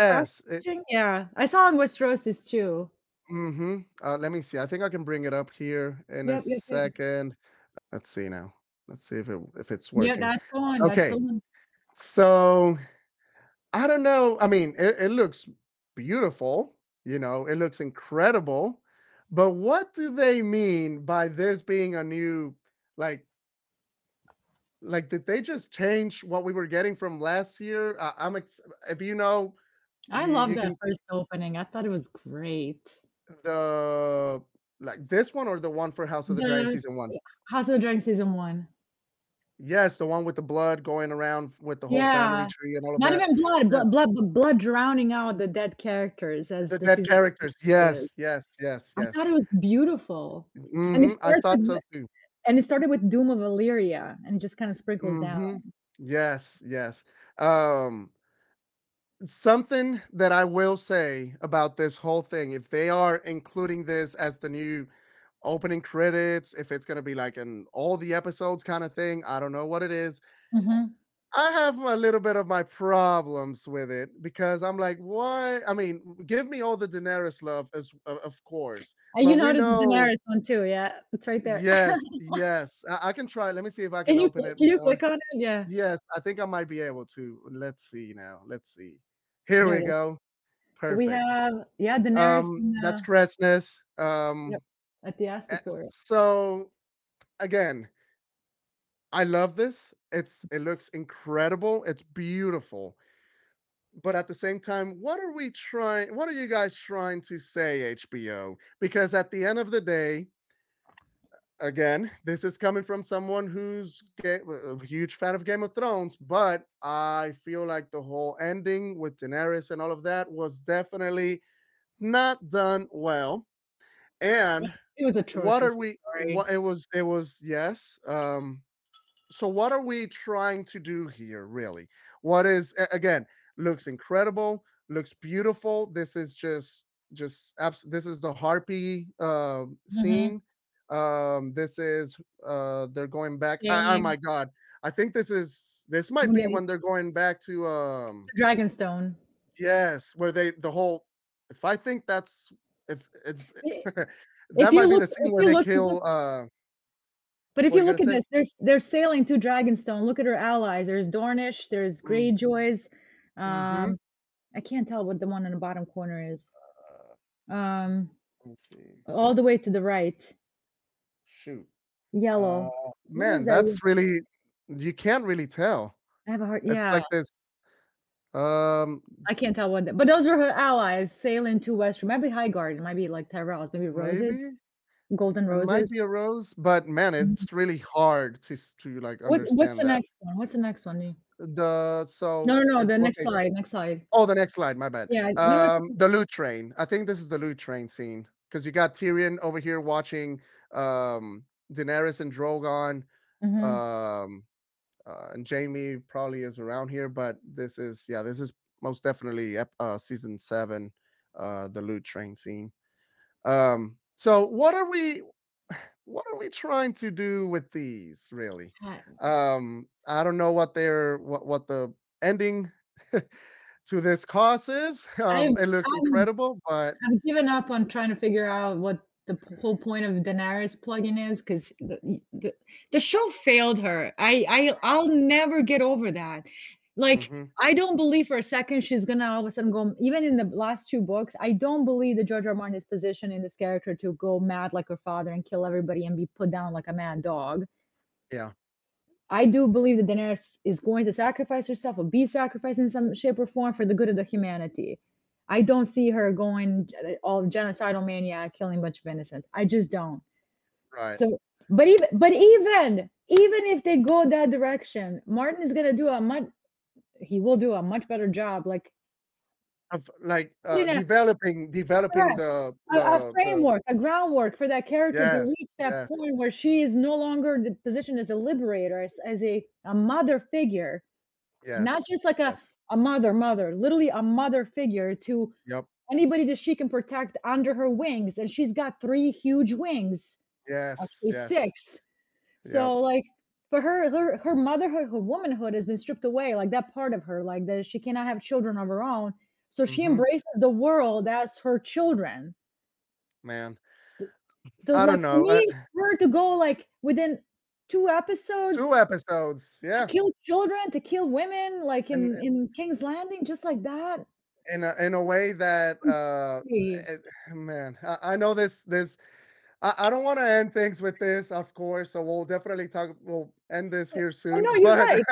Cross Yes. stitching? Yeah. I saw on Westerosis too. Mm-hmm. Let me see. I think I can bring it up here in a Yep, yep, yep. second. Let's see now. Let's see if it's Yeah, working. that's the one. That's the Okay. one. So I don't know. I mean, it looks beautiful, it looks incredible. But what do they mean by this being a new, like, did they just change what we were getting from last year? If you know, I you love you that can first opening. I thought it was great. the like this one or the one for House of the Dragon The season one? House of the Dragon season 1. Yes, the one with the blood going around with the whole family Yeah. tree and all of Not that. even blood, Yes. blood drowning out the dead characters as The the dead season characters. is. Yes, yes, yes, I thought yes. it was beautiful. And it Mhm, I starts thought with so too. Doom of Illyria, and it just kinda sprinkles down. Mhm. Yes, yes. Um, Something that I will say about this whole thing, if they are including this as the new opening credits, if it's gonna be like in all the episodes kind of thing, I don't know what it is. Mhm. I have a little bit of my problems with it because I'm like, why? I mean, give me all the Daenerys love of course, And you but we noticed the know. Daenerys one too, yeah, it's right there. Yes, yes. I can try. Let me see if I can open it Can you more. click on it? Yeah, Yes, I think I might be able to. Let's see now. Let's see. Here there we it is. go. So we Perfect. have, yeah, Daenerys in That's the Cressness. yep, at the Astapor. So again, I love this. It looks incredible. It's beautiful. But at the same time, what are you guys trying to say, HBO? Because at the end of the day, again, this is coming from someone who's a huge fan of Game of Thrones, but I feel like the whole ending with Daenerys and all of that was definitely not done well. And It was what are atrocious, we sorry. what it was yes. So what are we trying to do here really? What is again, looks incredible, looks beautiful. This is this is the harpy Mhm. scene. This is they're going back. Oh my Sailing, god. I think this might when be they when they're going back to Dragonstone. yes, where they the whole if I think that's if it's I that might be the scene if where you they look kill but if what are you you gonna look at say? this, they're sailing to Dragonstone. Look at her allies. There's Dornish, there's Greyjoys. Mm-hmm. Um, I can't tell what the one in the bottom corner is. Um, Let me see. all the way to the right, Shoot. Uh, yellow. What is Man, that? that's really you can't really tell. I have a hard It's yeah, like this, um, I can't tell what the but those were her allies sailing to Western might be Highgarden, might be, like, Tyrells, maybe roses, maybe golden it might roses. be a rose, but man, Mhm. it's really hard to like What's understand the that. next one? What's the next one? The No, so no, no, it's the next okay. slide, next slide. Oh, the next slide, my bad. Yeah, no, no, The loot train. I think this is the loot train scene because you got Tyrion over here watching Daenerys and Drogon. mhm. Um, and Jamie probably is around here, but this is yeah, this is most definitely season 7, the loot train scene. So what are we trying to do with these really? I I don't know what the ending to this cause is. I've It looks I've incredible, but I've given up on trying to figure out what the whole point of Daenerys plugin is because the show failed her. I'll never get over that. Like, mhm, I don't believe for a second she's gonna all of a sudden go even in the last 2 books, I don't believe that George R. R. Martin is positioning this character to go mad like her father and kill everybody and be put down like a mad dog. yeah, I do believe that Daenerys is going to sacrifice herself or be sacrificed in some shape or form for the good of the humanity. I don't see her going all genocidal maniac, killing a bunch of innocents. I just don't. right. So, but even if they go that direction, Martin is gonna do a much he will do a much better job, like Of like putting a developing correct a the framework, a groundwork for that character to yes, reach that yes, point where she is no longer the position as a liberator, as a mother figure. Not yes, just like yes, a mother, literally a mother figure to yep, anybody that she can protect under her wings, and she's got 3 huge wings, yes, actually yes, 6. yep, So, like, for her motherhood, her womanhood has been stripped away, like, that part of her, like, that she cannot have children of her own, so she mhm, embraces the world as her children. man. So so, I like, don't for know. me, for her to go, like, within 2 episodes 2 episodes, to yeah, kill children, to kill women, like, and in King's Landing, just like that. in a way that I'm sorry. it, man, I know this I don't want to end things with this, of course, so we'll end this here Oh, soon, no, you're but right.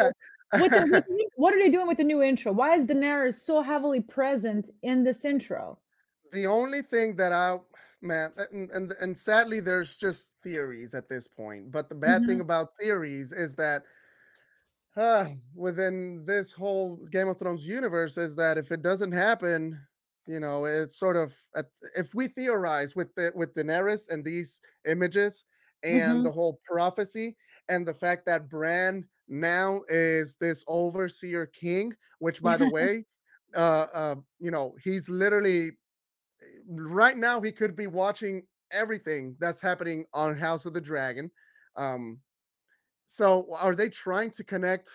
What are they doing with the new intro? Why is Daenerys so heavily present in this intro? the only thing that I man and sadly there's just theories at this point, but the bad thing Mhm, about theories is that within this whole Game of Thrones universe is that if it doesn't happen, you know, it's sort of if we theorize with Daenerys and these images and mhm. the whole prophecy and the fact that Bran now is this overseer king, which by the way, you know, he's literally right now he could be watching everything that's happening on House of the Dragon. Um, so are they trying to connect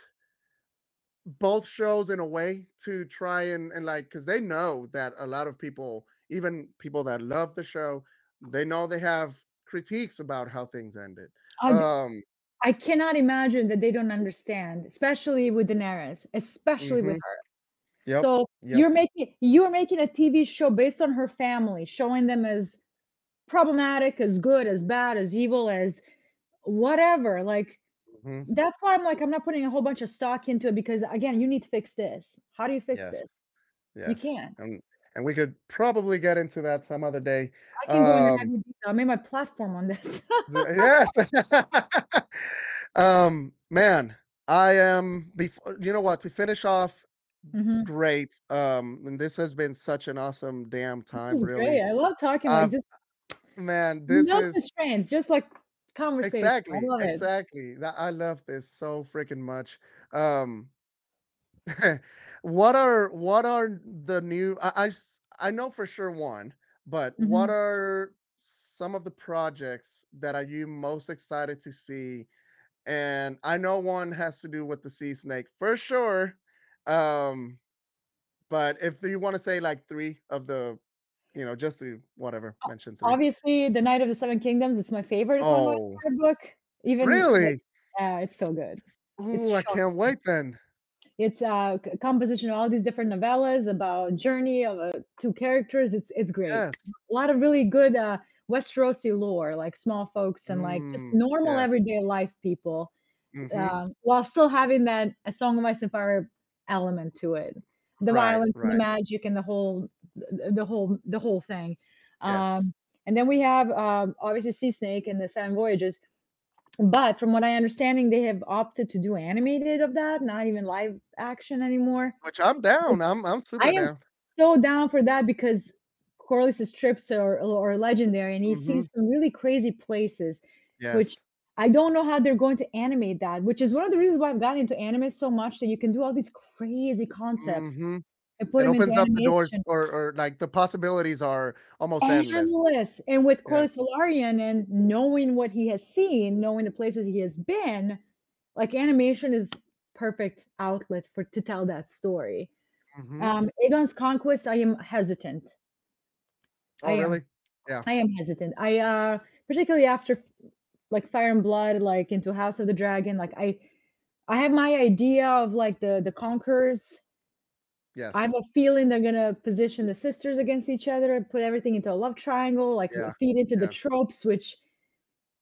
both shows in a way to try and like because they know that a lot of people, even people that love the show, they know they have critiques about how things ended. I Um, I cannot imagine that they don't understand, especially with Daenerys, especially with mhm, her. yep, So, yep, you're making a TV show based on her family, showing them as problematic, as good, as bad, as evil, as whatever, like, mhm, that's why I'm like, I'm not putting a whole bunch of stock into it because, again, you need to fix this. How do you fix yes, this? You yes, can't. and we could probably get into that some other day. I can go into Um, heavy detail. I made my platform on this. yes, man, I am before you know what to finish off. Mhm. Great. And this has been such an awesome damn This time, is great. really. I love talking, like, Uh, just man, this no is constraints, just like conversation. I exactly, love it. exactly. That I love this so freaking much. Um, what are the new? I know for sure one, but what Mhm. are some of the projects that are you most excited to see? And I know one has to do with the sea snake for sure. Um, but if you want to say like three of the, you know, just to whatever, mention three. Obviously, The Night of the Seven Kingdoms, it's my favorite Song of Ice Oh, and Fire book. Even, like really? it's so good. It's Ooh, I can't shocking. wait then. It's a composition of all these different novellas about journey of, 2 characters. It's great. Yes. A lot of really good, Westerosi lore, like small folks and, like, just Mm, normal yes. everyday life people. Mhm. while still having that A Song of Ice and Fire element to it. The Right, violence and the right. magic and the whole thing. Yes. And then we have obviously Sea Snake and the Seven Voyages. But from what I understanding, they have opted to do animated of that, not even live action anymore. Which I'm down. Which I'm I super am down. so down for that because Corliss's trips are legendary, and he Mhm. sees some really crazy places, which Yes. I don't know how they're going to animate that, which is one of the reasons why I've gotten into anime so much, that you can do all these crazy concepts Mhm. and put It them into opens up the doors animation. or, like, the possibilities are almost endless. Endless. And with Yeah. Corlys Velaryon and knowing what he has seen, knowing the places he has been, like animation is perfect outlet for to tell that story. Mhm. Aegon's Conquest, I am hesitant. I Oh, am. really? Yeah. I am hesitant. Particularly after like Fire and Blood, like into House of the Dragon, like I have my idea of like the conquerors. I have Yes. a feeling they're gonna position the sisters against each other and put everything into a love triangle, like Yeah. feed into the Yeah. tropes, which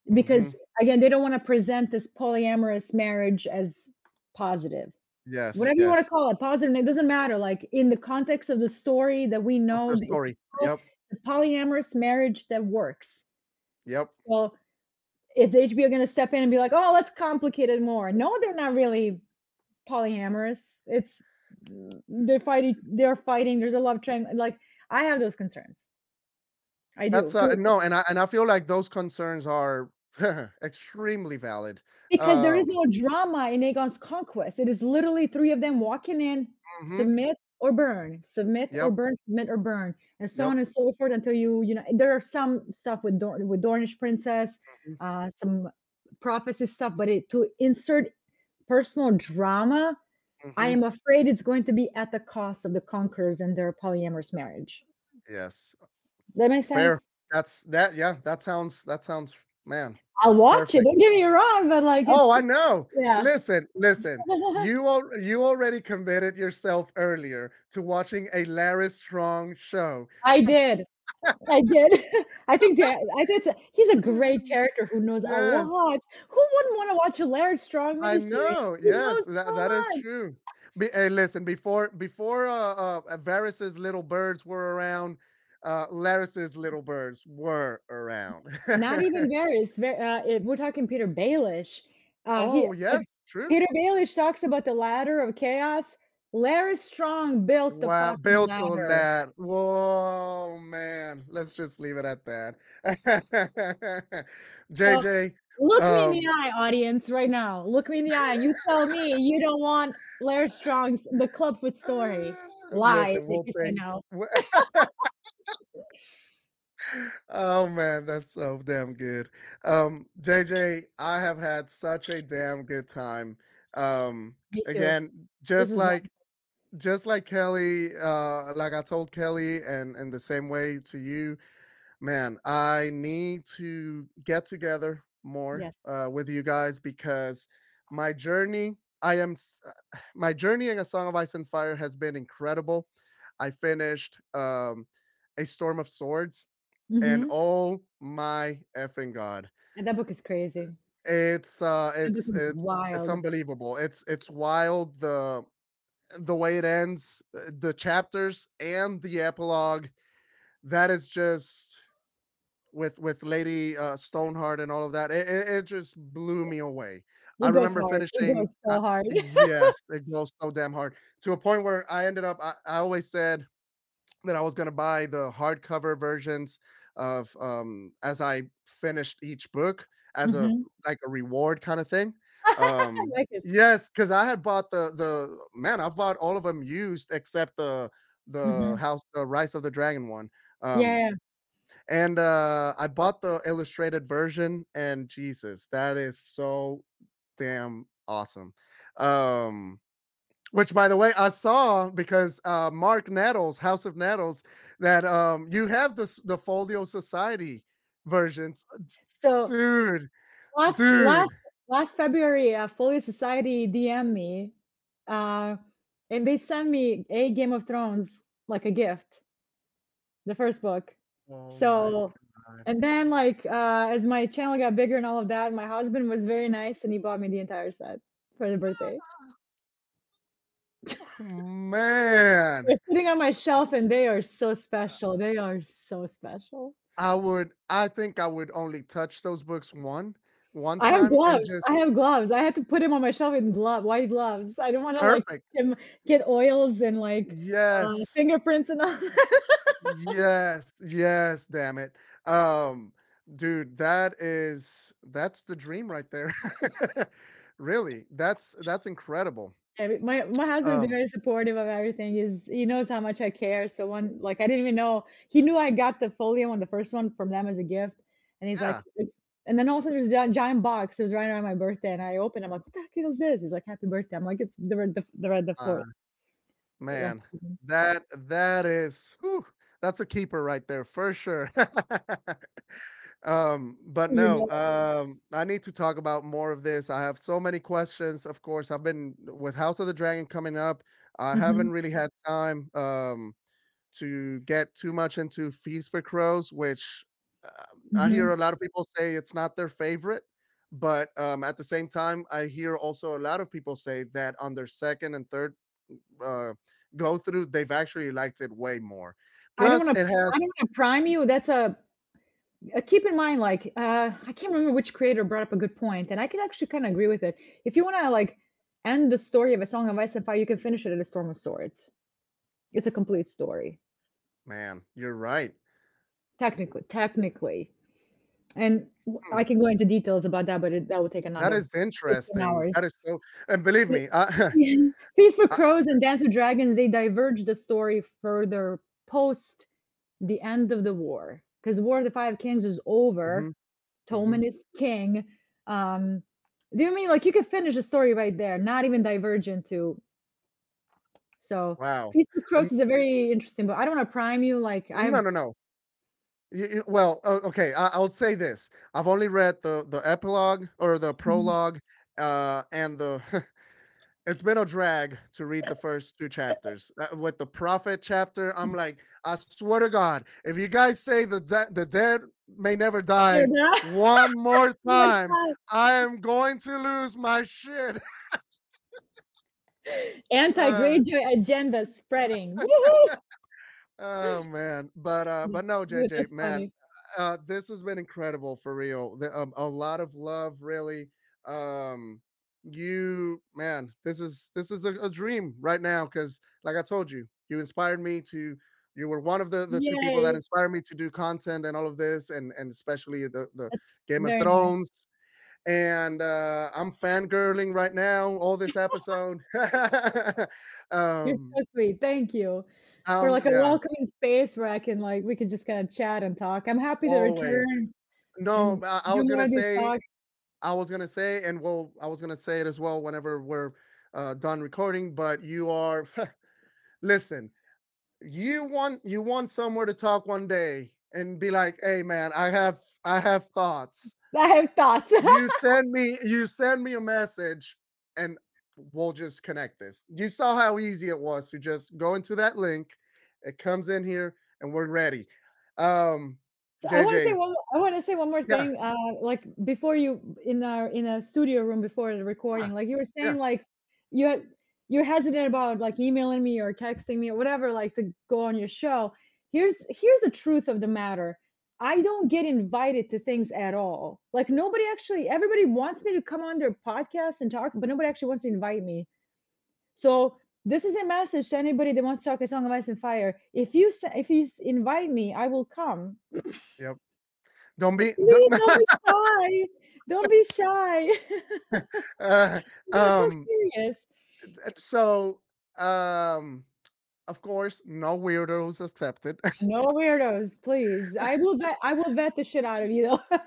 Mhm. because again, they don't want to present this polyamorous marriage as positive. Yes, Whatever you want to yes. call it, positive, it doesn't matter. Like in the context of the story that we Of know, the it's story. Yep. a polyamorous marriage that works. Yep. So is HBO gonna step in and be like, "Oh, let's complicate it more"? No, they're not really polyamorous. It's they're fighting, there's a love triangle, like, I have those concerns. I That's, do. For no, and I feel like those concerns are extremely valid. because there Um is no drama in Aegon's conquest. It is literally 3 of them walking in, Mhm. submit or burn, submit or Yep. burn, submit or burn, and so Yep. on and so forth until there are some stuff with Dornish Princess, Mhm. some prophecy stuff, but it to insert personal drama, I Mhm. am afraid it's going to be at the cost of the Conquerors and their polyamorous marriage. Yes. That makes Fair. sense? Yeah, that sounds, man, I'll watch it, perfect. don't get me wrong, but, like, Oh, it's I know. yeah. Listen, listen. You already committed yourself earlier to watching a Larry Strong show. I So did. I did. I think he's a great character who knows a yes. lot. Who wouldn't wanna watch a Larry Strong I miniseries? know. He Yes, knows so that is much. true. Hey, listen, before Varys's little birds were around, Laris's little birds were around. Not even Varys, we're talking Peter Baelish. He Oh, like, yes, true. Peter Baelish talks about the ladder of chaos. Larry Strong built the Wow, fucking built on ladder. that. Whoa, man. Let's just leave it at that. So, JJ, look me in the um, eye, audience, right now. Look me in the eye, and you tell me you don't want Larry Strong's The Clubfoot story. Lies listen, if we'll you say take. no. Oh man, that's so damn good. JJ, I have had such a damn good time. Me too. Again, This is one. just like Kelly, like I told Kelly, and the same way to you, man, I need to get together more Yes. with you guys because my journey, my journey in A Song of Ice and Fire has been incredible. I finished A Storm of Swords, and Mhm. oh my effing god, And that book is crazy. it's That book is it's wild. unbelievable. It's wild the way it ends, the chapters and the epilogue. That is just with Lady Stoneheart and all of that. It just blew me away. I It goes remember hard. It finishing. goes so hard. Yes, it goes so damn hard to a point where I ended up. I always said that I was gonna buy the hardcover versions of as I finished each book as a Mhm. like a reward kind of thing. I like it. Yes, because I had bought the man, I've bought all of them used except Mhm. the Rise of the Dragon one. Yeah, Um, yeah. and I bought the illustrated version, and Jesus, that is so damn awesome. Um, which, by the way, I saw because Mark Nettles, House of Nettles, that you have the Folio Society versions. So Dude, last dude. last last February, Folio Society DM me, uh, and they sent me a Game of Thrones like a gift, the first book. Oh my So God. And then like as my channel got bigger and all of that, my husband was very nice and he bought me the entire set for the birthday. Man, They're sitting on my shelf and they are so special. They are so special. I think I would only touch those books one I have time and gloves. just I have gloves. I had to put him on my shelf in white gloves. I don't wanna, like, perfect. him get oils and, like, Yes. fingerprints and all that. Yes, yes, damn it. Um, dude, that's the dream right there. Really, that's incredible. And my husband's Um, very supportive of everything. He knows how much I care. So when like I didn't even know he knew I got the folio on the first one from them as a gift, and he's like, yeah, and then all of a sudden there's a giant box. It was right around my birthday, and I opened. I'm like, what the heck is this? He's like, happy birthday. I'm like, it's the uh, fourth. Yeah. man, that is whew, that's a keeper right there for sure. But You no, know. I need to talk about more of this. I have so many questions. Of course, I've been with House of the Dragon coming up. I Hmm. haven't really had time. To get too much into Feast for Crows, which I hear Hmm. a lot of people say it's not their favorite. But at the same time, I hear also a lot of people say that on their second and third uh, go through, they've actually liked it way more. I don't Plus, want to. it has, I don't want to prime you. That's a keep in mind, like, I can't remember which creator brought up a good point, and I can actually kind of agree with it. If you want to like end the story of A Song of Ice and Fire, you can finish it at A Storm of Swords. It's a complete story, man, you're right. technically, and Hmm, I can go into details about that, but that would take that another is 15 interesting. hours. That is so, and believe Fe- me, Feast for I Crows and Dance with Dragons, they diverge the story further post the end of the war, because the War of the Five Kings is over. mhm, mhm. Tommen is king. Um, do you mean like you could finish a story right there, not even diverge into so Wow. Feast of And Crows is a very interesting book. I don't want to prime you, like no, I've no, no. Well, okay. I'll say this. I've only read the epilogue or the mhm. prologue, and the. It's been a drag to read the first two chapters. With the prophet chapter, I'm like, I swear to God, if you guys say the dead may never You're die not- one more One time, time. I am going to lose my shit. Uh, Anti-Greyjoy agenda spreading. Woohoo! Oh man, but no, Dude, JJ, that's man, funny. this has been incredible for real. A lot of love, really. Um, you, man, this is a dream right now because, like I told you, you inspired me to. You were one of the two people that Yay! inspired me to do content and all of this, and especially the That's Game of very nice. Thrones. And I'm fangirling right now. All this episode. You're um, so sweet. Thank you for like a yeah, welcoming space where I can like we could just kind of chat and talk. I'm happy to always. return No, and I do was more gonna of these say, talks. and well, I was gonna say it as well whenever we're done recording. But you are, listen, you want somewhere to talk one day and be like, hey man, I have thoughts. I have thoughts. You send me a message, and we'll just connect this. You saw how easy it was to just go into that link. It comes in here, and we're ready. Um, So JJ, I want to say one more yeah, thing. Like before you in a studio room before the yeah, recording, like you were yeah. saying, like you had you're hesitant about like emailing me or texting me or whatever, like to go on your show. Here's the truth of the matter. I don't get invited to things at all. Like nobody actually, everybody wants me to come on their podcast and talk, but nobody actually wants to invite me. So this is a message to anybody that wants to talk a song of ice and fire. If you invite me, I will come. Yep. Don't be. Please don't be shy. Don't be shy. Uh, Not so um. serious. So, um. Of course, no weirdos accepted. No weirdos, please. I will vet the shit out of you though.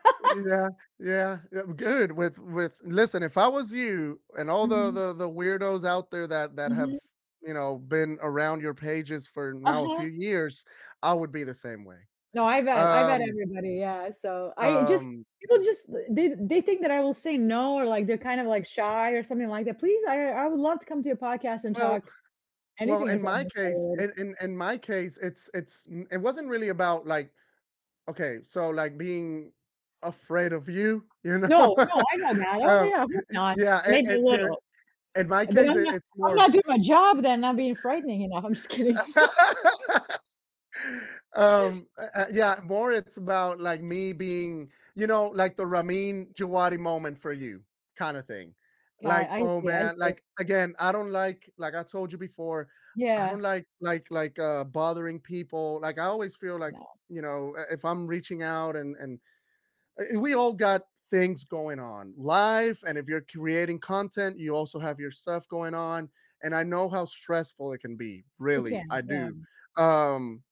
Yeah, yeah, good. Listen, if I was you and all the Mhm, the the weirdos out there that have mhm. been around your pages for now a Uh-huh. few years, I would be the same way. No, I vet Um, everybody, yeah, so I just um, people just they think that I will say no or like they're kind of like shy or something like that. Please, I would love to come to your podcast and well, talk well, anything in is my on case, the it wasn't really about like Okay, so like being afraid of you, you know? No, no, I know that. Oh, uh, yeah, I hope not. yeah, Maybe a little, in my but case, it's I'm more. not doing my job then, not being frightening enough. I'm just kidding. Yeah, more it's about like me being, like the Ramin Djawadi moment for you kind of thing. Yeah, Like, I oh see, I man, see. like again, I don't like I told you before, I Yeah, don't like bothering people. Like I always feel like, no, if I'm reaching out and we all got things going on live, and if you're creating content you also have your stuff going on, and I know how stressful it can be, it really can, I yeah. do. um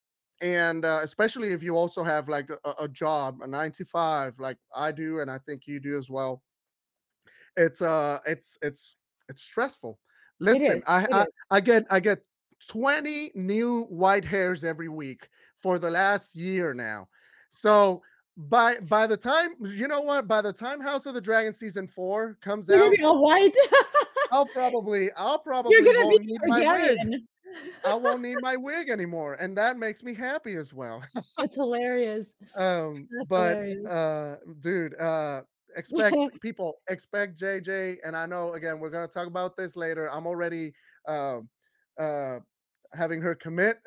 and especially if you also have like a job, a 9 to 5 like I do, and I think you do as well. It's stressful. Listen, It is. I get 20 new white hairs every week for the last year now. So by the time, by the time House of the Dragon season 4 comes You're gonna out, be all white. I'll You're probably gonna be won't need my wig. Targaryen. I won't need my wig anymore, and that makes me happy as well. That's hilarious. That's But hilarious. dude, expect JJ, and I know again we're gonna talk about this later. I'm already um uh having her commit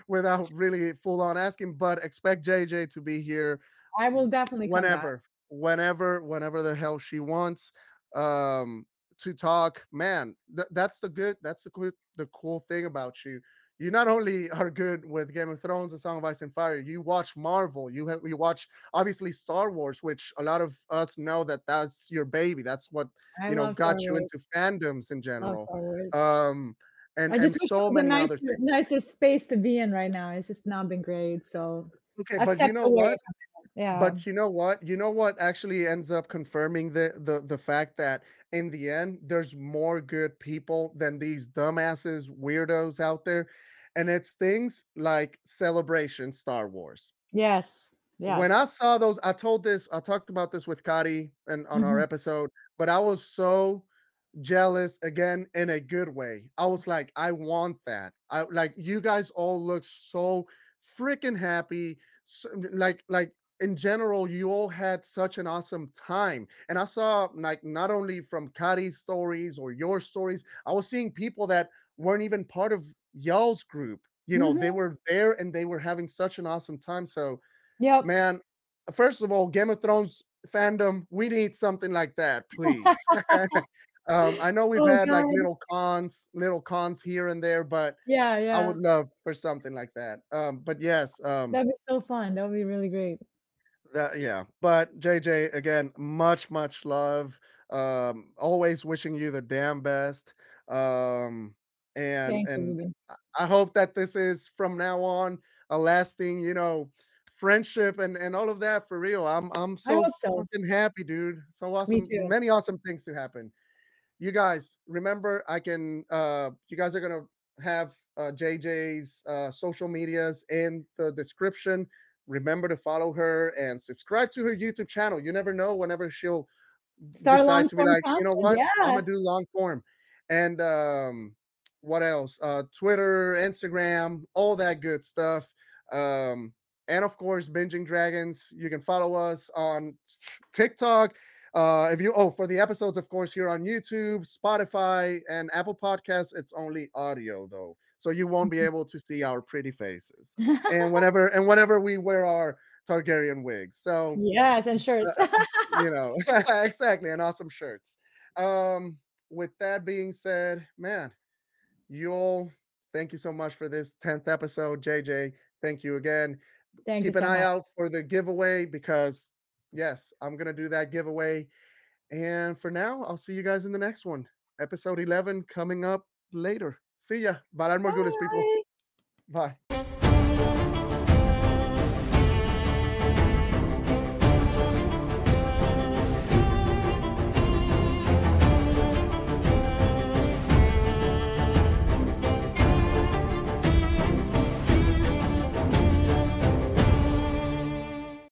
without really full on asking, but expect JJ to be here I will definitely come back. whenever the hell she wants, um to talk. Man, that's the cool thing about you. You not only are good with Game of Thrones and Song of Ice and Fire, you watch Marvel, you watch obviously Star Wars, which a lot of us know that that's your baby. That's what I love Star got you Wars. into fandoms in Love general. Star Wars. um I and just wish it so was a many nicer other things. nicer space to be in right now. It's just not been great, so Okay, I've but you stepped know away what? from it. Yeah. But you know what? You know what actually ends up confirming the fact that in the end there's more good people than these dumbasses weirdos out there, and it's things like Celebration Star Wars. Yes. When Yes. I saw those, I talked about this with Kari and on our Mhm. episode, but I was so jealous again in a good way. I was like, I want that. I like you guys all look so freaking happy. Like in general, you all had such an awesome time. And I saw like not only from Kari's stories or your stories, I was seeing people that weren't even part of y'all's group. They Mhm. were there and they were having such an awesome time. So Yep. man, first of all, Game of Thrones fandom, we need something like that, please. I know we've Oh had like god. little cons here and there, but Yeah, I yeah. would love for something like that. But yes, That'd be so fun. That would be really great. that yeah. But JJ, again, much love. Always wishing you the damn best. Um, and Thank you, and Ruben. I hope that this is from now on a lasting, friendship and all of that for real. I'm I so hope so. fucking happy, dude. So Me awesome, too. many awesome things to happen. You guys remember, you guys are gonna have JJ's social medias in the description. Remember to follow her and subscribe to her YouTube channel. You never know whenever she'll Start decide long to be form like, you know content. what, I'm Yeah. gonna do long form. And what else? Twitter, Instagram, all that good stuff. um and of course, Binging Dragons, you can follow us on TikTok. If you For the episodes, of course, here on YouTube, Spotify, and Apple Podcasts, it's only audio though, so you won't be able to see our pretty faces. And whenever we wear our Targaryen wigs, so Yes, and shirts. uh, exactly, and awesome shirts. Um, with that being said, man, you all, thank you so much for this 10th episode. JJ, thank you again. Thank you Keep an so eye much. out for the giveaway because, yes, I'm going to do that giveaway. And for now, I'll see you guys in the next one. Episode 11 coming up later. See ya. Bye, Margulis, people. Bye. Bye.